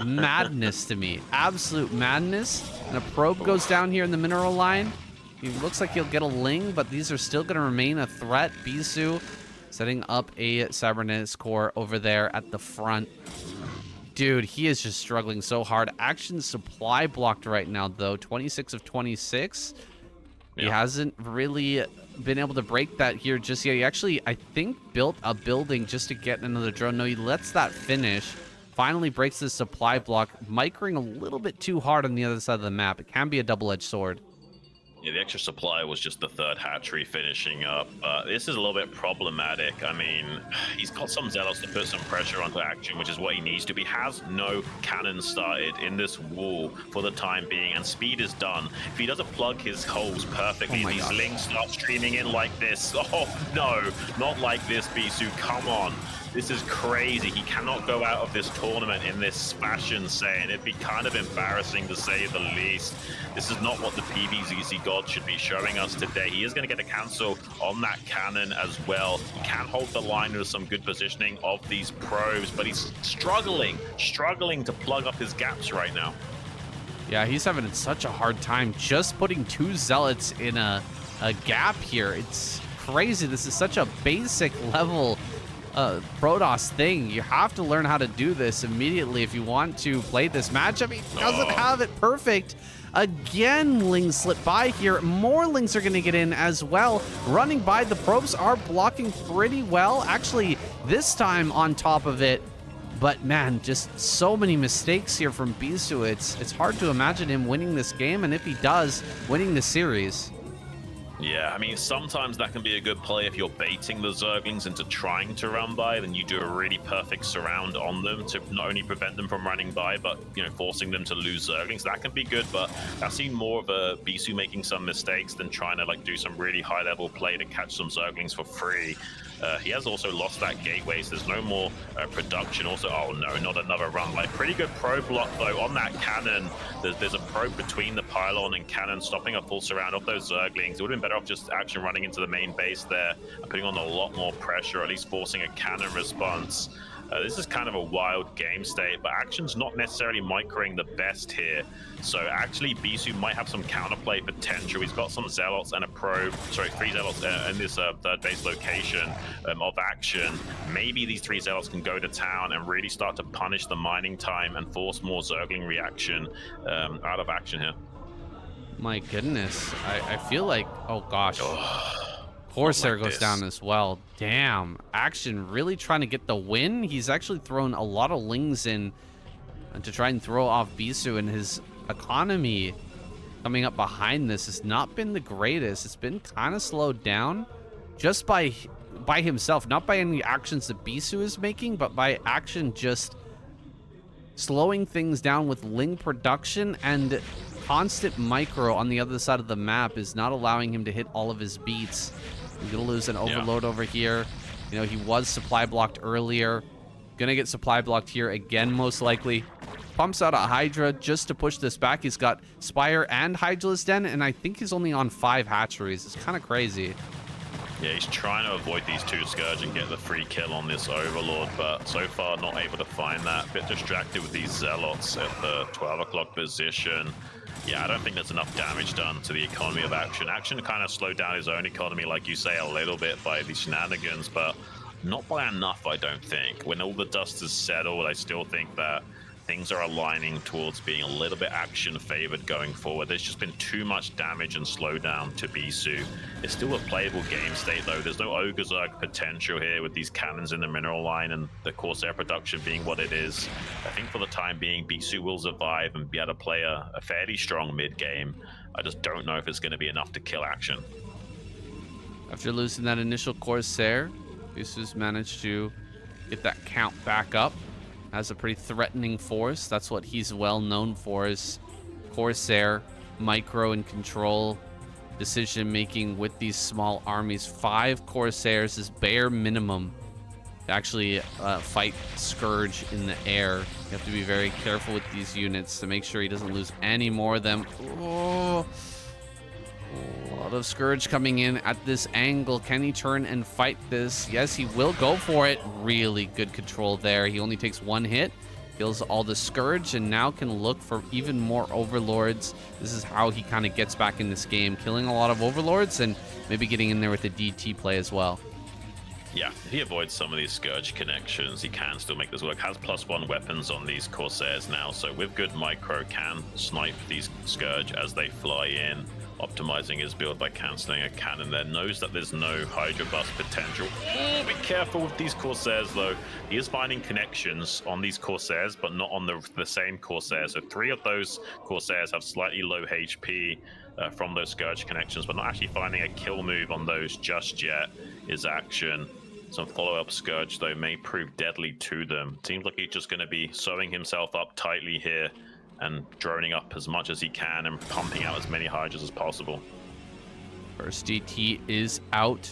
madness to me. Absolute madness. And a probe goes down here in the mineral line. He looks like he'll get a Ling, but these are still going to remain a threat. Bisu setting up a cybernetics core over there at the front. Dude, he is just struggling so hard. Action supply blocked right now, though. 26 of 26. He hasn't really been able to break that here just yet. He actually, I think, built a building just to get another drone. No, he lets that finish. Finally breaks the supply block, micring a little bit too hard on the other side of the map. It can be a double-edged sword. Yeah, the extra supply was just the third hatchery finishing up. This is a little bit problematic. I mean, he's got some Zealots to put some pressure onto Action, which is what he needs to. He has no cannon started in this wall for the time being, and speed is done. If he doesn't plug his holes perfectly, these Lings start streaming in like this. Oh no, not like this, Bisu. Come on. This is crazy. He cannot go out of this tournament in this fashion, saying it'd be kind of embarrassing to say the least. This is not what the PvZZ God should be showing us today. He is going to get a cancel on that cannon as well. He can hold the line with some good positioning of these probes, but he's struggling to plug up his gaps right now. Yeah, he's having such a hard time just putting 2 Zealots in a gap here. It's crazy. This is such a basic level Protoss thing. You have to learn how to do this immediately if you want to play this matchup. He doesn't have it perfect. Again, Lings slip by here. More Lings are going to get in as well. Running by, the probes are blocking pretty well. Actually, this time on top of it. But man, just so many mistakes here from Bisu. It's hard to imagine him winning this game, and if he does, winning the series. Yeah, I mean, sometimes that can be a good play if you're baiting the Zerglings into trying to run by, then you do a really perfect surround on them to not only prevent them from running by, but, you know, forcing them to lose Zerglings. That can be good, but I've seen more of a Bisu making some mistakes than trying to, like, do some really high-level play to catch some Zerglings for free. He has also lost that gateway, so there's no more production. Also, oh no, not another run. Like, pretty good probe block though on that cannon. There's a probe between the pylon and cannon, stopping a full surround of those Zerglings. It would have been better off just Action running into the main base there and putting on a lot more pressure, or at least forcing a cannon response. This is kind of a wild game state, but Action's not necessarily microing the best here. So actually, Bisu might have some counterplay potential. He's got some Zealots and a probe, sorry, 3 Zealots in this third base location of Action. Maybe these 3 Zealots can go to town and really start to punish the mining time and force more Zergling reaction out of Action here. My goodness, I feel like, oh gosh. Corsair goes down as well. Damn. Action really trying to get the win. He's actually thrown a lot of lings in to try and throw off Bisu, and his economy coming up behind this has not been the greatest. It's been kind of slowed down just by himself, not by any actions that Bisu is making, but by Action just slowing things down with ling production, and constant micro on the other side of the map is not allowing him to hit all of his beats. He's gonna lose an overload over here. You know, he was supply blocked earlier. Gonna get supply blocked here again, most likely. Pumps out a Hydra just to push this back. He's got Spire and Hydra's Den, and I think he's only on 5 hatcheries. It's kind of crazy. Yeah, he's trying to avoid these 2 Scourge and get the free kill on this Overlord, but so far not able to find that. Bit distracted with these Zealots at the 12 o'clock position. Yeah, I don't think there's enough damage done to the economy of Action. Action kind of slowed down his own economy, like you say, a little bit by these shenanigans, but not by enough, I don't think. When all the dust is settled, I still think that things are aligning towards being a little bit Action favored going forward. There's just been too much damage and slowdown to Bisu. It's still a playable game state though. There's no Ogre Zerg potential here with these cannons in the mineral line and the Corsair production being what it is. I think for the time being, Bisu will survive and be able to play a fairly strong mid game. I just don't know if it's going to be enough to kill Action. After losing that initial Corsair, Bisu's managed to get that count back up. Has a pretty threatening force. That's what he's well known for, is Corsair, micro and control decision making with these small armies. 5 Corsairs is bare minimum to actually fight Scourge in the air. You have to be very careful with these units to make sure he doesn't lose any more of them. Oh, a lot of Scourge coming in at this angle. Can he turn and fight this? Yes, he will go for it. Really good control there. He only takes 1 hit, kills all the Scourge, and now can look for even more Overlords. This is how he kind of gets back in this game, killing a lot of Overlords and maybe getting in there with the DT play as well. Yeah, if he avoids some of these Scourge connections, he can still make this work. Has +1 weapons on these Corsairs now, so with good micro can snipe these Scourge as they fly in, optimizing his build by cancelling a cannon there. Knows that there's no Hydra bust potential. Oh, be careful with these Corsairs though. He is finding connections on these Corsairs, but not on the same Corsairs. So 3 of those Corsairs have slightly low HP from those Scourge connections, but not actually finding a kill move on those just yet is Action. Some follow-up Scourge though may prove deadly to them. Seems like he's just going to be sewing himself up tightly here and droning up as much as he can and pumping out as many Hydras as possible. First DT is out.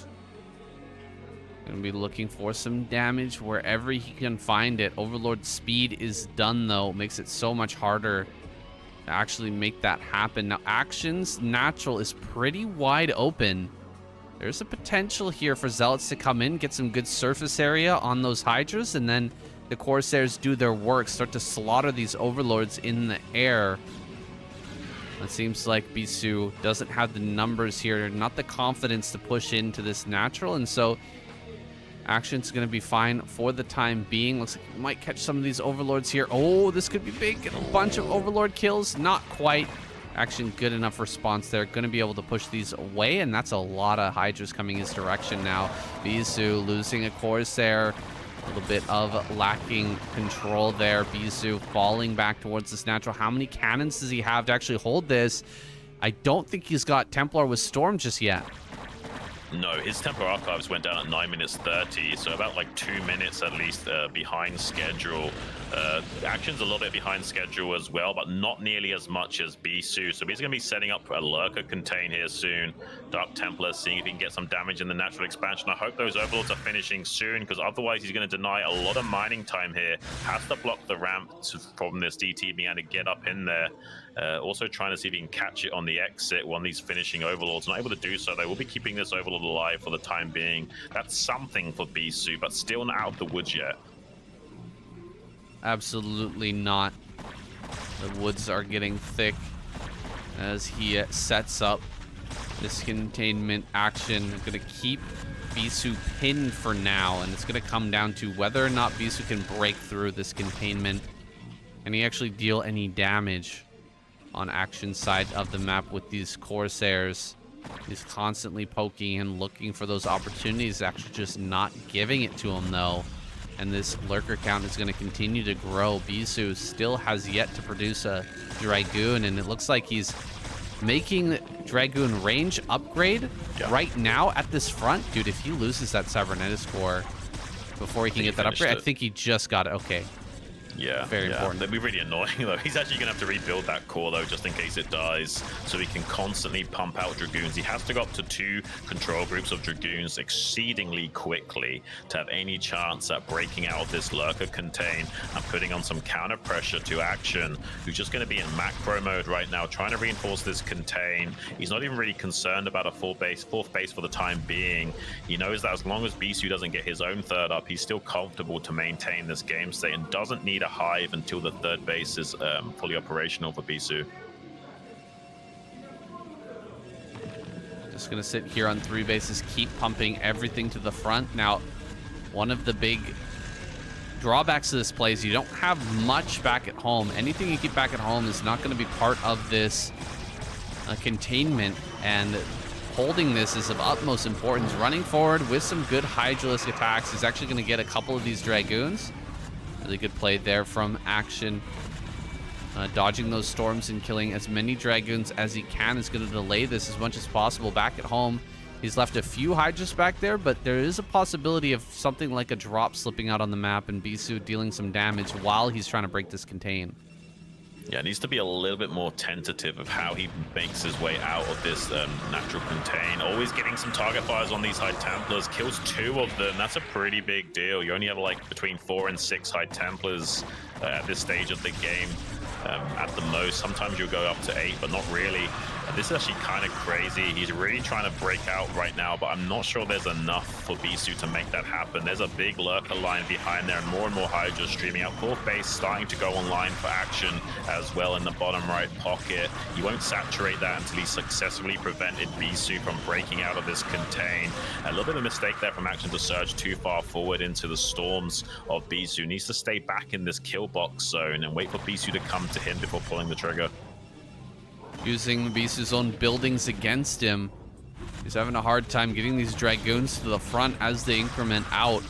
Gonna be looking for some damage wherever he can find it. Overlord speed is done though. Makes it so much harder to actually make that happen. Now Action's natural is pretty wide open. There's a potential here for Zealots to come in, get some good surface area on those Hydras, and then the Corsairs do their work, start to slaughter these Overlords in the air. It seems like Bisu doesn't have the numbers here, not the confidence to push into this natural, and so Action's going to be fine for the time being. Looks like he might catch some of these Overlords here. Oh, this could be big. Get a bunch of Overlord kills. Not quite. Action, good enough response there. Going to be able to push these away, and that's a lot of Hydras coming his direction now. Bisu losing a Corsair. A little bit of lacking control there. Bisu falling back towards this natural. How many cannons does he have to actually hold this? I don't think he's got Templar with Storm just yet. No, his tempo archives went down at 9 minutes 30, so about like 2 minutes at least behind schedule. Action's a little bit behind schedule as well, but not nearly as much as Bisu. So he's going to be setting up a lurker contain here soon. Dark Templar, seeing if he can get some damage in the natural expansion. I hope those overlords are finishing soon, because otherwise he's going to deny a lot of mining time here. Has to block the ramp from this DT being able to get up in there. Also trying to see if he can catch it on the exit when these finishing overlords. Not able to do so, they will be keeping this overlord alive for the time being. That's something for Bisu, but still not out of the woods yet. Absolutely not. The woods are getting thick as he sets up this containment action. Going to keep Bisu pinned for now, and it's going to come down to whether or not Bisu can break through this containment and he actually deal any damage on action side of the map with these Corsairs. He's constantly poking and looking for those opportunities, actually just not giving it to him though. And this lurker count is going to continue to grow. Bisu still has yet to produce a Dragoon, and it looks like he's making Dragoon range upgrade right now at this front. Dude, if he loses that Cybernetic core before he can get that upgrade, I think he just got it. Okay. Yeah, very important. That'd be really annoying though. He's actually gonna have to rebuild that core though, just in case it dies, so he can constantly pump out Dragoons. He has to go up to 2 control groups of Dragoons exceedingly quickly to have any chance at breaking out of this lurker contain and putting on some counter pressure to Action, who's just gonna be in macro mode right now, trying to reinforce this contain. He's not even really concerned about a fourth base for the time being. He knows that as long as Bisu doesn't get his own third up, he's still comfortable to maintain this game state and doesn't need a hive until the third base is fully operational for Bisu. Just gonna sit here on 3 bases, keep pumping everything to the front. Now, one of the big drawbacks to this play is you don't have much back at home. Anything you keep back at home is not gonna be part of this containment, and holding this is of utmost importance. Running forward with some good Hydralisk attacks is actually gonna get a couple of these Dragoons. Really good play there from Action. Dodging those storms and killing as many Dragoons as he can is going to delay this as much as possible. Back at home, he's left a few Hydras back there, but there is a possibility of something like a drop slipping out on the map and Bisu dealing some damage while he's trying to break this contain. Yeah, needs to be a little bit more tentative of how he makes his way out of this natural contain. Always getting some target fires on these High Templars. Kills 2 of them. That's a pretty big deal. You only have like between 4 and 6 High Templars at this stage of the game. At the most, sometimes you'll go up to 8, but not really. This is actually kind of crazy. He's really trying to break out right now, but I'm not sure there's enough for Bisu to make that happen. There's a big lurker line behind there, and more Hydras streaming out. 4th base starting to go online for Action as well in the bottom right pocket. He won't saturate that until he successfully prevented Bisu from breaking out of this contain. A little bit of a mistake there from Action to surge too far forward into the storms of Bisu. Needs to stay back in this kill box zone and wait for Bisu to come to him before pulling the trigger. Using Bisu's own buildings against him. He's having a hard time getting these Dragoons to the front as they increment out.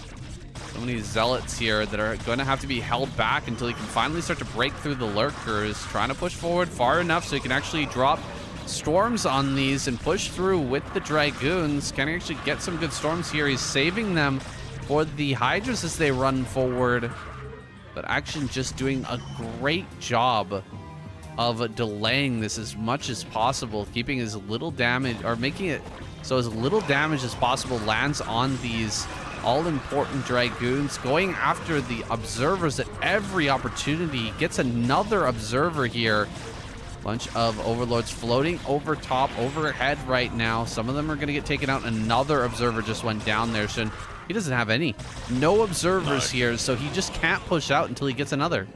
So many Zealots here that are going to have to be held back until he can finally start to break through the Lurkers. Trying to push forward far enough so he can actually drop storms on these and push through with the Dragoons. Can he actually get some good storms here? He's saving them for the Hydras as they run forward. But Action just doing a great job of delaying this as much as possible, keeping as little damage, or making it so as little damage as possible lands on these all-important Dragoons, going after the observers at every opportunity. Gets another observer here. Bunch of overlords floating over top, overhead right now. Some of them are going to get taken out. Another observer just went down there. So he doesn't have any. No observers here, so he just can't push out until he gets another.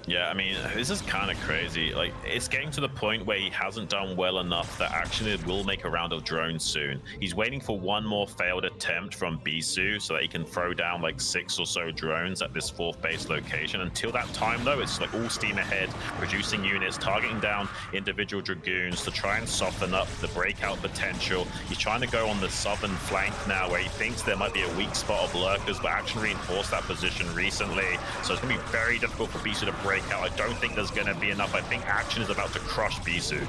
Yeah, I mean, this is kind of crazy. Like, it's getting to the point where he hasn't done well enough that actually will make a round of drones soon. He's waiting for one more failed attempt from Bisu so that he can throw down like 6 or so drones at this 4th base location. Until that time, though, it's like all steam ahead, producing units, targeting down individual Dragoons to try and soften up the breakout potential. He's trying to go on the southern flank now where he thinks there might be a weak spot of lurkers, but Action reinforced that position recently. So it's going to be very difficult for Bisu to break out. I don't think there's going to be enough. I think Action is about to crush Bisu.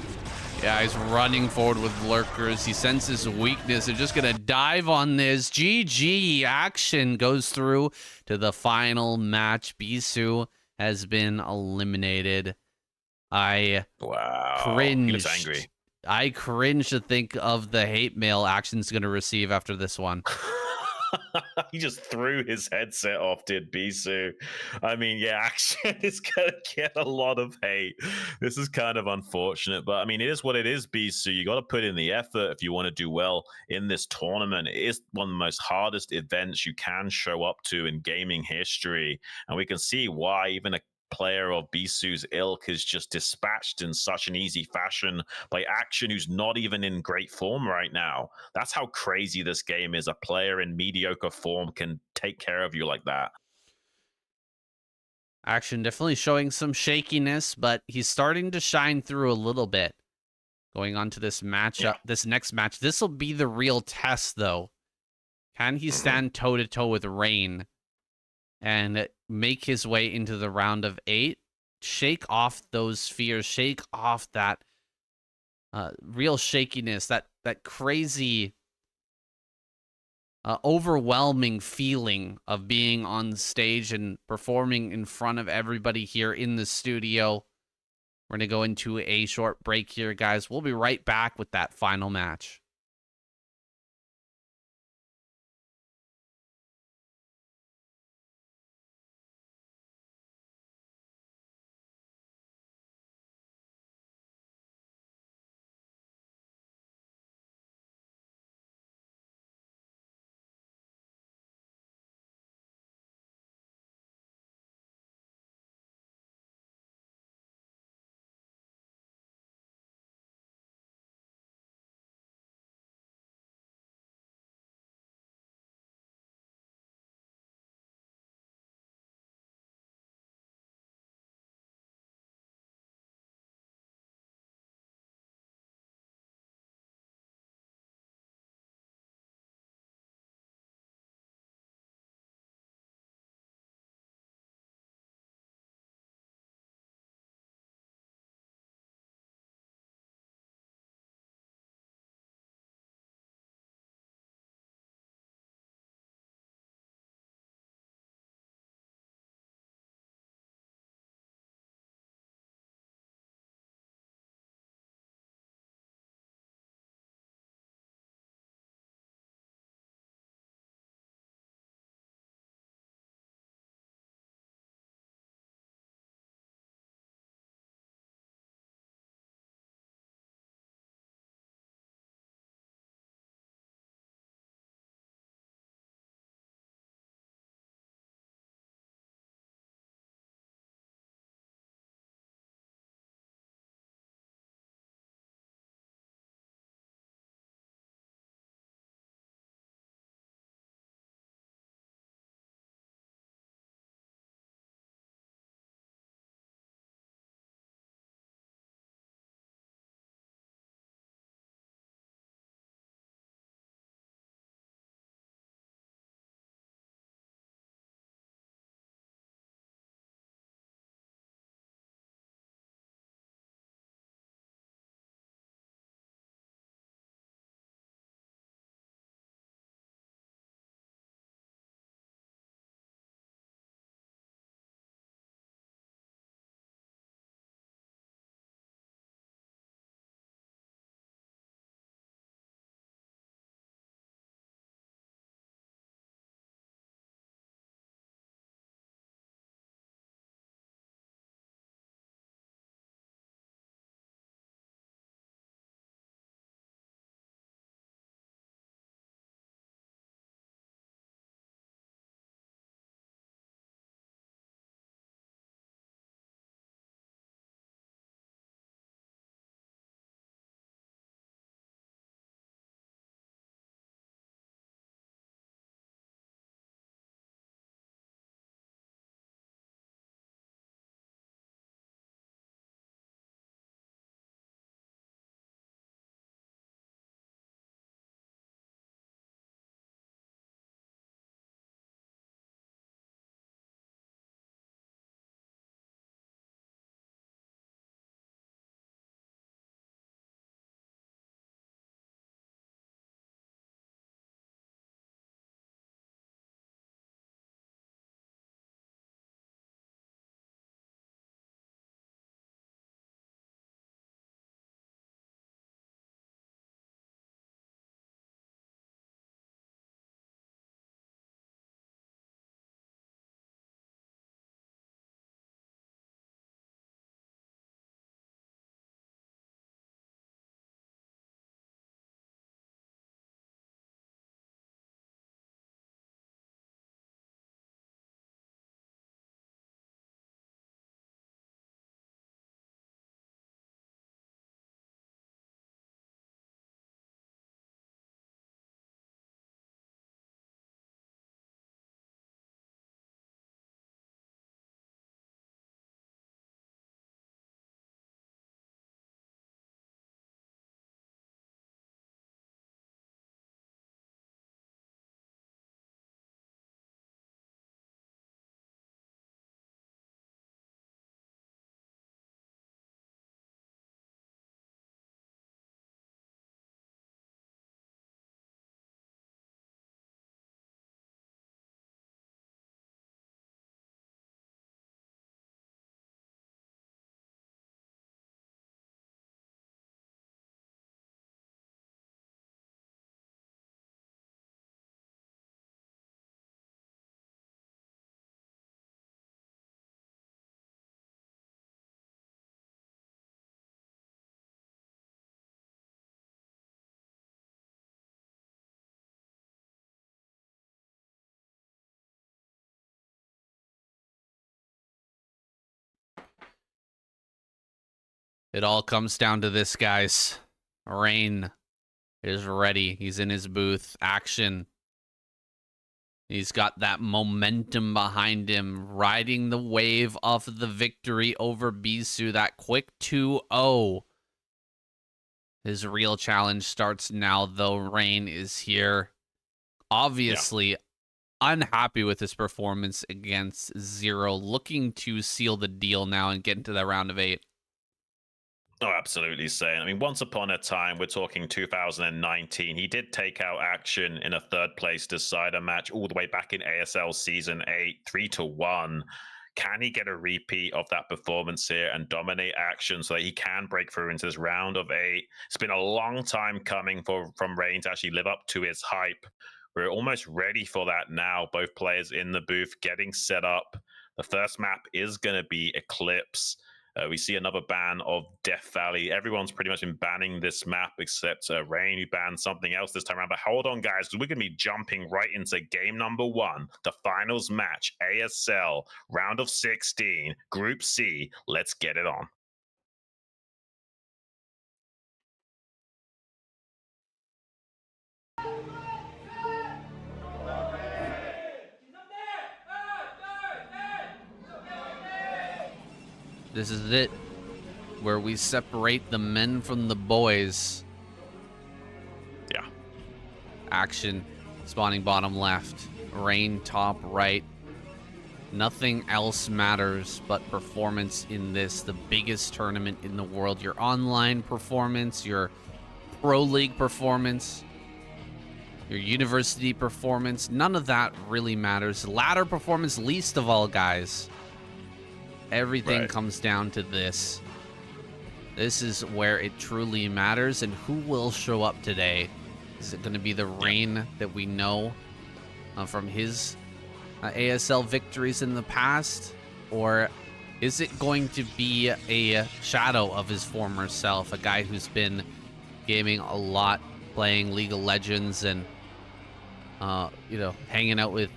Yeah, he's running forward with lurkers. He senses weakness. They're just going to dive on this. GG. Action goes through to the final match. Bisu has been eliminated. I Wow. He looks cringed. angry. I cringe to think of the hate mail Action's going to receive after this one. He just threw his headset off, did Bisu. I mean, yeah, Action is going to get a lot of hate. This is kind of unfortunate, but I mean, it is what it is, Bisu. You got to put in the effort if you want to do well in this tournament. It is one of the most hardest events you can show up to in gaming history, and we can see why even a player of Bisu's ilk is just dispatched in such an easy fashion by Action, who's not even in great form right now. That's how crazy this game is. A player in mediocre form can take care of you like that. Action definitely showing some shakiness, but he's starting to shine through a little bit. Going on to this matchup, this next match. This will be the real test, though. Can he stand toe-to-toe with Rain and make his way into the round of 8? Shake off those fears. Shake off that real shakiness, that crazy, overwhelming feeling of being on stage and performing in front of everybody here in the studio. We're going to go into a short break here, guys. We'll be right back with that final match. It all comes down to this, guys. Rain is ready. He's in his booth. Action. He's got that momentum behind him, riding the wave off of the victory over Bisu. That quick 2-0. His real challenge starts now, though. Rain is here. Obviously, unhappy with his performance against Zero, looking to seal the deal now and get into that round of 8. Oh, absolutely, Saiyan. I mean, once upon a time, we're talking 2019, he did take out Action in a third-place decider match all the way back in ASL Season 8, 3-1. Can he get a repeat of that performance here and dominate Action so that he can break through into this round of 8? It's been a long time coming from Rain to actually live up to his hype. We're almost ready for that now. Both players in the booth getting set up. The first map is going to be Eclipse. We see another ban of Death Valley. Everyone's pretty much been banning this map except Rain, who banned something else this time around. But hold on, guys, because we're going to be jumping right into game number 1, the finals match, ASL, round of 16, Group C. Let's get it on. This is it, where we separate the men from the boys. Yeah. Action, spawning bottom left, Rain top right. Nothing else matters but performance in this, the biggest tournament in the world. Your online performance, your pro league performance, your university performance, none of that really matters. Ladder performance, least of all, guys. Everything comes down to this. This is where it truly matters. And who will show up today? Is it going to be the Rain that we know from his ASL victories in the past? Or is it going to be a shadow of his former self? A guy who's been gaming a lot, playing League of Legends and, you know, hanging out with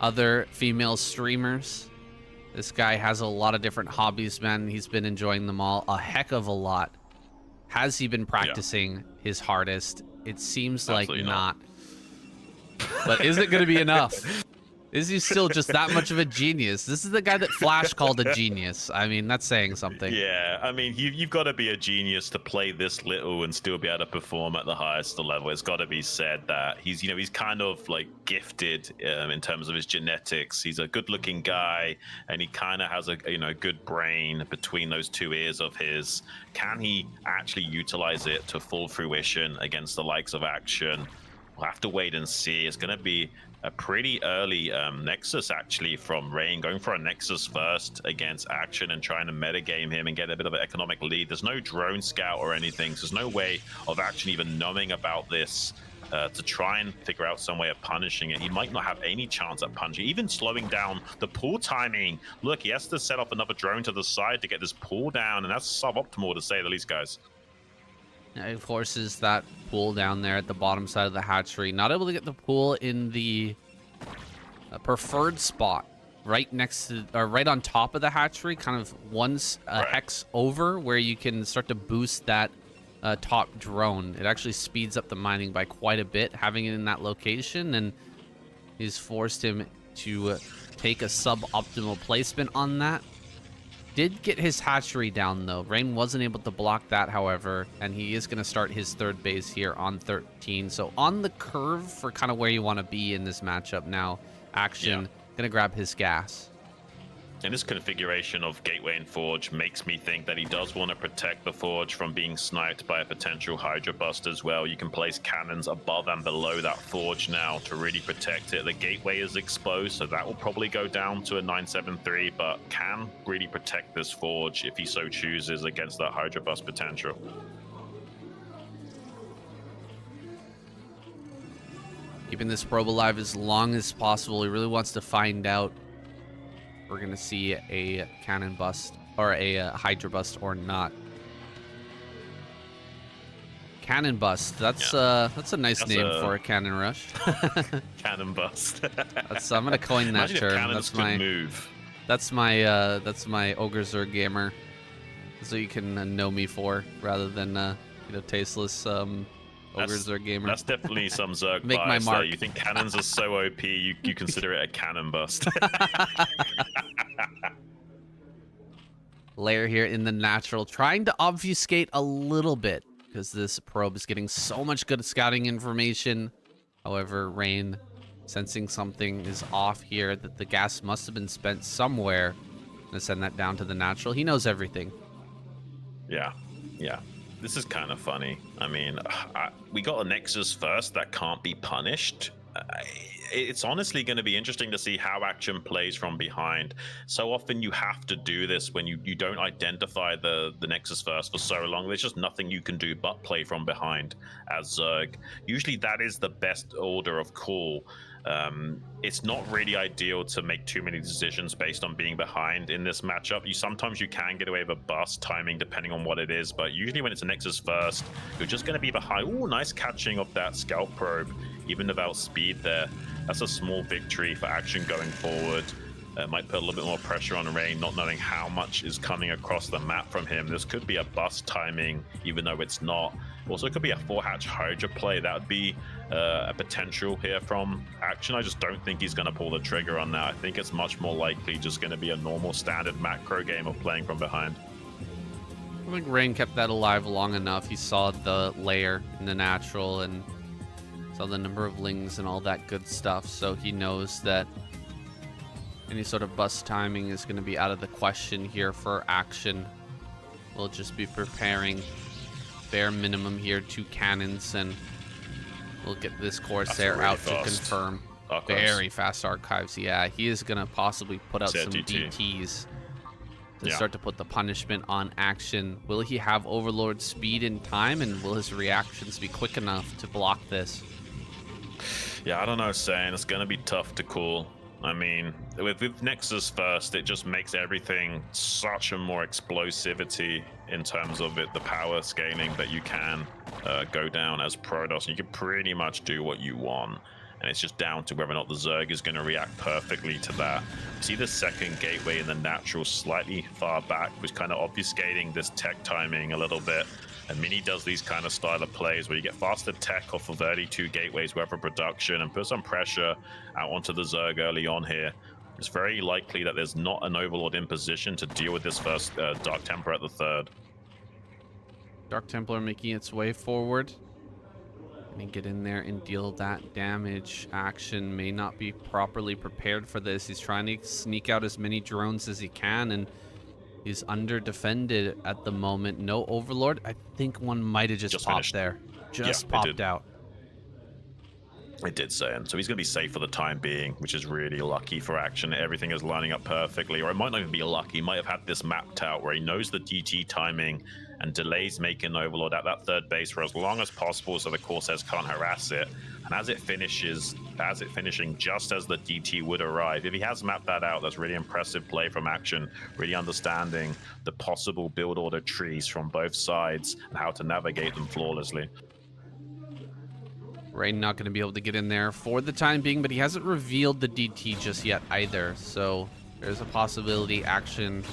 other female streamers. This guy has a lot of different hobbies, man. He's been enjoying them all a heck of a lot. Has he been practicing his hardest? It seems Absolutely like not. But is it going to be enough? Is he still just that much of a genius? This is the guy that Flash called a genius. I mean, that's saying something. Yeah, I mean, you've got to be a genius to play this little and still be able to perform at the highest level. It's got to be said that he's kind of like gifted in terms of his genetics. He's a good-looking guy, and he kind of has a good brain between those two ears of his. Can he actually utilize it to full fruition against the likes of Action? We'll have to wait and see. It's going to be a pretty early Nexus, actually, from Rain, going for a Nexus first against Action and trying to metagame him and get a bit of an economic lead. There's no drone scout or anything, so there's no way of Action even knowing about this to try and figure out some way of punishing it. He might not have any chance at punching, even slowing down the pull timing. Look, he has to set up another drone to the side to get this pull down, and that's suboptimal to say the least, guys. It forces that pool down there at the bottom side of the hatchery. Not able to get the pool in the preferred spot, right next to, or right on top of the hatchery, kind of once a hex over, where you can start to boost that top drone. It actually speeds up the mining by quite a bit, having it in that location, and he's forced him to take a suboptimal placement on that. Did get his hatchery down, though. Rain wasn't able to block that, however, and he is going to start his third base here on 13. So on the curve for kind of where you want to be in this matchup now. Action, going to grab his gas. And this configuration of Gateway and Forge makes me think that he does want to protect the Forge from being sniped by a potential Hydra bust as well. You can place cannons above and below that Forge now to really protect it. The Gateway is exposed, so that will probably go down to a 973, but can really protect this Forge if he so chooses against that Hydra bust potential. Keeping this probe alive as long as possible. He really wants to find out we're going to see a cannon bust or a Hydra bust or not. Cannon bust. That's a nice name for a cannon rush. Cannon bust. I'm going to coin that term. That's my move. That's my Ogre Zerg gamer So you can know me for, rather than tasteless ogres or gamer. That's definitely some Zerg Make my bias there. mark. You think cannons are so OP, you consider it a cannon bust. Lair here in the natural, trying to obfuscate a little bit because this probe is getting so much good scouting information. However, Rain, sensing something is off here, that the gas must have been spent somewhere, gonna send that down to the natural. He knows everything. Yeah. This is kind of funny. I mean, we got a Nexus first that can't be punished. It's honestly going to be interesting to see how Action plays from behind. So often you have to do this when you don't identify the Nexus first for so long. There's just nothing you can do but play from behind as Zerg. Usually that is the best order of call. It's not really ideal to make too many decisions based on being behind in this matchup. Sometimes you can get away with a bust timing depending on what it is, but usually when it's a Nexus first, you're just going to be behind. Ooh, nice catching of that Scout Probe, even without speed there. That's a small victory for Action going forward. Might put a little bit more pressure on Rain, not knowing how much is coming across the map from him. This could be a bust timing, even though it's not. Also, it could be a 4-hatch Hydra play. That would be a potential here from Action. I just don't think he's going to pull the trigger on that. I think it's much more likely just going to be a normal standard macro game of playing from behind. I think Rain kept that alive long enough. He saw the layer in the natural and saw the number of lings and all that good stuff, so he knows that any sort of bust timing is going to be out of the question here for Action. We'll just be preparing bare minimum here, 2 cannons, and we'll get this Corsair really out fast to confirm. archives. Very fast archives, yeah. He is going to possibly put out some DT. DTs to Yeah. start to put the punishment on Action. Will he have Overlord speed in time, and will his reactions be quick enough to block this? Yeah, I don't know, saying it's going to be tough to call. I mean, with Nexus first, it just makes everything such a more explosivity in terms of the power scaling that you can go down as Protoss, and you can pretty much do what you want. And it's just down to whether or not the Zerg is going to react perfectly to that. You see the second gateway in the natural slightly far back, was kind of obfuscating this tech timing a little bit. And Mini does these kind of style of plays where you get faster tech off of early 2 gateways, weapon production, and put some pressure out onto the Zerg early on here. It's very likely that there's not an Overlord in position to deal with this first Dark Templar at the 3rd. Dark Templar making its way forward. Can he get in there and deal that damage? Action may not be properly prepared for this. He's trying to sneak out as many drones as he can, and he's under defended at the moment. No Overlord. I think one might have just popped finished. there. Just Yeah, popped out. It did say, and so he's going to be safe for the time being, which is really lucky for Action. Everything is lining up perfectly, or it might not even be lucky. He might have had this mapped out where he knows the DT timing and delays making Overlord at that 3rd base for as long as possible so the Corsairs can't harass it. And as it finishing just as the DT would arrive, if he has mapped that out, that's really impressive play from Action, really understanding the possible build order trees from both sides and how to navigate them flawlessly. Rain not going to be able to get in there for the time being, but he hasn't revealed the DT just yet either. So there's a possibility Action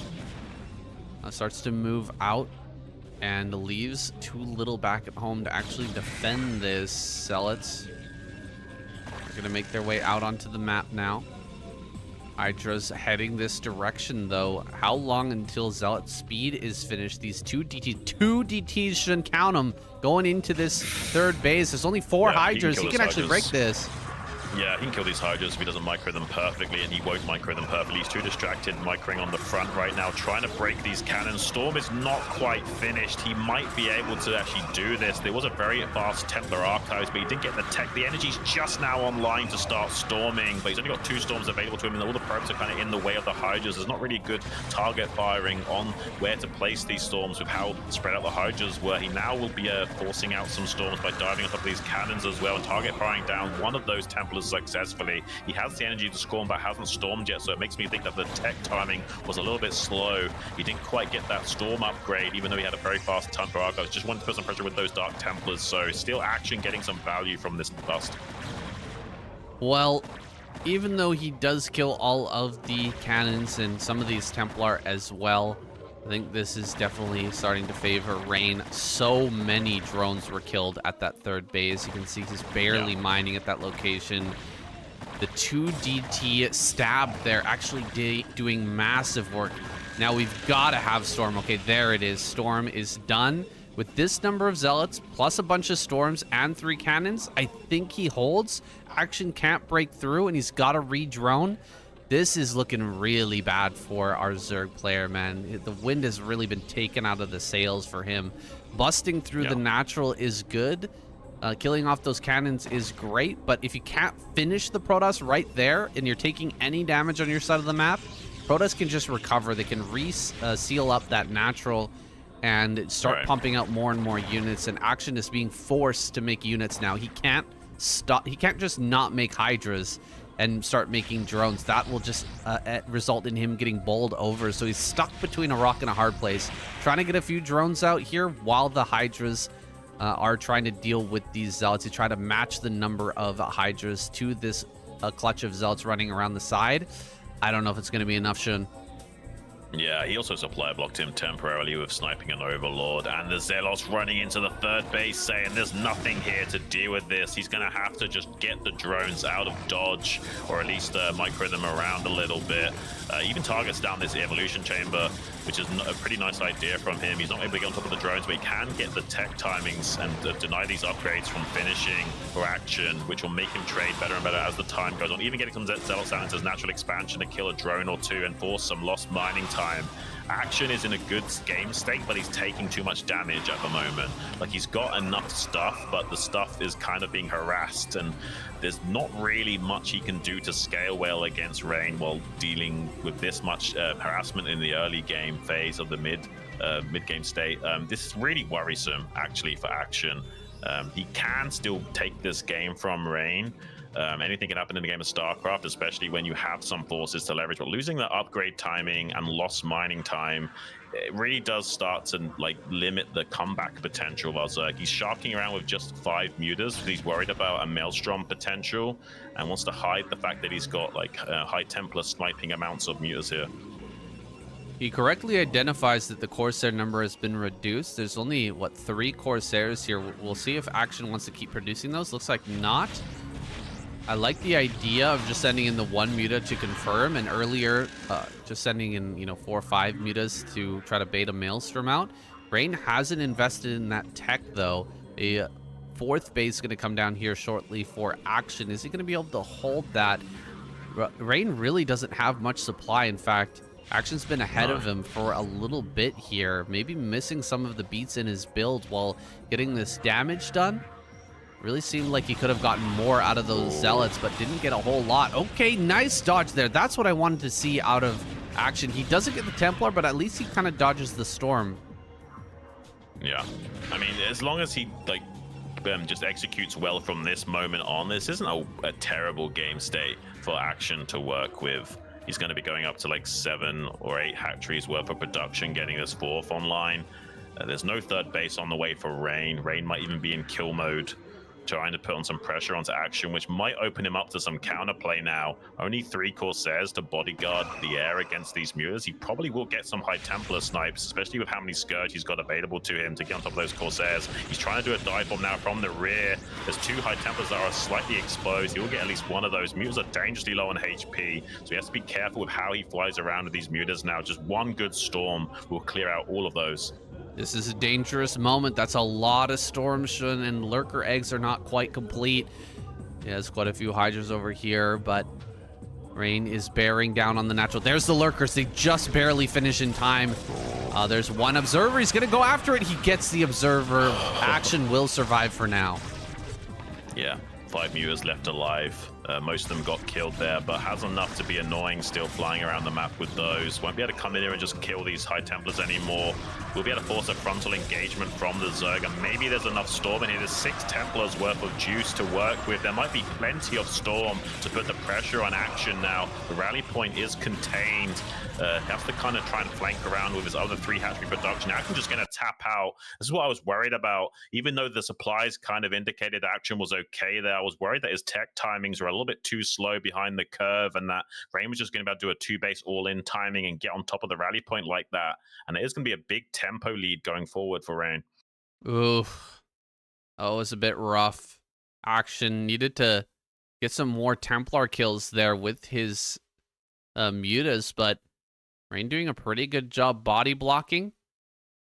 starts to move out and leaves too little back at home to actually defend this. Zealots are going to make their way out onto the map now. Hydra's heading this direction, though. How long until Zealot speed is finished? These 2 DTs shouldn't count them going into this 3rd base. There's only 4 Hydras. He can actually break this. Yeah, he can kill these Hydras if he doesn't micro them perfectly, and he won't micro them perfectly. He's too distracted microing on the front right now, trying to break these cannons. Storm is not quite finished. He might be able to actually do this. There was a very fast Templar Archives, but he didn't get the tech. The energy's just now online to start storming, but he's only got 2 storms available to him, and all the probes are kind of in the way of the Hydras. There's not really good target firing on where to place these storms with how spread out the Hydras were. He now will be forcing out some storms by diving on top of these cannons as well, and target firing down one of those Templars successfully. He has the energy to storm, but hasn't stormed yet, so it makes me think that the tech timing was a little bit slow. He didn't quite get that storm upgrade, even though he had a very fast ton for Argos. Just wanted to put some pressure with those Dark Templars, so still Action getting some value from this bust. Well, even though he does kill all of the cannons and some of these Templar as well, I think this is definitely starting to favor Rain. So many drones were killed at that third base. You can see he's barely mining at that location. The 2 DT stab there actually doing massive work. Now we've got to have Storm. Okay, there it is. Storm is done. With this number of Zealots, plus a bunch of Storms and 3 cannons, I think he holds. Action can't break through, and he's got to re-drone. This is looking really bad for our Zerg player, man. The wind has really been taken out of the sails for him. Busting through the natural is good. Killing off those cannons is great, but if you can't finish the Protoss right there and you're taking any damage on your side of the map, Protoss can just recover. They can seal up that natural and start pumping out more and more units, and Action is being forced to make units now. He can't stop. He can't just not make Hydras and start making drones. That will just result in him getting bowled over. So he's stuck between a rock and a hard place, trying to get a few drones out here while the Hydras are trying to deal with these Zealots. He tried to match the number of Hydras to this clutch of Zealots running around the side. I don't know if it's going to be enough, Xun. Yeah, he also supply blocked him temporarily with sniping an Overlord, and the Zealots running into the third base saying there's nothing here to deal with this. He's going to have to just get the drones out of dodge, or at least micro them around a little bit. Even targets down this evolution chamber, which is a pretty nice idea from him. He's not able to get on top of the drones, but he can get the tech timings and deny these upgrades from finishing or Action, which will make him trade better and better as the time goes on. Even getting some Zealots out into his natural expansion to kill a drone or two and force some lost mining time. Action is in a good game state, but he's taking too much damage at the moment. Like, he's got enough stuff, but the stuff is kind of being harassed, and there's not really much he can do to scale well against Rain while dealing with this much harassment in the early game phase of the mid-game state. This is really worrisome, actually, for Action. He can still take this game from Rain. Anything can happen in the game of StarCraft, especially when you have some forces to leverage. But losing the upgrade timing and lost mining time, it really does start to limit the comeback potential of our Zerg. He's sharking around with just 5 mutas. He's worried about a Maelstrom potential and wants to hide the fact that he's got High Templar sniping amounts of mutas here. He correctly identifies that the Corsair number has been reduced. There's only, 3 Corsairs here. We'll see if Action wants to keep producing those. Looks like not. I like the idea of just sending in the 1 muta to confirm, and earlier just sending in 4 or 5 mutas to try to bait a Maelstrom out. Rain hasn't invested in that tech though. A 4th base is going to come down here shortly for Action. Is he going to be able to hold that? Rain really doesn't have much supply. In fact, Action's been ahead of him for a little bit here, maybe missing some of the beats in his build while getting this damage done. Really seemed like he could have gotten more out of those Zealots, but didn't get a whole lot. Okay, nice dodge there. That's what I wanted to see out of Action. He doesn't get the Templar, but at least he kind of dodges the Storm. Yeah, I mean, as long as he just executes well from this moment on, this isn't a terrible game state for Action to work with. He's going to be going up to 7 or 8 hatcheries worth of production, getting this 4th online. There's no third base on the way for Rain. Rain might even be in kill mode, trying to put on some pressure onto Action, which might open him up to some counterplay now. Only 3 Corsairs to bodyguard the air against these mutas. He probably will get some High Templar snipes, especially with how many Scourge he's got available to him to get on top of those Corsairs. He's trying to do a dive bomb now from the rear. There's 2 High Templars that are slightly exposed. He will get at least one of those. Mutas are dangerously low on HP, so he has to be careful with how he flies around with these mutas now. Just one good storm will clear out all of those. This is a dangerous moment. That's a lot of Storm, Xun, and Lurker eggs are not quite complete. He has quite a few Hydras over here, but Rain is bearing down on the natural. There's the Lurkers. They just barely finish in time. There's one Observer. He's going to go after it. He gets the Observer. Action will survive for now. Yeah, 5 mutas left alive. Most of them got killed there, but has enough to be annoying still flying around the map with those. Won't be able to come in here and just kill these High Templars anymore. We'll be able to force a frontal engagement from the Zerg, and maybe there's enough Storm in here. There's 6 Templars worth of juice to work with. There might be plenty of Storm to put the pressure on Action now. The rally point is contained. Has to kind of try and flank around with his other 3 hatchery production. Action just going to tap out. This is what I was worried about. Even though the supplies kind of indicated Action was okay there, I was worried that his tech timings were a little bit too slow behind the curve, and that Rain was just going to be able to do a 2-base all-in timing and get on top of the rally point like that. And it is going to be a big tempo lead going forward for Rain. Oof. Oh, it was a bit rough. Action needed to get some more Templar kills there with his mutas, but Rain doing a pretty good job body blocking.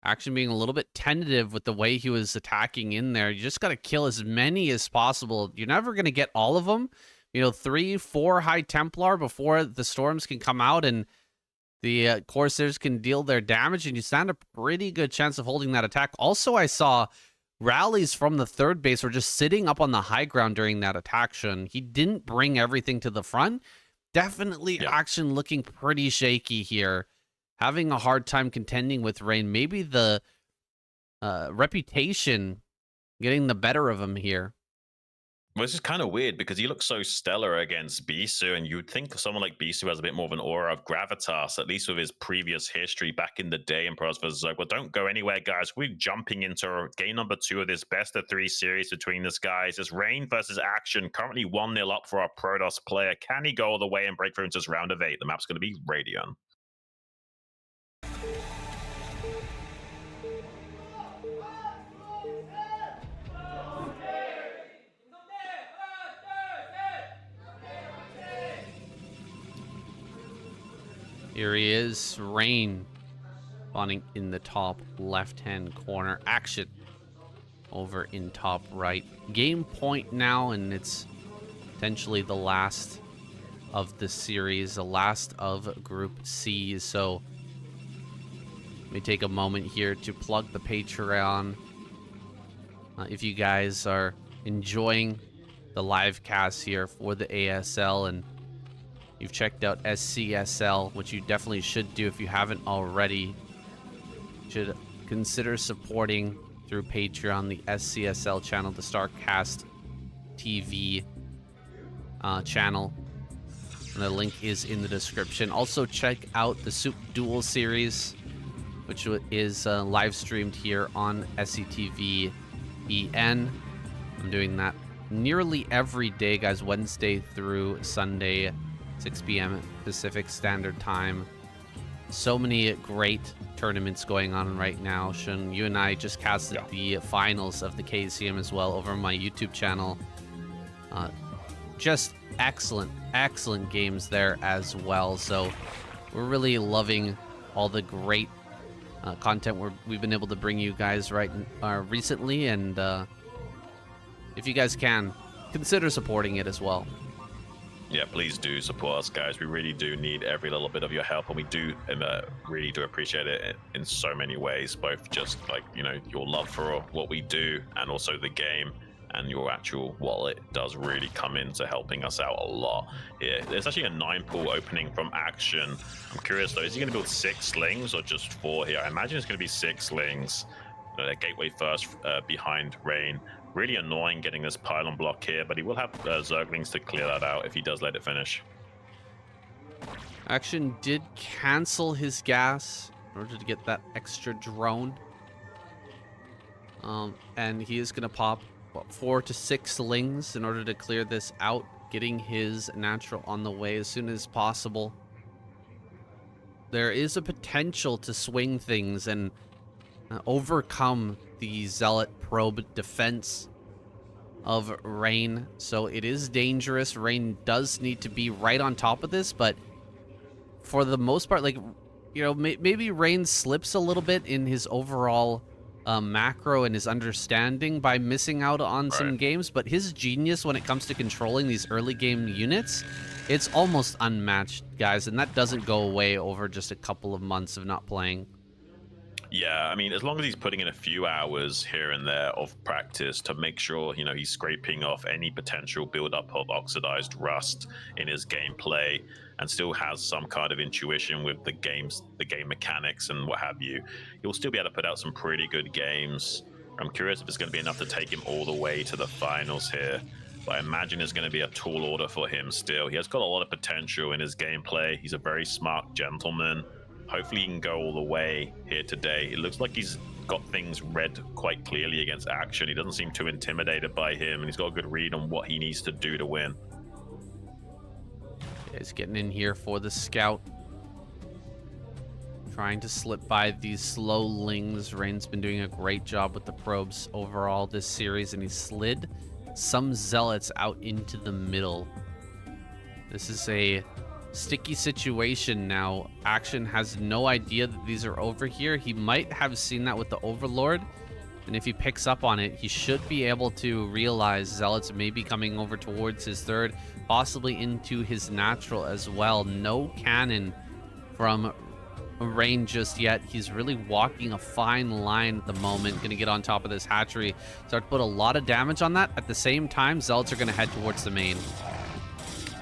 Action being a little bit tentative with the way he was attacking in there. You just got to kill as many as possible. You're never going to get all of them. You know, 3, 4 high Templar before the storms can come out and the Corsairs can deal their damage, and you stand a pretty good chance of holding that attack. Also, I saw rallies from the third base were just sitting up on the high ground during that attack. Xun. He didn't bring everything to the front. Definitely Action looking pretty shaky here. Having a hard time contending with Rain. Maybe the reputation getting the better of him here. Well, this is kind of weird because he looks so stellar against Bisu, and you would think someone like Bisu has a bit more of an aura of gravitas, at least with his previous history back in the day in Pros vs. Zerg. Well, don't go anywhere, guys. We're jumping into game number 2 of this best of 3 series between these guys. It's Rain versus Action, currently 1-0 up for our Protoss player. Can he go all the way and break through into this round of 8? The map's going to be Radion. Here he is, Rain, spawning in the top left-hand corner. Action over in top right. Game point now, and it's potentially the last of the series, the last of Group C. So let me take a moment here to plug the Patreon. If you guys are enjoying the live cast here for the ASL and you've checked out SCSL, which you definitely should do if you haven't already. You should consider supporting through Patreon the SCSL channel, the StarCastTV channel. And the link is in the description. Also, check out the Soup Duel series, which is live streamed here on SCTV EN. I'm doing that nearly every day, guys, Wednesday through Sunday. 6 p.m. Pacific Standard Time. So many great tournaments going on right now. Xun, you and I just casted the finals of the KCM as well over my YouTube channel. Just excellent games there as well. So we're really loving all the great content we've been able to bring you guys recently. And if you guys can, consider supporting it as well. Yeah, please do support us, guys. We really do need every little bit of your help, and we do really do appreciate it in so many ways, both just like, you know, your love for what we do and also the game, and your actual wallet does really come into helping us out a lot here. There's actually a 9-pool opening from Action. I'm curious though, is he going to build 6 slings or just 4 here? I imagine it's going to be 6 slings. Their gateway first behind Rain. Really annoying getting this pylon block here, but he will have Zerglings to clear that out if he does let it finish. Action did cancel his gas in order to get that extra drone. And he is going to pop 4 to 6 slings in order to clear this out, getting his natural on the way as soon as possible. There is a potential to swing things and overcome the Zealot probe defense of Rain, so it is dangerous. Rain does need to be right on top of this, but for the most part, like, you know, maybe Rain slips a little bit in his overall macro and his understanding by missing out on some games, but his genius when it comes to controlling these early game units, it's almost unmatched, guys, and that doesn't go away over just a couple of months of not playing. Yeah, I mean, as long as he's putting in a few hours here and there of practice to make sure, you know, he's scraping off any potential buildup of oxidized rust in his gameplay and still has some kind of intuition with the game mechanics and what have you, he'll still be able to put out some pretty good games. I'm curious if it's going to be enough to take him all the way to the finals here. But I imagine it's going to be a tall order for him still. He has got a lot of potential in his gameplay. He's a very smart gentleman. Hopefully he can go all the way here today. It looks like he's got things read quite clearly against Action. He doesn't seem too intimidated by him, and he's got a good read on what he needs to do to win. He's getting in here for the scout. Trying to slip by these slowlings. Rain's been doing a great job with the probes overall this series, and he slid some zealots out into the middle. This is a sticky situation now. Action has no idea that these are over here. He might have seen that with the Overlord, and if he picks up on it, he should be able to realize zealots may be coming over towards his third, possibly into his natural as well. No cannon from Rain just yet. He's really walking a fine line at the moment. Gonna get on top of this hatchery, start to put a lot of damage on that. At the same time, zealots are gonna head towards the main.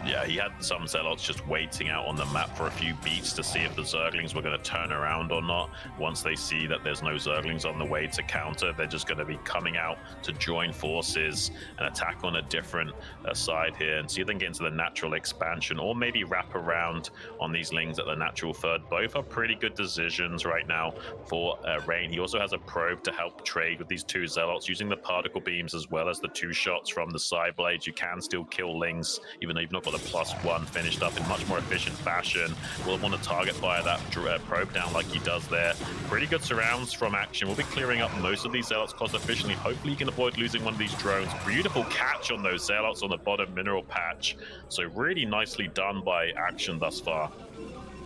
Yeah, he had some zealots just waiting out on the map for a few beats to see if the Zerglings were going to turn around or not. Once they see that there's no Zerglings on the way to counter, they're just going to be coming out to join forces and attack on a different side here and see if they can get into the natural expansion or maybe wrap around on these lings at the natural third. Both are pretty good decisions right now for Rain. He also has a probe to help trade with these two zealots. Using the particle beams as well as the two shots from the side blades, you can still kill lings even though you've not got a +1 finished up in much more efficient fashion. We'll want to target fire that probe down like he does there. Pretty good surrounds from Action. We'll be clearing up most of these zealots cost efficiently. Hopefully you can avoid losing one of these drones. Beautiful catch on those zealots on the bottom mineral patch. So really nicely done by Action thus far.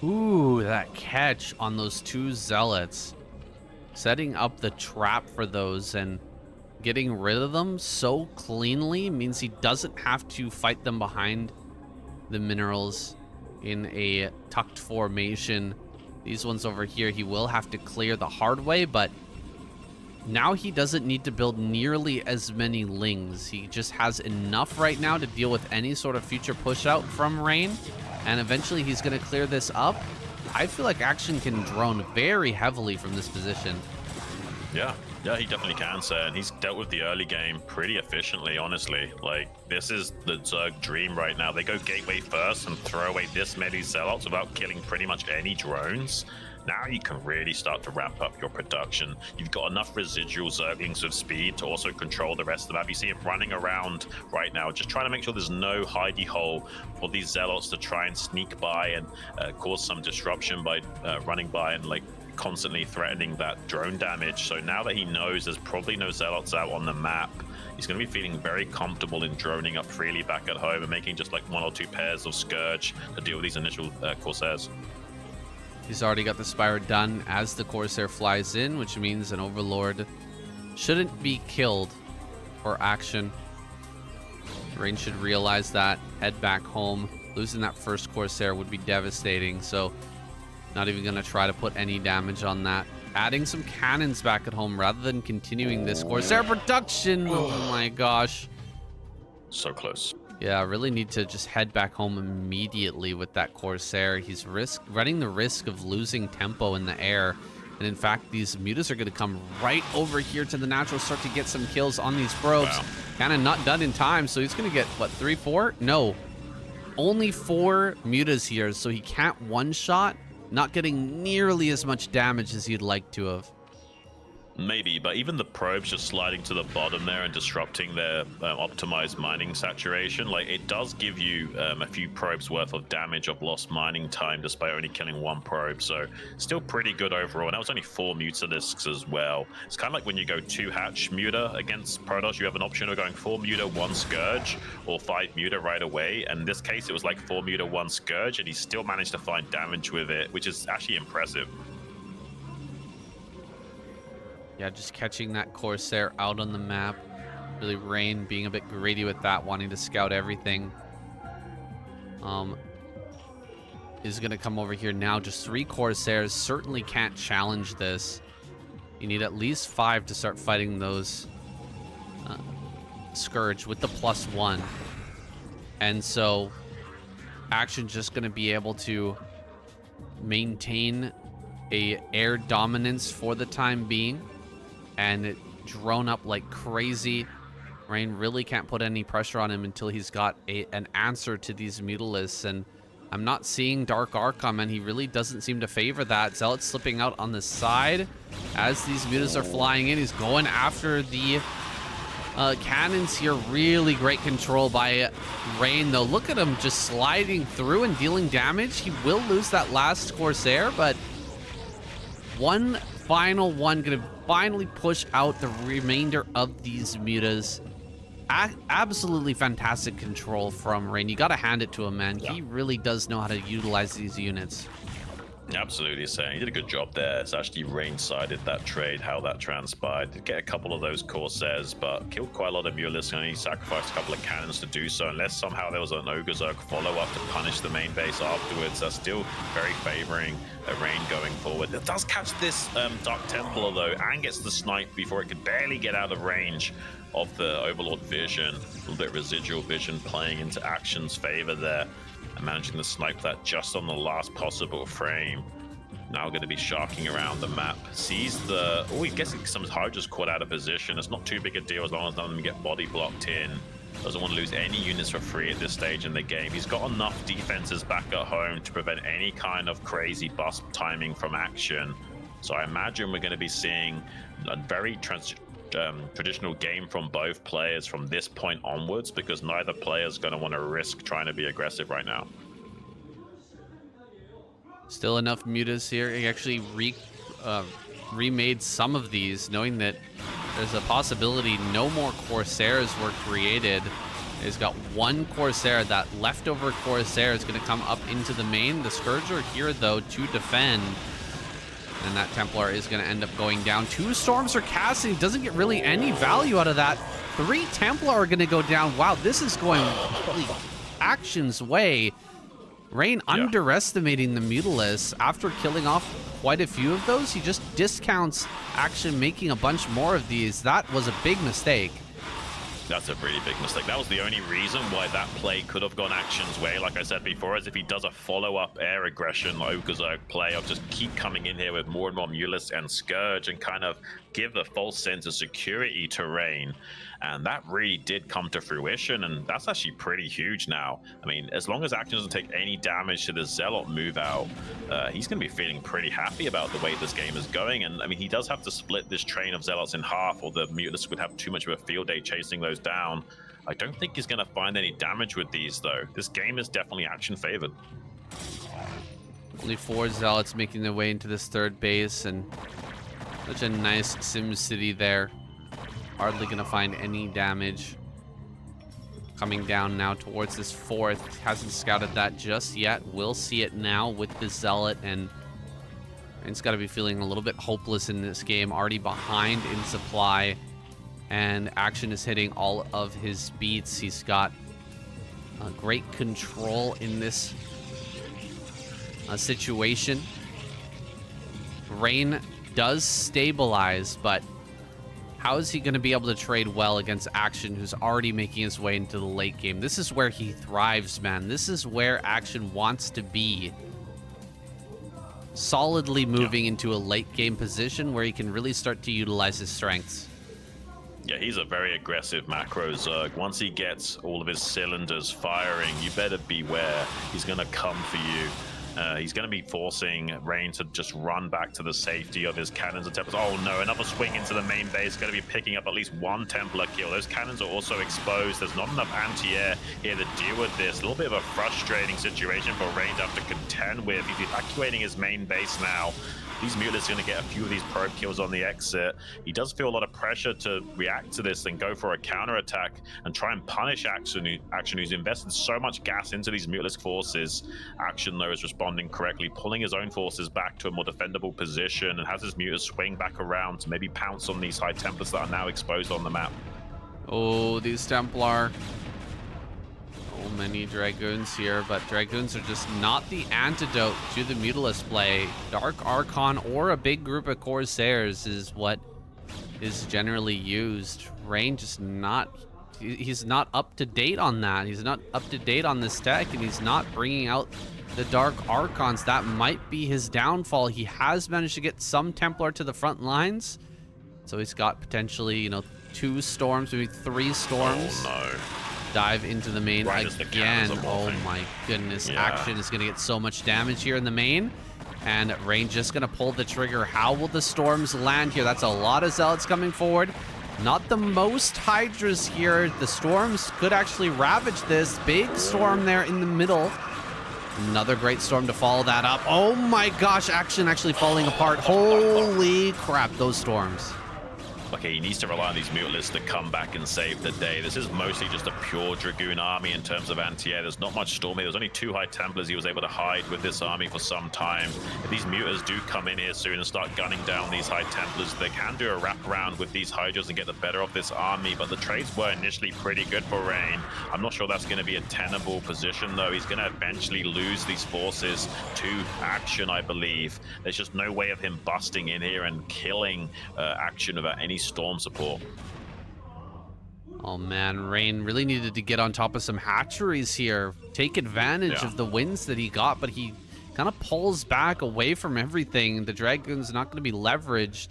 Ooh, that catch on those two zealots. Setting up the trap for those and getting rid of them so cleanly means he doesn't have to fight them behind the minerals in a tucked formation. These ones over here he will have to clear the hard way, but now he doesn't need to build nearly as many lings. He just has enough right now to deal with any sort of future push out from Rain, and eventually he's going to clear this up. I feel like Action can drone very heavily from this position. Yeah, he definitely can, sir. And he's dealt with the early game pretty efficiently, honestly. Like, this is the Zerg dream right now. They go gateway first and throw away this many zealots without killing pretty much any drones. Now you can really start to ramp up your production. You've got enough residual Zerglings with speed to also control the rest of the map. You see him running around right now, just trying to make sure there's no hidey hole for these zealots to try and sneak by and cause some disruption by running by and like constantly threatening that drone damage. So now that he knows there's probably no zealots out on the map, he's going to be feeling very comfortable in droning up freely back at home and making just like 1 or 2 pairs of Scourge to deal with these initial Corsairs. He's already got the Spire done as the Corsair flies in, which means an Overlord shouldn't be killed for Action. Rain should realize that, head back home. Losing that first Corsair would be devastating, so not even going to try to put any damage on that. Adding some cannons back at home rather than continuing this Corsair production. Oh my gosh. So close. Yeah, really need to just head back home immediately with that Corsair. He's running the risk of losing tempo in the air. And in fact, these mutas are going to come right over here to the natural, start to get some kills on these probes. Wow. Kind of not done in time, so he's going to get, what, 3, 4? No. Only 4 mutas here, so he can't one-shot. Not getting nearly as much damage as you'd like to have. Maybe, but even the probes just sliding to the bottom there and disrupting their optimized mining saturation, like it does give you a few probes worth of damage of lost mining time despite only killing 1 probe, so still pretty good overall. And that was only 4 mutalisks as well. It's kind of like when you go 2 hatch muta against Protoss, you have an option of going 4 muta, 1 Scourge, or 5 muta right away. And in this case, it was like 4 muta, 1 Scourge, and he still managed to find damage with it, which is actually impressive. Yeah, just catching that Corsair out on the map. Really Rain being a bit greedy with that, wanting to scout everything. Is going to come over here now. Just 3 Corsairs. Certainly can't challenge this. You need at least 5 to start fighting those Scourge with the +1. And so Action just going to be able to maintain a air dominance for the time being. And it drone up like crazy. Rain really can't put any pressure on him until he's got an answer to these Mutalisks. And I'm not seeing Dark Archon, and he really doesn't seem to favor that. Zealot slipping out on the side as these Mutas are flying in. He's going after the cannons here. Really great control by Rain, though. Look at him just sliding through and dealing damage. He will lose that last Corsair, but one final one gonna finally push out the remainder of these mutas. Absolutely fantastic control from Rain. You gotta hand it to him, man. Yeah. He really does know how to utilize these units. Absolutely, saying he did a good job there. It's actually Rain-sided that trade, how that transpired. Did get a couple of those Corsairs, but killed quite a lot of Mulists, and he sacrificed a couple of cannons to do so. Unless somehow there was an Ogre-Zerg follow-up to punish the main base afterwards, that's still very favoring Rain going forward. It does catch this Dark Templar though, and gets the snipe before it could barely get out of range of the Overlord vision. A little bit of residual vision playing into Action's favor there, and managing to snipe that just on the last possible frame. Now going to be sharking around the map. Sees the... Oh, he's guessing some Hydra's caught out of position. It's not too big a deal as long as none of them get body blocked in. Doesn't want to lose any units for free at this stage in the game. He's got enough defenses back at home to prevent any kind of crazy bust timing from Action. So I imagine we're going to be seeing a very traditional game from both players from this point onwards, because neither player is going to want to risk trying to be aggressive right now. Still enough mutas here. He actually remade some of these, knowing that there's a possibility no more Corsairs were created. He's got one Corsair. That leftover Corsair is going to come up into the main. The Scourger here, though, to defend. And that Templar is going to end up going down. 2 Storms are casting. Doesn't get really any value out of that. 3 Templar are going to go down. Wow, this is going really Action's way. Rain underestimating the Mutalists. After killing off quite a few of those, he just discounts Action making a bunch more of these. That was a big mistake. That's a pretty big mistake. That was the only reason why that play could have gone Action's way, like I said before, is if he does a follow-up air aggression Ogre-Zerg play of just keep coming in here with more and more Mulists and Scourge and kind of give a false sense of security to Rain. And that really did come to fruition, and that's actually pretty huge now. I mean, as long as Action doesn't take any damage to the Zealot move out, he's going to be feeling pretty happy about the way this game is going. And I mean, he does have to split this train of Zealots in half, or the Mutalists would have too much of a field day chasing those down. I don't think he's going to find any damage with these, though. This game is definitely Action favored. Only 4 Zealots making their way into this third base, and such a nice Sim City there. Hardly going to find any damage. Coming down now towards this 4th. Hasn't scouted that just yet. Will see it now with the Zealot, and it's got to be feeling a little bit hopeless in this game. Already behind in supply, and Action is hitting all of his beats. He's got great control in this situation. Rain does stabilize, but how is he going to be able to trade well against Action, who's already making his way into the late game? This is where he thrives, man. This is where Action wants to be. Solidly moving into a late game position where he can really start to utilize his strengths. Yeah, he's a very aggressive macro Zerg. Once he gets all of his cylinders firing, you better beware. He's going to come for you. He's going to be forcing Rain to just run back to the safety of his cannons and Templars. Oh no, another swing into the main base. Going to be picking up at least 1 Templar kill. Those cannons are also exposed. There's not enough anti-air here to deal with this. A little bit of a frustrating situation for Rain to have to contend with. He's evacuating his main base now. These Mutalists are going to get a few of these probe kills on the exit. He does feel a lot of pressure to react to this and go for a counterattack and try and punish Action, who's invested so much gas into these Mutalist forces. Action, though, is responding correctly, pulling his own forces back to a more defendable position, and has his Mutalists swing back around to maybe pounce on these High Templars that are now exposed on the map. Oh, these Templar. So many Dragoons here, but Dragoons are just not the antidote to the Mutalist play. Dark Archon or a big group of Corsairs is what is generally used. Rain just not... He's not up to date on that. He's not up to date on this deck, and he's not bringing out the Dark Archons. That might be his downfall. He has managed to get some Templar to the front lines, so he's got potentially, you know, 2 storms, maybe 3 storms. Oh, no. Dive into the main again. Oh my goodness. Yeah. Action is going to get so much damage here in the main. And Rain just going to pull the trigger. How will the storms land here? That's a lot of Zealots coming forward. Not the most Hydras here. The storms could actually ravage this. Big storm there in the middle. Another great storm to follow that up. Oh my gosh, action actually falling apart. Holy crap, those storms. Okay, he needs to rely on these Mutalisks to come back and save the day. This is mostly just a pure Dragoon army in terms of anti-air. There's not much storm here. There's only 2 High Templars he was able to hide with this army for some time. If these Mutas do come in here soon and start gunning down these High Templars, they can do a wraparound with these Hydras and get the better of this army, but the trades were initially pretty good for Rain. I'm not sure that's going to be a tenable position, though. He's going to eventually lose these forces to Action, I believe. There's just no way of him busting in here and killing Action without any storm support. Oh man, Rain really needed to get on top of some hatcheries here, take advantage of the wins that he got, but he kind of pulls back away from everything. The Dragoon's not going to be leveraged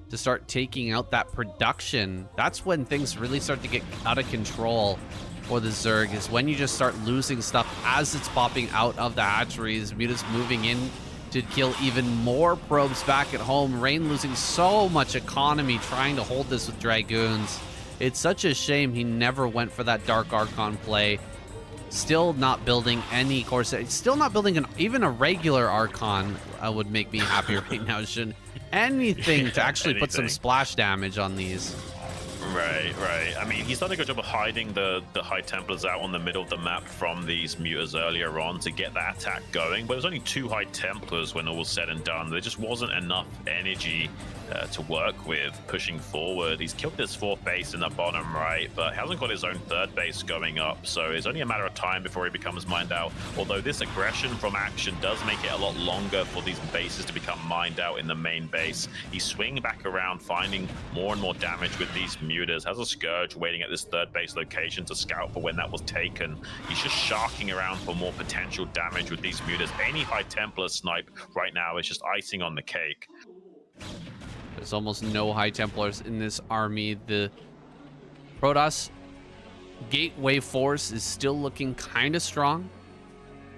to start taking out that production. That's when things really start to get out of control for the Zerg, is when you just start losing stuff as it's popping out of the hatcheries. Muta's moving in to kill even more probes back at home. Rain losing so much economy trying to hold this with Dragoons. It's such a shame he never went for that Dark Archon play. Still not building any Corsair. Still not building even a regular Archon would make me happy right now. Shouldn't anything to actually put some splash damage on these. Right. I mean, he's done a good job of hiding the High Templars out on the middle of the map from these Mutas earlier on to get that attack going. But there's only 2 High Templars when all was said and done. There just wasn't enough energy to work with pushing forward. He's killed this 4th base in the bottom right, but hasn't got his own 3rd base going up. So it's only a matter of time before he becomes mined out. Although this aggression from Action does make it a lot longer for these bases to become mined out in the main base. He's swinging back around, finding more and more damage with these Mutas. Has a Scourge waiting at this 3rd base location to scout for when that was taken. He's just sharking around for more potential damage with these Mutas. Any High Templar snipe right now is just icing on the cake. There's almost no High Templars in this army. The Protoss Gateway Force is still looking kind of strong,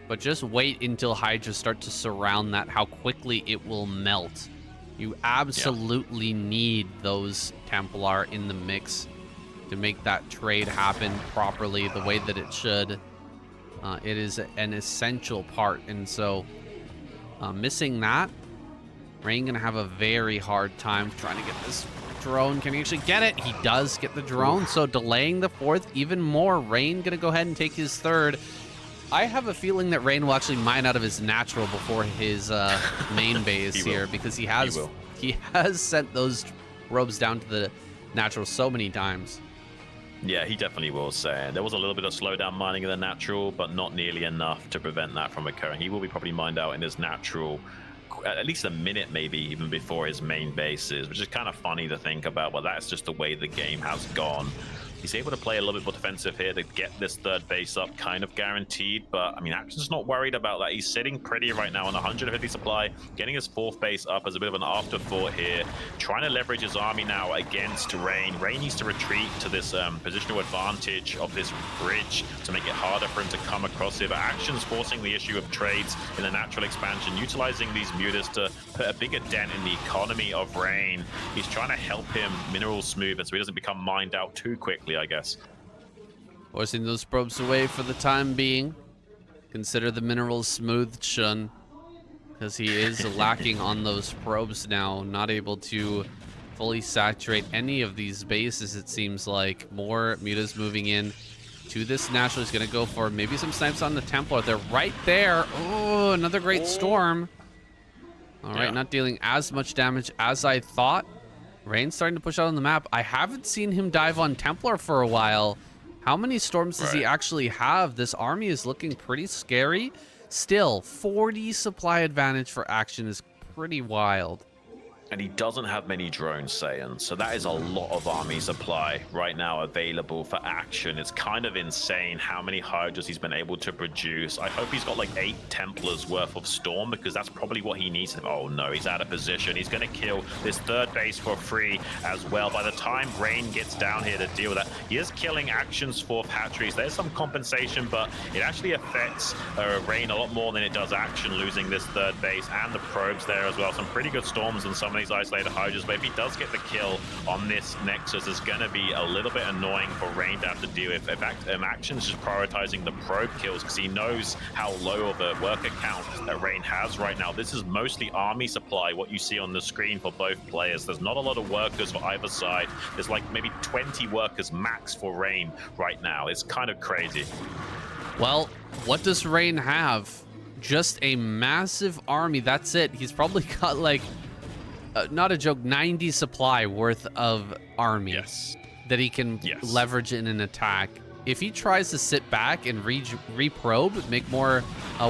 but just wait until Hydras start to surround that, how quickly it will melt. You absolutely need those Templar in the mix to make that trade happen properly the way that it should. It is an essential part, and so missing that, Rain gonna have a very hard time trying to get this drone. Can he actually get it? He does get the drone, so delaying the 4th even more. Rain gonna go ahead and take his 3rd. I have a feeling that Rain will actually mine out of his natural before his main base here, because he has sent those robes down to the natural so many times. Yeah, he definitely will say. There was a little bit of slowdown mining in the natural, but not nearly enough to prevent that from occurring. He will be probably mined out in his natural at least a minute, maybe even before his main base is, which is kind of funny to think about, but that's just the way the game has gone. He's able to play a little bit more defensive here to get this 3rd base up, kind of guaranteed, but I mean, Action's not worried about that. He's sitting pretty right now on 150 supply, getting his 4th base up as a bit of an afterthought here, trying to leverage his army now against Rain. Rain needs to retreat to this positional advantage of this bridge to make it harder for him to come across it, but Action's forcing the issue of trades in the natural expansion, utilizing these Mutas to put a bigger dent in the economy of Rain. He's trying to help him mineral smooth it so he doesn't become mined out too quickly, I guess. Forcing those probes away for the time being. Consider the minerals smooth, Xun, because he is lacking on those probes now. Not able to fully saturate any of these bases, it seems like. More Mutas moving in to this natural. He's going to go for maybe some snipes on the Templar. They're right there. Oh, another great storm. All right, not dealing as much damage as I thought. Rain's starting to push out on the map. I haven't seen him dive on Templar for a while. How many storms does he actually have? This army is looking pretty scary. Still, 40 supply advantage for Action is pretty wild. And he doesn't have many drones, Saiyan, so that is a lot of army supply right now available for Action. It's kind of insane how many Hydras he's been able to produce. I hope he's got like 8 Templars worth of Storm, because that's probably what he needs. Oh no, he's out of position. He's going to kill this 3rd base for free as well. By the time Rain gets down here to deal with that, he is killing Action's 4th hatcheries. There's some compensation, but it actually affects Rain a lot more than it does Action, losing this 3rd base and the probes there as well. Some pretty good storms on some of these isolated Hydras, but if he does get the kill on this Nexus, it's going to be a little bit annoying for Rain to have to deal with. In fact, Action's just prioritizing the probe kills because he knows how low of a worker count that Rain has right now. This is mostly army supply, what you see on the screen for both players. There's not a lot of workers for either side. There's like maybe 20 workers max for Rain right now. It's kind of crazy. Well, what does Rain have? Just a massive army. That's it. He's probably got like, not a joke, 90 supply worth of army that he can leverage in an attack. If he tries to sit back and reprobe, make more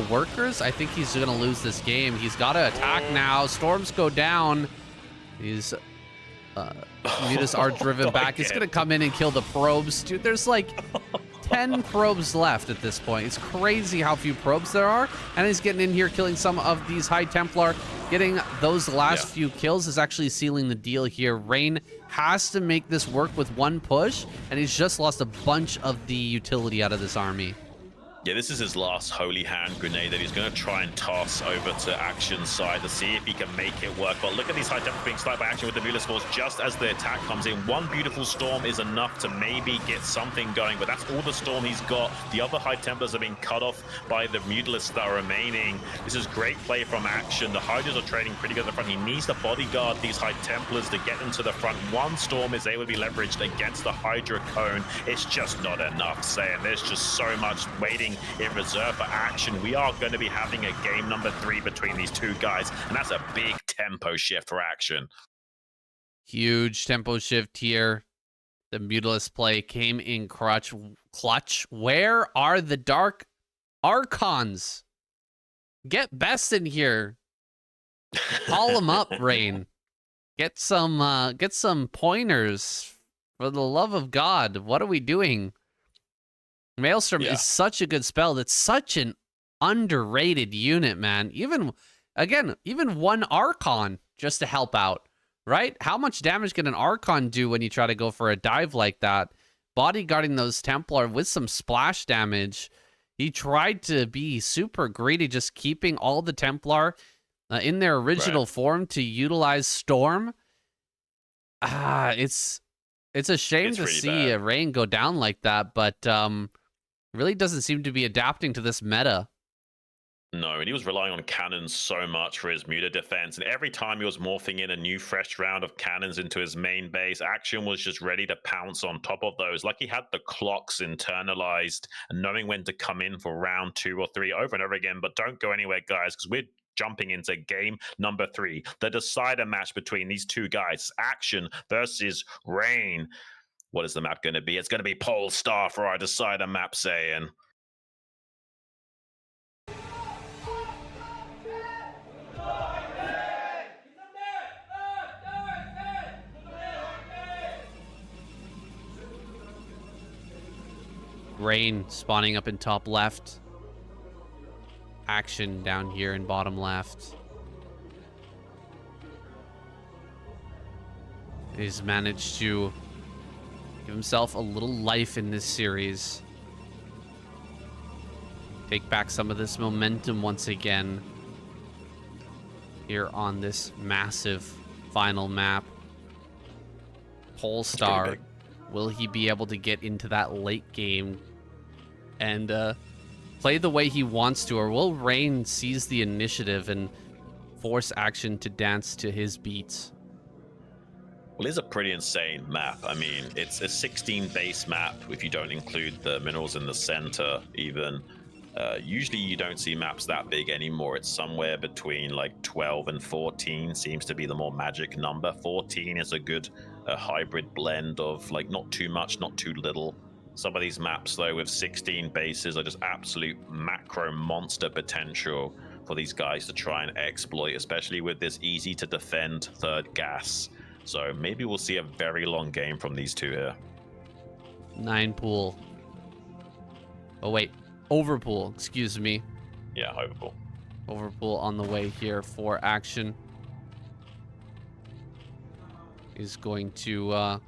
workers, I think he's going to lose this game. He's got to attack now. Storms go down. He's Mutas are driven back. It's going to come in and kill the probes. Dude, there's like 10 probes left at this point. It's crazy how few probes there are. And he's getting in here, killing some of these High Templar. Getting those last few kills is actually sealing the deal here. Rain has to make this work with one push, and he's just lost a bunch of the utility out of this army. Yeah, this is his last holy hand grenade that he's going to try and toss over to Action's side to see if he can make it work. But look at these High Templar being sniped by Action with the Willis force just as the attack comes in. One beautiful storm is enough to maybe get something going, but that's all the storm he's got. The other High Templars are being cut off by the Mutalisks that are remaining. This is great play from Action. The Hydras are trading pretty good at the front. He needs to bodyguard these High Templars to get them to the front. One storm is able to be leveraged against the Hydra cone. It's just not enough, saying there's just so much waiting in reserve for Action. We are going to be having a game number 3 between these two guys, and that's a big tempo shift for Action. Huge tempo shift here. The Mutalist play came in clutch. Where are the Dark Archons? Get Best in here. Call them up, Rain. Get some pointers. For the love of God, what are we doing? Maelstrom is such a good spell. That's such an underrated unit, man. Even one Archon just to help out, right? How much damage can an Archon do when you try to go for a dive like that? Bodyguarding those Templar with some splash damage. He tried to be super greedy, just keeping all the Templar in their original form to utilize Storm. It's a shame to see Rain go down like that, but really doesn't seem to be adapting to this meta. No, and he was relying on cannons so much for his Muta defense, and every time he was morphing in a new fresh round of cannons into his main base, Action was just ready to pounce on top of those. Like he had the clocks internalized and knowing when to come in for round 2 or 3 over and over again. But don't go anywhere, guys, because we're jumping into game number 3, the decider match between these two guys, Action versus Rain. What is the map going to be? It's going to be Pole Star for our decider map, saying. Rain spawning up in top left. Action down here in bottom left. He's managed to give himself a little life in this series. Take back some of this momentum once again here on this massive final map. Polestar, will he be able to get into that late game and play the way he wants to, or will Rain seize the initiative and force Action to dance to his beats? Well, it's a pretty insane map. I mean, it's a 16 base map if you don't include the minerals in the center even. Usually you don't see maps that big anymore. It's somewhere between like 12 and 14 seems to be the more magic number. 14 is a good hybrid blend of like not too much, not too little. Some of these maps though with 16 bases are just absolute macro monster potential for these guys to try and exploit, especially with this easy to defend third gas. So maybe we'll see a very long game from these two here. 9 pool. Oh wait, overpool, excuse me. Yeah, overpool. Overpool on the way here for Action. He's going to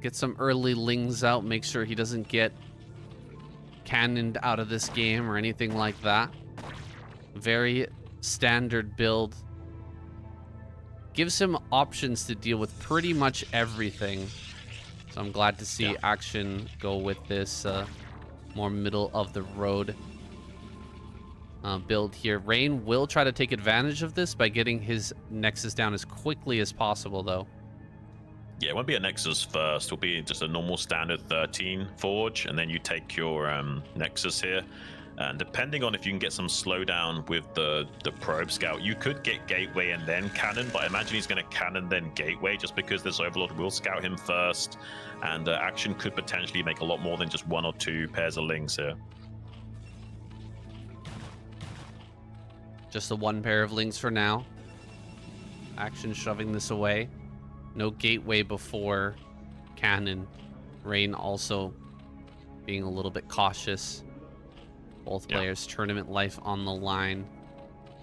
get some early lings out, make sure he doesn't get cannoned out of this game or anything like that. Very standard build gives him options to deal with pretty much everything. So I'm glad to see Action go with this more middle of the road build here. Rain will try to take advantage of this by getting his Nexus down as quickly as possible, though. Yeah, it won't be a Nexus first. It'll be just a normal standard 13 Forge, and then you take your Nexus here. And depending on if you can get some slowdown with the Probe Scout, you could get Gateway and then Cannon, but I imagine he's going to Cannon then Gateway just because this Overlord will scout him first, and Action could potentially make a lot more than just 1 or 2 pairs of links here. Just the 1 pair of links for now. Action shoving this away. No Gateway before Cannon. Rain also being a little bit cautious. Both players' tournament life on the line.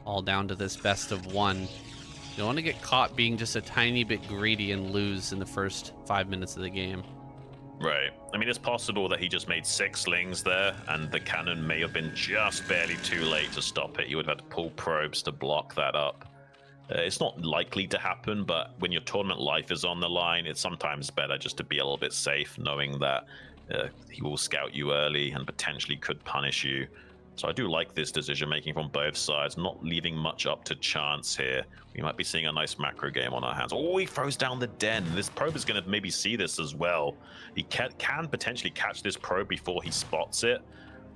All down to this best of 1. You don't want to get caught being just a tiny bit greedy and lose in the first 5 minutes of the game. Right. I mean, it's possible that he just made 6 slings there, and the cannon may have been just barely too late to stop it. You would have had to pull probes to block that up. It's not likely to happen, but when your tournament life is on the line, it's sometimes better just to be a little bit safe, knowing that he will scout you early and potentially could punish you. So I do like this decision making from both sides, not leaving much up to chance here. We might be seeing a nice macro game on our hands. Oh, he throws down the den. This probe is going to maybe see this as well. He can potentially catch this probe before he spots it.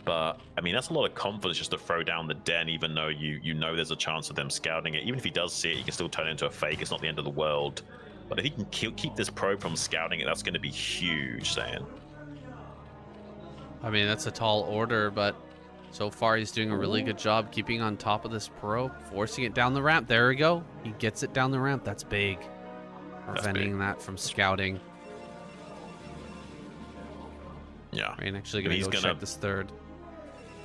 But, I mean, that's a lot of confidence just to throw down the den, even though you know there's a chance of them scouting it. Even if he does see it, he can still turn it into a fake. It's not the end of the world. But if he can keep this probe from scouting it, that's going to be huge, Saiyan. I mean, that's a tall order, but so far he's doing a really good job keeping on top of this probe, forcing it down the ramp. There we go. He gets it down the ramp. That's big. Preventing that from scouting. Yeah. Rain actually going to go check this third.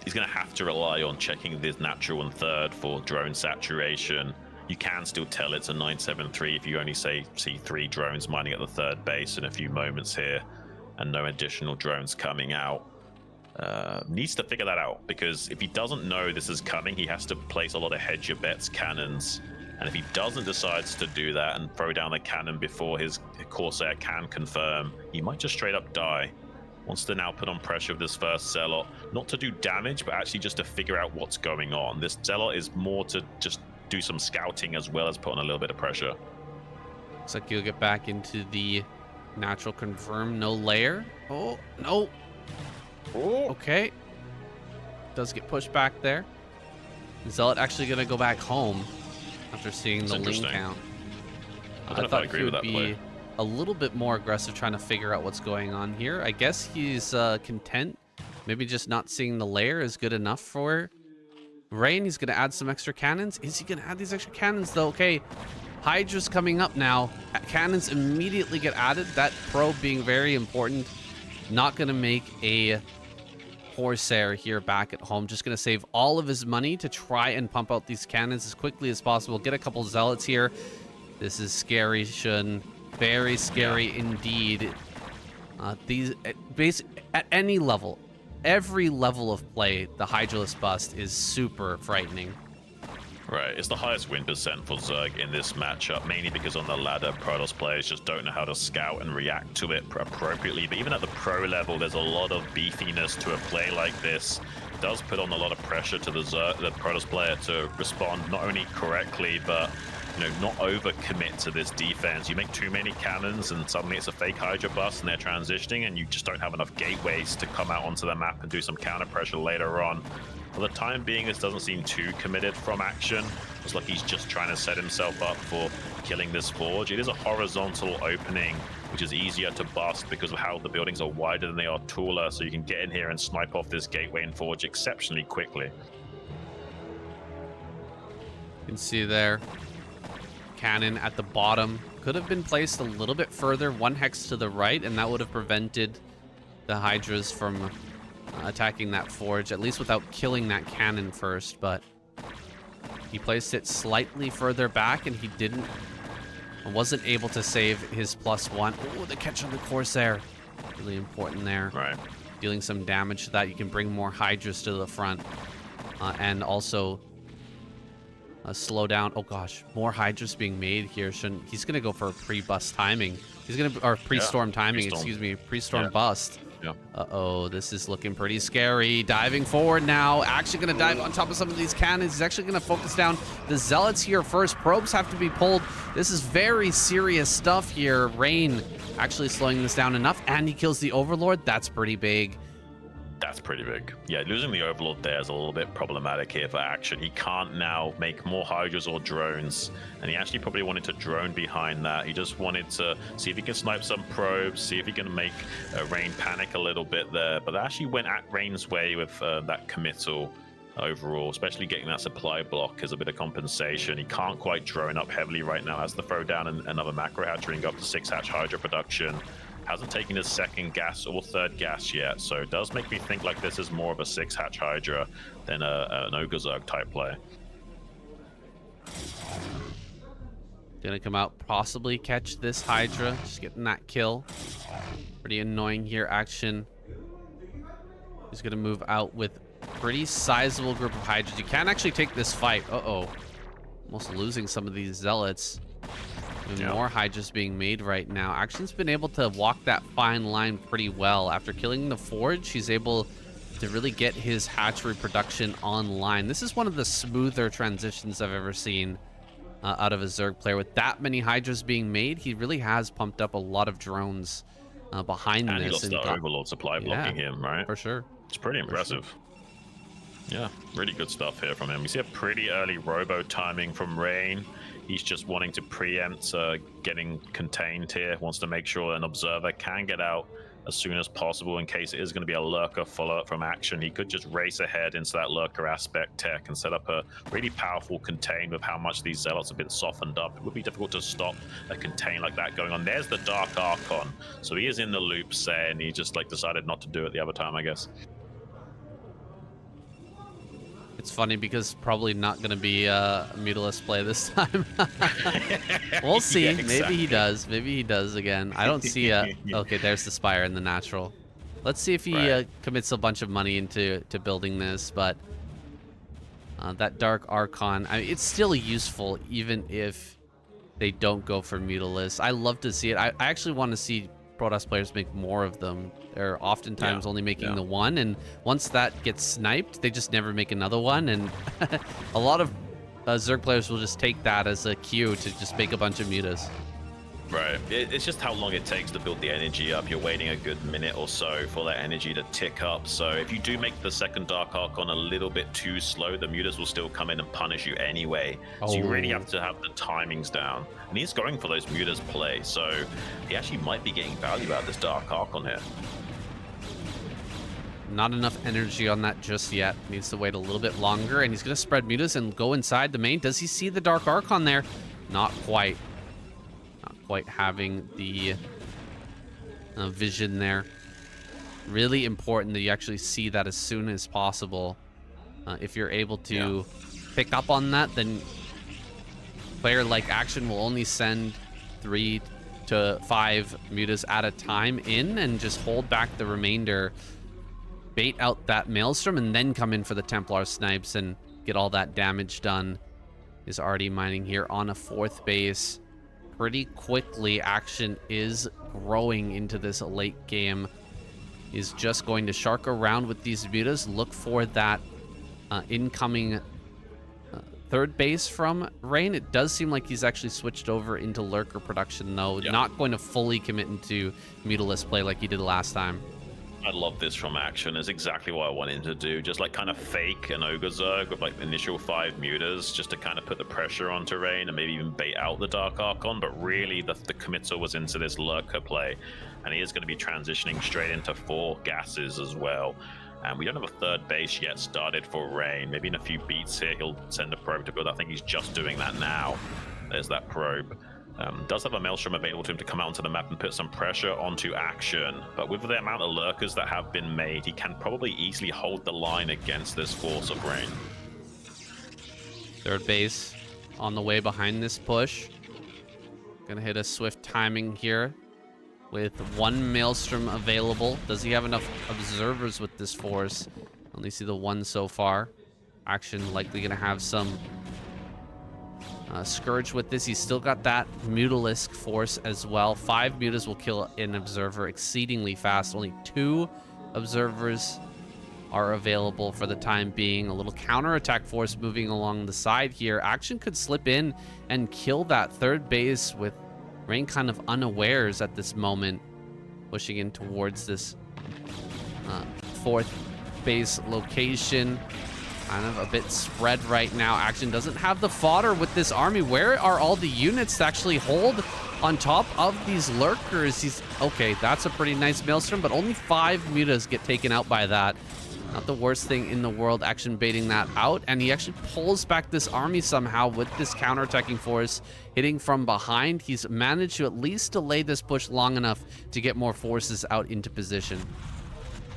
He's going to have to rely on checking this natural and third for drone saturation. You can still tell it's a 973 if you only see 3 drones mining at the third base in a few moments here and no additional drones coming out. Needs to figure that out, because if he doesn't know this is coming, he has to place a lot of hedge your bets cannons. And if he doesn't decide to do that and throw down the cannon before his Corsair can confirm, he might just straight up die. Wants to now put on pressure with this first Zealot, not to do damage, but actually just to figure out what's going on. This Zealot is more to just do some scouting as well as put on a little bit of pressure. Looks like you'll get back into the natural confirm. No layer. Oh, no. Oh. Okay. Does get pushed back there. Zealot actually going to go back home after seeing the link count. I thought he would be a little bit more aggressive trying to figure out what's going on here. I guess he's content. Maybe just not seeing the layer is good enough for Rain. He's going to add some extra cannons. Is he going to add these extra cannons, though? Okay. Hydra's coming up now. Cannons immediately get added. That probe being very important. Not going to make a Corsair here back at home. Just going to save all of his money to try and pump out these cannons as quickly as possible. Get a couple Zealots here. This is scary, Xun. Very scary indeed. These at any level, every level of play, the Hydraless bust is super frightening. Right, it's the highest win percent for Zerg in this matchup, mainly because on the ladder, Protoss players just don't know how to scout and react to it appropriately. But even at the pro level, there's a lot of beefiness to a play like this. It does put on a lot of pressure to the Protoss player to respond not only correctly, but not overcommit to this defense. You make too many cannons and suddenly it's a fake Hydra bust and they're transitioning and you just don't have enough gateways to come out onto the map and do some counter pressure later on. For the time being, this doesn't seem too committed from Action. It's like he's just trying to set himself up for killing this Forge. It is a horizontal opening, which is easier to bust because of how the buildings are wider than they are taller, so you can get in here and snipe off this gateway and Forge exceptionally quickly. You can see there, cannon at the bottom. Could have been placed a little bit further, 1 hex to the right, and that would have prevented the Hydras from attacking that Forge, at least without killing that cannon first. But he placed it slightly further back, and he wasn't able to save his +1. Oh, the catch on the Corsair. Really important there. Right. Dealing some damage to that. You can bring more Hydras to the front. And also slow down. Oh gosh, more Hydras being made here. He's gonna go for a pre-bust timing. He's gonna, or pre-storm timing, excuse me, pre-storm bust. Yeah. Uh-oh, this is looking pretty scary. Diving forward now. Actually gonna dive on top of some of these cannons. He's actually gonna focus down the Zealots here first. Probes have to be pulled. This is very serious stuff here. Rain actually slowing this down enough, and he kills the Overlord. That's pretty big. That's pretty big. Yeah, losing the Overlord there is a little bit problematic here for Action. He can't now make more Hydras or drones, and he actually probably wanted to drone behind that. He just wanted to see if he can snipe some probes, see if he can make Rain panic a little bit there, but that actually went at Rain's way with that committal overall, especially getting that supply block as a bit of compensation. He can't quite drone up heavily right now, has to throw down another macro hatchery and go up to 6-hatch Hydra production. Hasn't taken his second gas or third gas yet, so it does make me think like this is more of a 6-hatch Hydra than an krrrzzz type play. Gonna come out, possibly catch this Hydra, just getting that kill. Pretty annoying here, Action. He's gonna move out with a pretty sizable group of Hydras. You can actually take this fight. Uh-oh. Almost losing some of these Zealots. More Hydras being made right now. Action's been able to walk that fine line pretty well. After killing the Forge, he's able to really get his hatchery production online. This is one of the smoother transitions I've ever seen out of a Zerg player. With that many Hydras being made, he really has pumped up a lot of drones behind and this. And he lost the Overlord supply blocking him, right? For sure. It's pretty impressive. Yeah, really good stuff here from him. We see a pretty early robo timing from Rain. He's just wanting to preempt getting contained here. Wants to make sure an observer can get out as soon as possible in case it is going to be a lurker follow-up from Action. He could just race ahead into that lurker aspect tech and set up a really powerful contain with how much these Zealots have been softened up. It would be difficult to stop a contain like that going on. There's the Dark Archon. So he is in the loop, saying he just like decided not to do it the other time, I guess. It's funny because probably not going to be a Mutalisk play this time. We'll see. Yeah, exactly. Maybe he does. Maybe he does again. I don't see a... Okay, there's the Spire and the Natural. Let's see if he commits a bunch of money into building this, but that Dark Archon, I mean, it's still useful even if they don't go for Mutalisk. I love to see it. I actually want to see Protoss players make more of them. They're oftentimes only making the one, and once that gets sniped, they just never make another one, and a lot of Zerg players will just take that as a cue to just make a bunch of mutas. Right. It's just how long it takes to build the energy up. You're waiting a good minute or so for that energy to tick up. So if you do make the second Dark Archon a little bit too slow, the mutas will still come in and punish you anyway. So you really have to have the timings down. And he's going for those mutas play. So he actually might be getting value out of this Dark Archon here. Not enough energy on that just yet. Needs to wait a little bit longer, and he's going to spread mutas and go inside the main. Does he see the Dark Archon there? Not quite. Not quite having the vision there. Really important that you actually see that as soon as possible. If you're able to pick up on that, then player like Action will only send 3 to 5 mutas at a time in and just hold back the remainder. Bait out that Maelstrom and then come in for the Templar snipes and get all that damage done. Is already mining here on a 4th base. Pretty quickly, Action is growing into this late game. He's just going to shark around with these mutas, look for that incoming 3rd base from Rain. It does seem like he's actually switched over into lurker production, though. Not going to fully commit into Mutalisk play like he did last time. I love this from Action. It's exactly what I want him to do. Just like kind of fake an krrrzzz with like initial 5 mutas just to kind of put the pressure on Rain and maybe even bait out the Dark Archon. But really the committal was into this lurker play. And he is going to be transitioning straight into 4 gases as well. And we don't have a 3rd base yet started for Rain. Maybe in a few beats here he'll send a probe to build. I think he's just doing that now. There's that probe. Does have a Maelstrom available to him to come out onto the map and put some pressure onto Action. But with the amount of lurkers that have been made, he can probably easily hold the line against this force of Rain. 3rd base on the way behind this push. Gonna hit a swift timing here with 1 Maelstrom available. Does he have enough observers with this force? Only see the 1 so far. Action likely gonna have some Scourge with this, he's still got that Mutalisk force as well. 5 Mutas will kill an Observer exceedingly fast. Only 2 Observers are available for the time being. A little counterattack force moving along the side here. Action could slip in and kill that 3rd base with Rain kind of unawares at this moment. Pushing in towards this 4th base location. Kind of a bit spread right now. Action doesn't have the fodder with this army. Where are all the units to actually hold on top of these lurkers? He's okay. That's a pretty nice maelstrom, but only 5 mutas get taken out by that. Not the worst thing in the world. Action baiting that out, and he actually pulls back this army somehow with this counterattacking force hitting from behind. He's managed to at least delay this push long enough to get more forces out into position.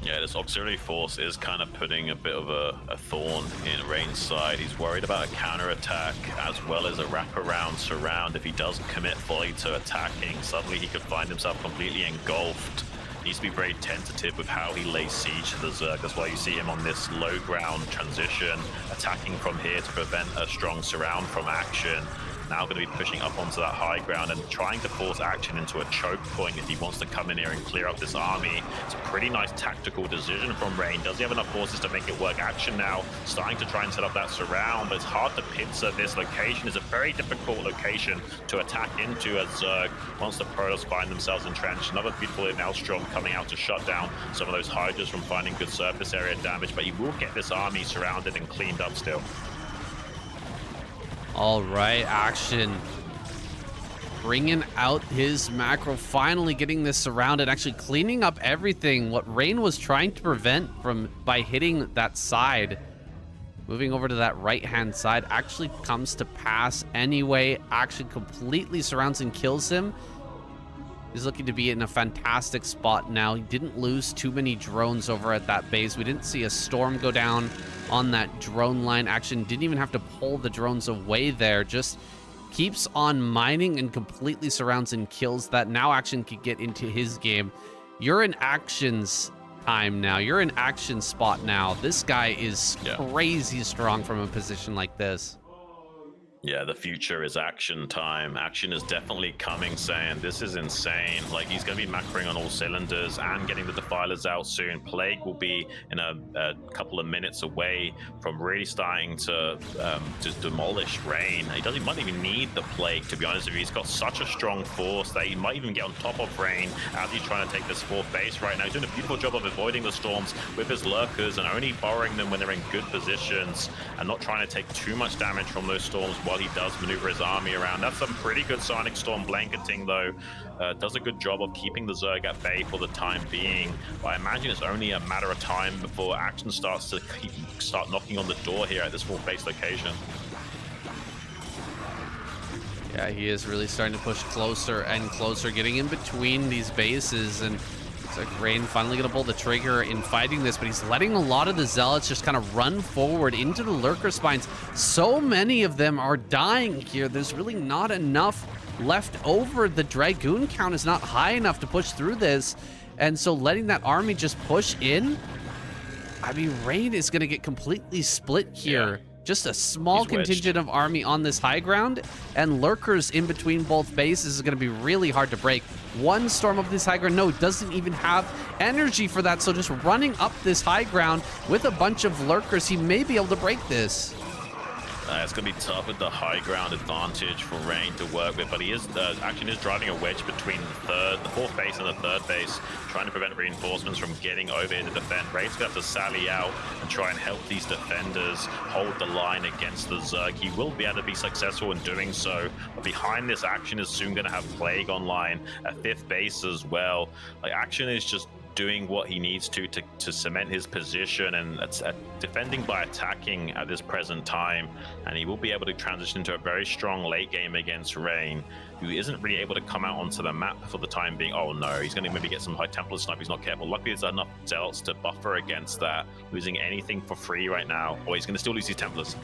Yeah, this auxiliary force is kind of putting a bit of a thorn in Rain's side. He's worried about a counterattack as well as a wraparound surround. If he doesn't commit fully to attacking, suddenly he could find himself completely engulfed. Needs to be very tentative with how he lays siege to the Zerg. That's why you see him on this low ground transition, attacking from here to prevent a strong surround from Action. Now going to be pushing up onto that high ground and trying to force Action into a choke point if he wants to come in here and clear up this army. It's a pretty nice tactical decision from Rain. Does he have enough forces to make it work? Action now starting to try and set up that surround, but it's hard to pincer this location. It's a very difficult location to attack into as Zerg once the Protoss find themselves entrenched. Another beautiful Maelstrom coming out to shut down some of those Hydras from finding good surface area damage, but he will get this army surrounded and cleaned up still. All right, Action bringing out his macro, finally getting this surrounded, actually cleaning up everything what Rain was trying to prevent from by hitting that side. Moving over to that right-hand side actually comes to pass anyway. Action completely surrounds and kills him. He's looking to be in a fantastic spot now. He didn't lose too many drones over at that base. We didn't see a storm go down on that drone line. Action didn't even have to pull the drones away there. Just keeps on mining and completely surrounds and kills that. Now Action can get into his game. You're in Action's time now. You're in Action spot now. This guy is crazy strong from a position like this. Yeah, the future is Action time. Action is definitely coming, saying this is insane. Like, he's going to be macroing on all cylinders and getting the Defilers out soon. Plague will be in a couple of minutes away from really starting to just demolish Rain. He might even need the Plague, to be honest with you. He's got such a strong force that he might even get on top of Rain as he's trying to take this 4th base right now. He's doing a beautiful job of avoiding the storms with his lurkers and only borrowing them when they're in good positions and not trying to take too much damage from those storms while he does maneuver his army around. That's some pretty good Sonic Storm blanketing, though. Does a good job of keeping the Zerg at bay for the time being. But I imagine it's only a matter of time before Action starts to start knocking on the door here at this 4th base location. Yeah, he is really starting to push closer and closer, getting in between these bases, and it's like Rain finally gonna pull the trigger in fighting this, but he's letting a lot of the Zealots just kind of run forward into the Lurker Spines. So many of them are dying here. There's really not enough left over. The Dragoon count is not high enough to push through this, and so letting that army just push in, I mean, Rain is gonna get completely split here. Yeah. Just a small contingent of army on this high ground, and lurkers in between both bases is going to be really hard to break. One storm up this high ground, no, doesn't even have energy for that, so just running up this high ground with a bunch of lurkers, he may be able to break this. It's going to be tough with the high ground advantage for Rain to work with, but he is Action is driving a wedge between the 4th base and the 3rd base, trying to prevent reinforcements from getting over here to defend. Rain's going to have to sally out and try and help these defenders hold the line against the Zerg. He will be able to be successful in doing so, but behind this, Action is soon going to have Plague online at 5th base as well. Like, Action is just doing what he needs to cement his position and defending by attacking at this present time, and he will be able to transition into a very strong late game against Rain, who isn't really able to come out onto the map for the time being. Oh no, he's going to maybe get some High Templar snipe. He's not careful. Luckily there's enough Zealots to buffer against that. Losing anything for free right now, or he's going to still lose his Templars.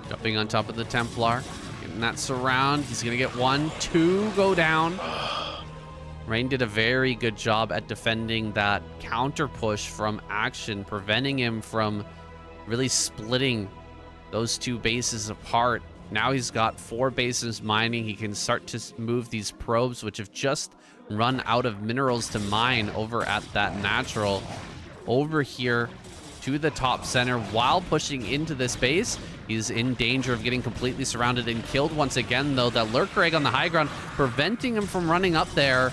Jumping on top of the Templar, getting that surround. He's going to get 1, 2 go down. Rain did a very good job at defending that counter push from Action, preventing him from really splitting those two bases apart. Now he's got 4 bases mining. He can start to move these probes, which have just run out of minerals to mine over at that natural. Over here to the top center while pushing into this base. He's in danger of getting completely surrounded and killed once again, though. That lurker egg on the high ground preventing him from running up there.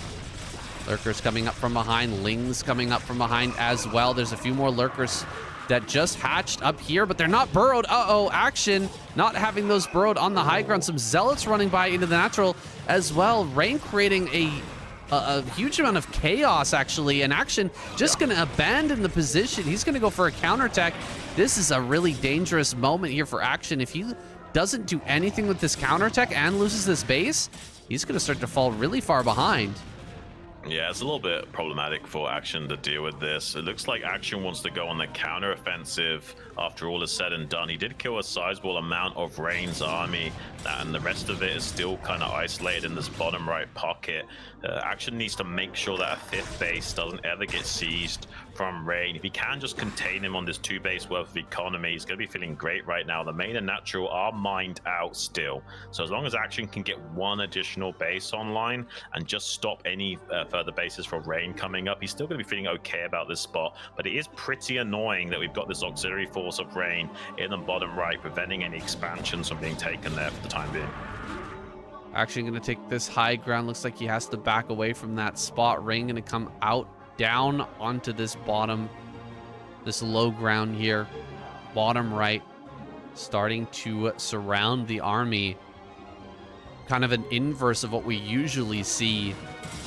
Lurkers coming up from behind. Lings coming up from behind as well. There's a few more lurkers that just hatched up here, but they're not burrowed. Uh-oh, action not having those burrowed on the high ground. Some zealots running by into the natural as well. Rain creating a huge amount of chaos, actually, and Action just going to abandon the position. He's going to go for a counterattack. This is a really dangerous moment here for Action. If he doesn't do anything with this counterattack and loses this base, he's going to start to fall really far behind. Yeah, it's a little bit problematic for Action to deal with this. It looks like Action wants to go on the counter-offensive after all is said and done. He did kill a sizable amount of Rain's army, and the rest of it is still kind of isolated in this bottom right pocket. Action needs to make sure that a 5th base doesn't ever get seized from Rain. If he can just contain him on this 2 base worth of economy, he's going to be feeling great right now. The main and natural are mined out still. So as long as Action can get 1 additional base online and just stop any further bases from Rain coming up, he's still going to be feeling okay about this spot. But it is pretty annoying that we've got this auxiliary force of Rain in the bottom right, preventing any expansions from being taken there for the time being. Actually going to take this high ground. Looks like he has to back away from that spot. Rain going to come out down onto this bottom, this low ground here, bottom right, starting to surround the army. Kind of an inverse of what we usually see.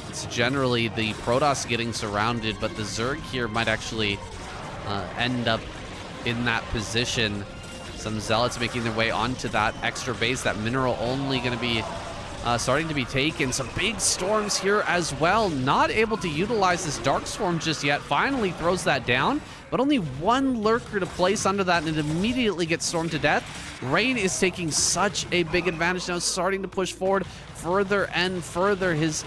It's generally the Protoss getting surrounded, but the Zerg here might actually end up in that position. Some Zealots making their way onto that extra base. That mineral only going to be starting to be taken. Some big storms here as well. Not able to utilize this Dark Swarm just yet. Finally throws that down, but only 1 lurker to place under that, and it immediately gets stormed to death. Rain is taking such a big advantage now, starting to push forward further and further. His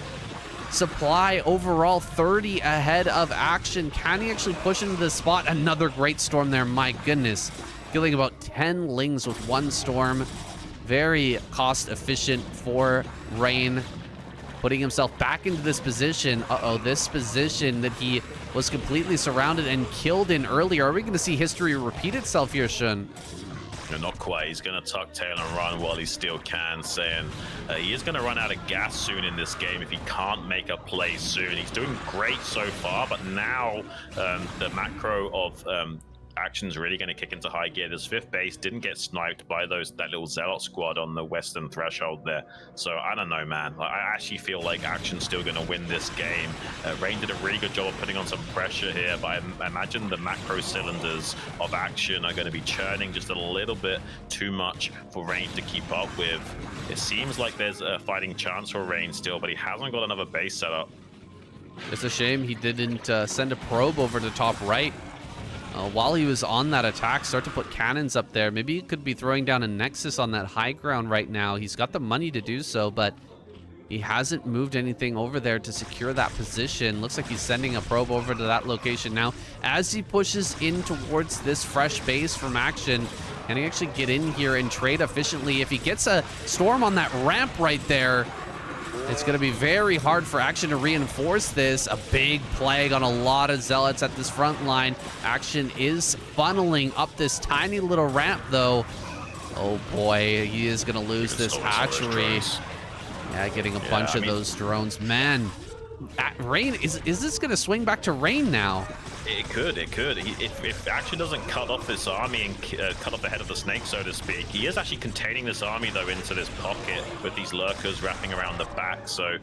supply overall 30 ahead of Action. Can he actually push into the spot? Another great storm there. My goodness. Killing about 10 Lings with 1 storm. Very cost efficient for Rain. Putting himself back into this position. Uh-oh, this position that he was completely surrounded and killed in earlier. Are we going to see history repeat itself here, Xun? No, not quite. He's going to tuck tail and run while he still can, saying he is going to run out of gas soon in this game if he can't make a play soon. He's doing great so far, but now the macro of Action's really going to kick into high gear. This 5th base didn't get sniped by that little Zealot squad on the western threshold there. So I don't know, man. I actually feel like Action's still going to win this game. Rain did a really good job of putting on some pressure here, but I imagine the macro cylinders of Action are going to be churning just a little bit too much for Rain to keep up with. It seems like there's a fighting chance for Rain still, but he hasn't got another base set up. It's a shame he didn't send a probe over to top right. While he was on that attack, start to put cannons up there. Maybe he could be throwing down a Nexus on that high ground right now. He's got the money to do so, but he hasn't moved anything over there to secure that position. Looks like he's sending a probe over to that location now. As he pushes in towards this fresh base from Action, can he actually get in here and trade efficiently? If he gets a storm on that ramp right there, it's going to be very hard for Action to reinforce this. A big plague on a lot of Zealots at this front line. Action is funneling up this tiny little ramp, though. Oh boy, he is going to lose this hatchery. Yeah, getting a bunch of those drones. Man, Rain, is this going to swing back to Rain now? It could. If Action doesn't cut off this army and cut off the head of the snake, so to speak, he is actually containing this army, though, into this pocket with these lurkers wrapping around the back. So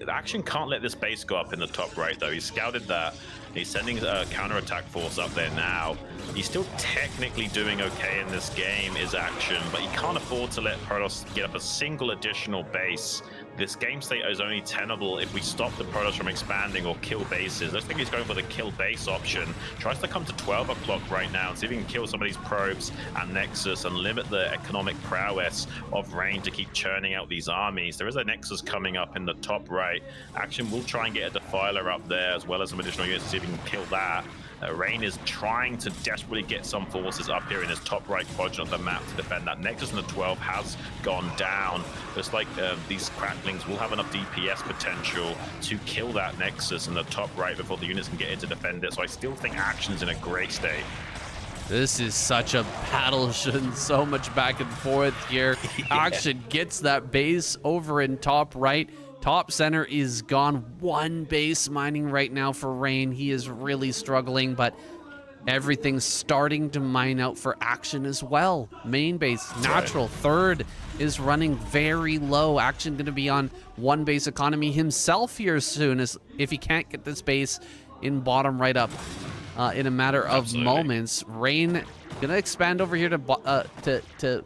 Action can't let this base go up in the top right, though. He's scouted that. He's sending a counterattack force up there now. He's still technically doing okay in this game, is Action, but he can't afford to let Protoss get up a single additional base. This game state is only tenable if we stop the Protoss from expanding or kill bases. I think he's going for the kill base option. Tries to come to 12 o'clock right now and see if he can kill some of these probes and Nexus and limit the economic prowess of Rain to keep churning out these armies. There is a Nexus coming up in the top right. Action will try and get a Defiler up there as well as some additional units to see if he can kill that. Rain is trying to desperately get some forces up here in his top right quadrant of the map to defend that. Nexus in the 12 has gone down. Looks like these cracklings will have enough DPS potential to kill that Nexus in the top right before the units can get in to defend it. So I still think Action's in a great state. This is such a battle, so much back and forth here. Yeah. Action gets that base over in top right. Top center is gone. One base mining right now for Rain. He is really struggling, but everything's starting to mine out for Action as well. Main base, natural. Third is running very low. Action going to be on one base economy himself here soon, as if he can't get this base in bottom right up. In a matter of moments. Rain gonna expand over here to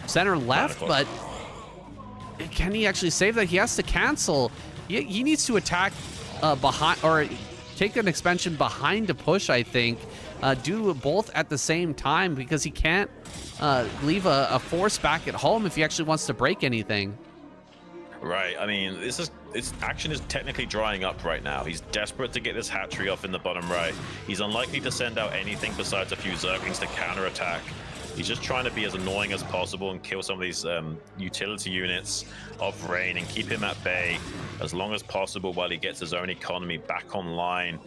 center left, but can he actually save that? He has to cancel. He needs to attack behind, or take an expansion behind to push, I think. Do both at the same time, because he can't leave a force back at home if he actually wants to break anything. Right, I mean, Action is technically drying up right now. He's desperate to get this hatchery off in the bottom right. He's unlikely to send out anything besides a few Zerglings to counterattack. He's just trying to be as annoying as possible and kill some of these utility units of Rain and keep him at bay as long as possible while he gets his own economy back online.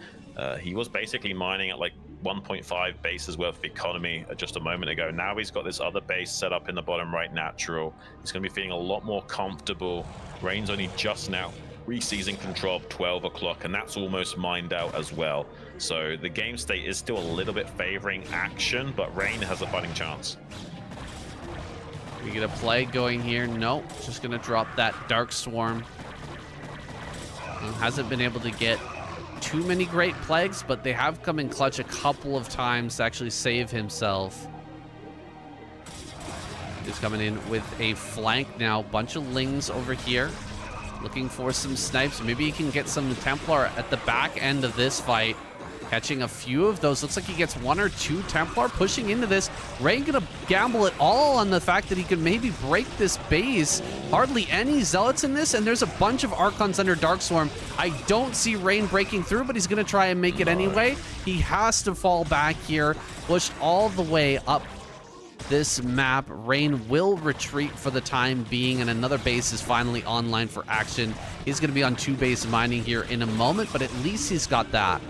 He was basically mining at like 1.5 bases worth of economy just a moment ago. Now he's got this other base set up in the bottom right natural. He's going to be feeling a lot more comfortable. Rain's only just now re-seizing control of 12 o'clock, and that's almost mined out as well. So the game state is still a little bit favoring Action, but Rain has a fighting chance. We get a play going here. Nope, just going to drop that Dark Swarm. Hasn't been able to get too many great plagues, but they have come in clutch a couple of times to actually save himself. He's coming in with a flank now. Bunch of Lings over here, looking for some snipes. Maybe he can get some Templar at the back end of this fight. Catching a few of those. Looks like he gets 1 or 2 Templar pushing into this. Rain gonna gamble it all on the fact that he could maybe break this base. Hardly any Zealots in this, and there's a bunch of Archons under Dark Swarm. I don't see Rain breaking through, but he's gonna try and make it anyway. He has to fall back here, pushed all the way up this map. Rain will retreat for the time being, and another base is finally online for Action. He's gonna be on 2 base mining here in a moment, but at least he's got that.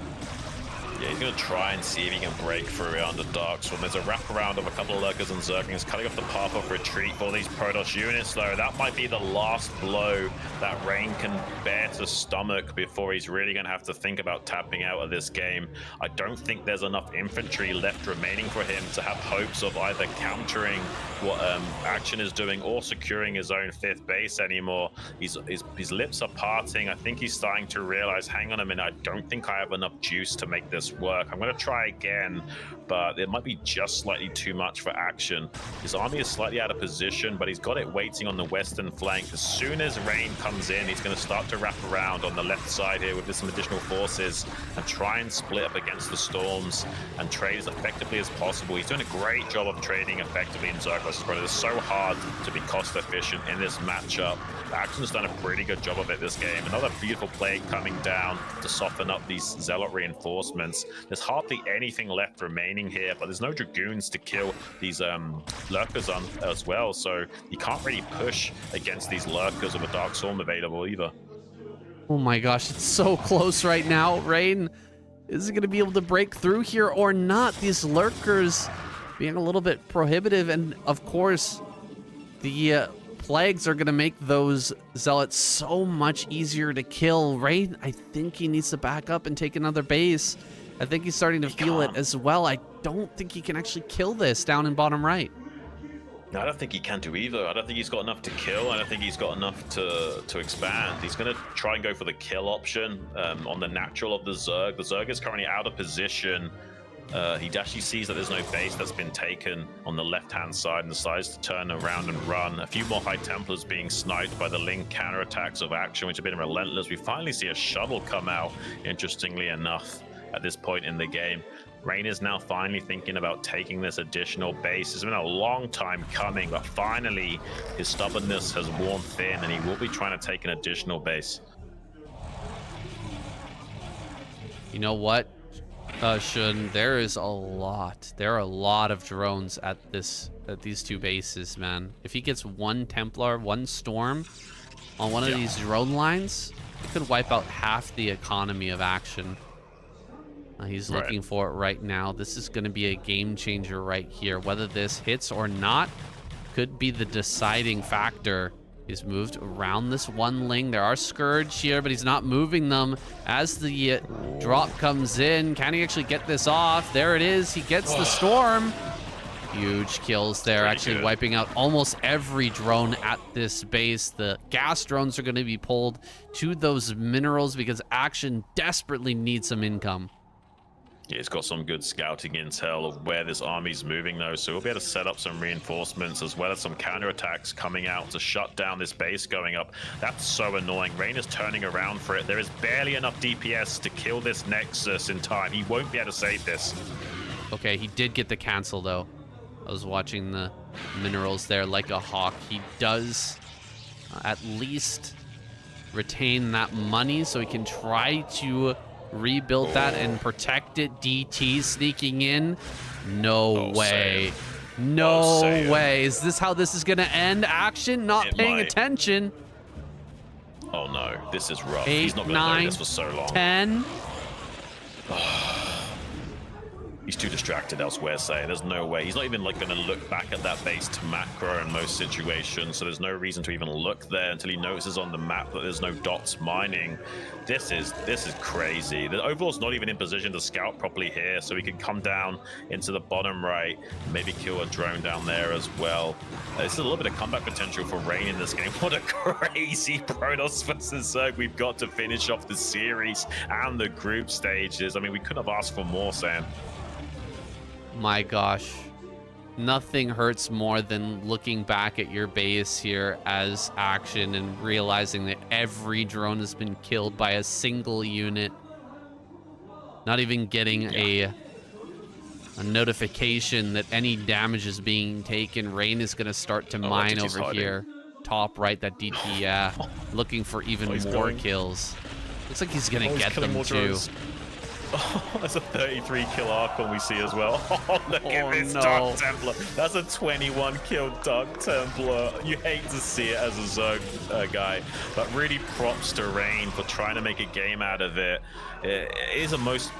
Yeah, he's going to try and see if he can break through under Dark Swarm. There's a wraparound of a couple of Lurkers and Zerglings cutting off the path of retreat for these Protoss units, though. That might be the last blow that Rain can bear to stomach before he's really going to have to think about tapping out of this game. I don't think there's enough infantry left remaining for him to have hopes of either countering what Action is doing or securing his own 5th base anymore. His lips are parting. I think he's starting to realize, hang on a minute, I don't think I have enough juice to make this work. I'm going to try again, but it might be just slightly too much for Action. His army is slightly out of position, but he's got it waiting on the western flank. As soon as Rain comes in, he's going to start to wrap around on the left side here with some additional forces and try and split up against the Storms and trade as effectively as possible. He's doing a great job of trading effectively in Zerg versus Protoss. It's so hard to be cost efficient in this matchup. Action's done a pretty good job of it this game. Another beautiful play coming down to soften up these Zealot reinforcements. There's hardly anything left remaining here, but there's no Dragoons to kill these Lurkers on as well, so you can't really push against these Lurkers with a Dark Swarm available either. Oh my gosh, it's so close right now. Rain is going to be able to break through here or not. These Lurkers being a little bit prohibitive, and of course the plagues are going to make those Zealots so much easier to kill. Rain, I think he needs to back up and take another base. I think he's starting to feel it as well. I don't think he can actually kill this down in bottom right. No, I don't think he can do either. I don't think he's got enough to kill. I don't think he's got enough to expand. He's going to try and go for the kill option on the natural of the Zerg. The Zerg is currently out of position. He actually sees that there's no base that's been taken on the left-hand side and decides to turn around and run. A few more High Templars being sniped by the Ling counterattacks of Action, which have been relentless. We finally see a shuttle come out, interestingly enough, at this point in the game. Rain is now finally thinking about taking this additional base. It's been a long time coming, but finally his stubbornness has worn thin and he will be trying to take an additional base. You know what? Xun, there is a lot. There are a lot of drones at these two bases, man. If he gets one Templar, one Storm on one of these drone lines, it could wipe out half the economy of Action. He's looking for it right now. This is going to be a game changer right here. Whether this hits or not could be the deciding factor. He's moved around this one ling. There are Scourge here, but he's not moving them as the drop comes in. Can he actually get this off? There it is. He gets the Storm. Huge kills there, actually wiping out almost every drone at this base. The gas drones are going to be pulled to those minerals because Action desperately needs some income. Yeah, he's got some good scouting intel of where this army's moving, though, so we'll be able to set up some reinforcements as well as some counterattacks coming out to shut down this base going up. That's so annoying. Rain is turning around for it. There is barely enough DPS to kill this Nexus in time. He won't be able to save this. Okay, he did get the cancel, though. I was watching the minerals there like a hawk. He does at least retain that money so he can try to rebuild that and protect it. DT sneaking in. No way. No way. Is this how this is going to end? Action not paying attention. Oh no, this is rough. 8, He's not going to know this for so long. 10. He's too distracted elsewhere, say. There's no way. He's not even like going to look back at that base to macro in most situations, so there's no reason to even look there until he notices on the map that there's no dots mining. This is crazy. The Overlord's not even in position to scout properly here, so he can come down into the bottom right, maybe kill a drone down there as well. There's a little bit of comeback potential for Rain in this game. What a crazy Protoss versus Zerg we've got to finish off the series and the group stages. I mean, we couldn't have asked for more, Sam. My gosh, nothing hurts more than looking back at your base here as Action and realizing that every drone has been killed by a single unit. Not even getting a notification that any damage is being taken. Rain is going to start to mine over here. Top right, that DT, looking for even more kills. Looks like he's going to get them too. Oh, that's a 33 kill Archon we see as well. Oh, look at this Dark Templar. That's a 21 kill Dark Templar. You hate to see it as a Zerg guy, but really props to Rain for trying to make a game out of it. It is a most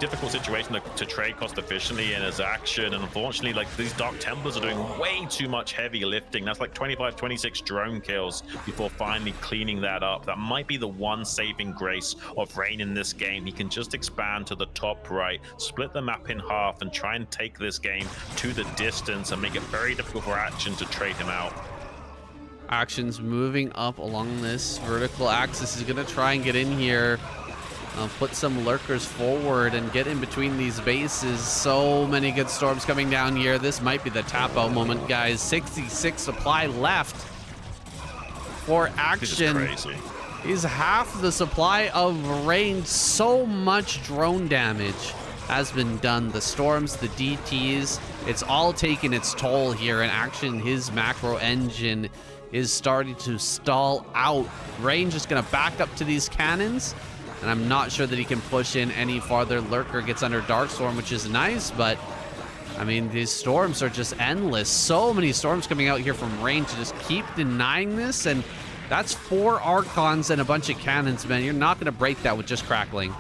difficult situation to trade cost efficiently in as Action, and unfortunately, like, these Dark Templars are doing way too much heavy lifting. That's like 25, 26 drone kills before finally cleaning that up. That might be the one saving grace of Rain in this game. He can just expand to the top right, split the map in half, and try and take this game to the distance and make it very difficult for Action to trade him out. Action's moving up along this vertical axis. He's gonna try and get in here. Put some lurkers forward and get in between these bases. So many good storms coming down here. This might be the tap out moment, guys. 66 supply left for Action. This is crazy. He's half the supply of Rain. So much drone damage has been done. The storms, the DTs, it's all taken its toll here. And Action, his macro engine is starting to stall out. Rain just gonna back up to these cannons, and I'm not sure that he can push in any farther. Lurker gets under Darkstorm, which is nice, but I mean, these storms are just endless. So many storms coming out here from Rain to just keep denying this, and that's 4 Archons and a bunch of cannons, man. You're not gonna break that with just crackling.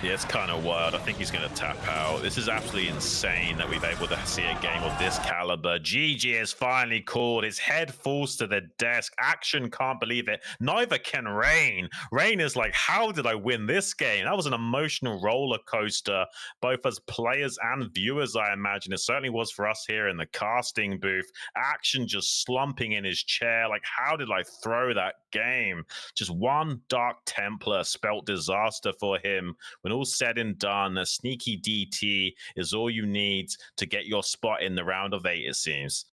Yeah, it's kind of wild. I think he's going to tap out. This is absolutely insane that we've been able to see a game of this caliber. GG is finally called. His head falls to the desk. Action can't believe it. Neither can Rain. Rain is like, how did I win this game? That was an emotional roller coaster, both as players and viewers, I imagine. It certainly was for us here in the casting booth. Action just slumping in his chair. Like, how did I throw that game? Just one Dark Templar spelt disaster for him. When all's said and done, a sneaky DT is all you need to get your spot in the round of 8, it seems.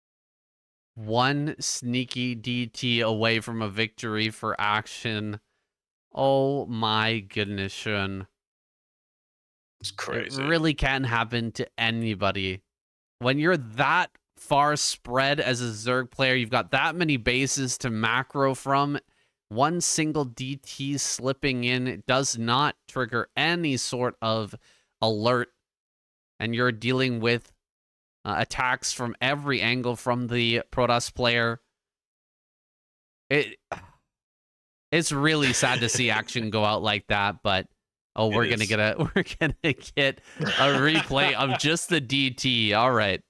One sneaky DT away from a victory for Action. Oh my goodness, Xun. It's crazy. It really can happen to anybody. When you're that far spread as a Zerg player, you've got that many bases to macro from. One single DT slipping in, it does not trigger any sort of alert, and you're dealing with attacks from every angle from the Protoss player. It's really sad to see action go out like that, but we're gonna get a replay of just the DT. All right.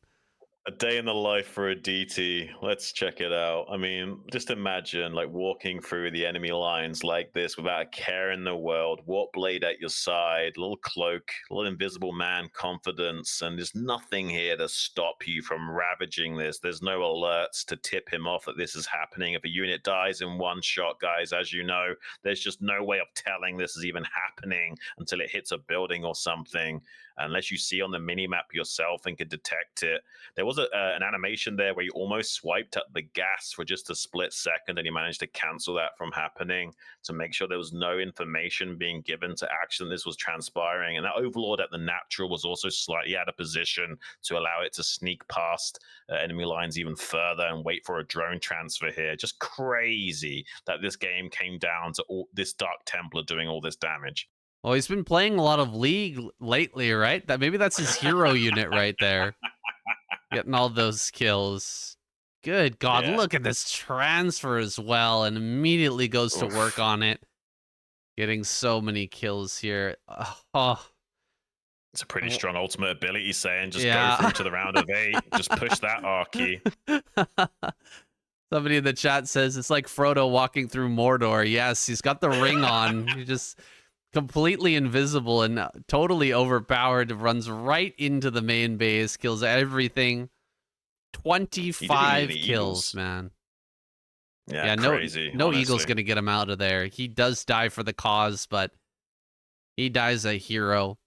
A day in the life for a DT. Let's check it out. I mean, just imagine like walking through the enemy lines like this without a care in the world. Warp blade at your side, little cloak, little invisible man confidence, and there's nothing here to stop you from ravaging this. There's no alerts to tip him off that this is happening. If a unit dies in one shot, guys, as you know, there's just no way of telling this is even happening until it hits a building or something. Unless you see on the mini-map yourself and can detect it. There was an animation there where you almost swiped at the gas for just a split second, and you managed to cancel that from happening to make sure there was no information being given to action this was transpiring. And that overlord at the natural was also slightly out of position to allow it to sneak past enemy lines even further and wait for a drone transfer here. Just crazy that this game came down to this Dark Templar doing all this damage. Well, he's been playing a lot of League lately, right? Maybe that's his hero unit right there. Getting all those kills. Good God, look at this transfer as well, and immediately goes to work on it. Getting so many kills here. It's a pretty strong ultimate ability, saying just go through to the round of 8. Just push that R key. Somebody in the chat says it's like Frodo walking through Mordor. Yes, he's got the ring on. He just completely invisible and totally overpowered. Runs right into the main base, kills everything. 25 kills, man. Yeah, crazy. No Eagle's gonna get him out of there. He does die for the cause, but he dies a hero.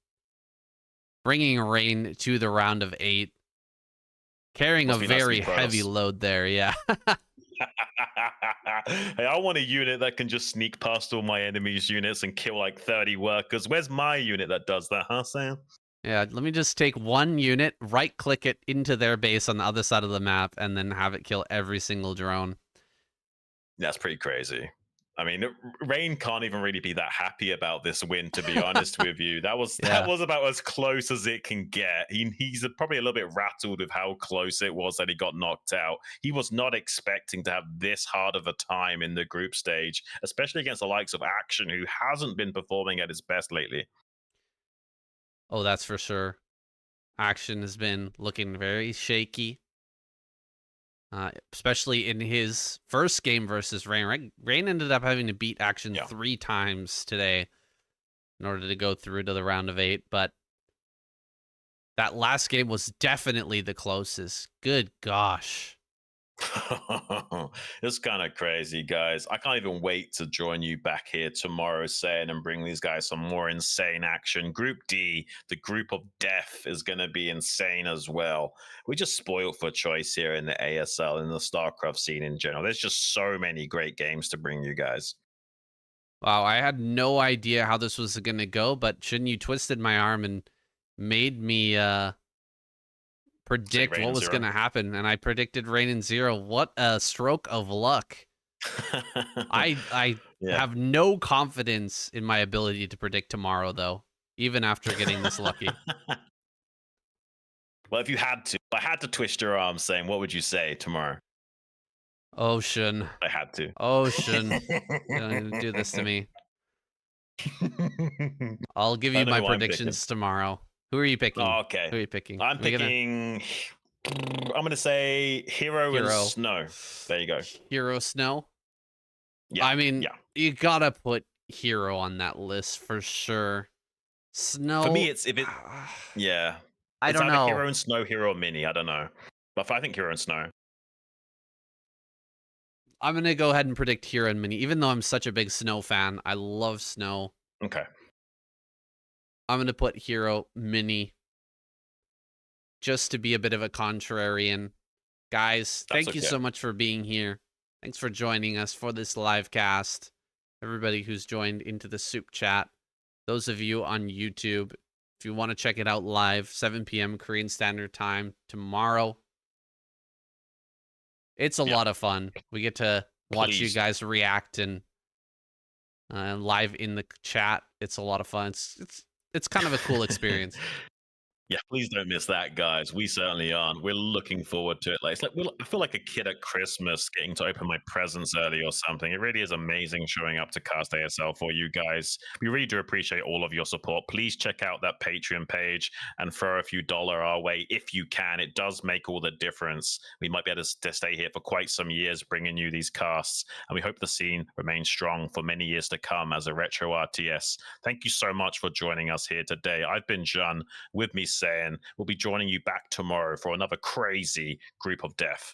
Bringing Rain to the round of 8. Carrying a very heavy load there, yeah. Hey, I want a unit that can just sneak past all my enemies' units and kill like 30 workers. Where's my unit that does that, huh, Sam? Yeah, let me just take one unit, right-click it into their base on the other side of the map, and then have it kill every single drone. That's pretty crazy. I mean, Rain can't even really be that happy about this win, to be honest with you. That was about as close as it can get. He's probably a little bit rattled with how close it was that he got knocked out. He was not expecting to have this hard of a time in the group stage, especially against the likes of Action, who hasn't been performing at his best lately. Oh, that's for sure. Action has been looking very shaky. Especially in his first game versus Rain. Rain ended up having to beat Action 3 times today in order to go through to the round of 8. But that last game was definitely the closest. Good gosh. It's kind of crazy, guys. I can't even wait to join you back here tomorrow, saying, and bring these guys some more insane action. Group D, the group of death, is going to be insane as well. We just spoiled for choice here in the ASL and the StarCraft scene in general. There's just so many great games to bring you guys. Wow, I had no idea how this was going to go, but shouldn't you twisted my arm and made me predict what was going to happen, and I predicted Rain and Zero. What a stroke of luck. I have no confidence in my ability to predict tomorrow, though, even after getting this lucky. Well, if you had to, I had to twist your arm, saying, what would you say tomorrow? Ocean. I had to. Ocean. Don't do this to me. I'll give you my predictions tomorrow. Who are you picking? Oh, okay. Who are you picking? I'm picking... I'm going to say Hero and Snow. There you go. Hero Snow? Yeah. I mean, you got to put Hero on that list for sure. Snow... For me, it's... Yeah. I don't know. Hero and Snow, Hero Mini. I don't know. But I think Hero and Snow. I'm going to go ahead and predict Hero and Mini. Even though I'm such a big Snow fan, I love Snow. Okay. I'm going to put Hero Mini just to be a bit of a contrarian. Guys, thank you so much for being here. Thanks for joining us for this live cast. Everybody who's joined into the soup chat. Those of you on YouTube, if you want to check it out live, 7 p.m. Korean Standard Time tomorrow. It's a lot of fun. We get to watch you guys react and live in the chat. It's a lot of fun. it's kind of a cool experience. Yeah, please don't miss that, guys. We certainly aren't. We're looking forward to it. Like, it's like I feel like a kid at Christmas getting to open my presents early or something. It really is amazing showing up to Cast ASL for you guys. We really do appreciate all of your support. Please check out that Patreon page and throw a few dollar our way if you can. It does make all the difference. We might be able to stay here for quite some years bringing you these casts, and we hope the scene remains strong for many years to come as a retro RTS. Thank you so much for joining us here today. I've been Xun. With me, Saiyan. We'll be joining you back tomorrow for another crazy group of death.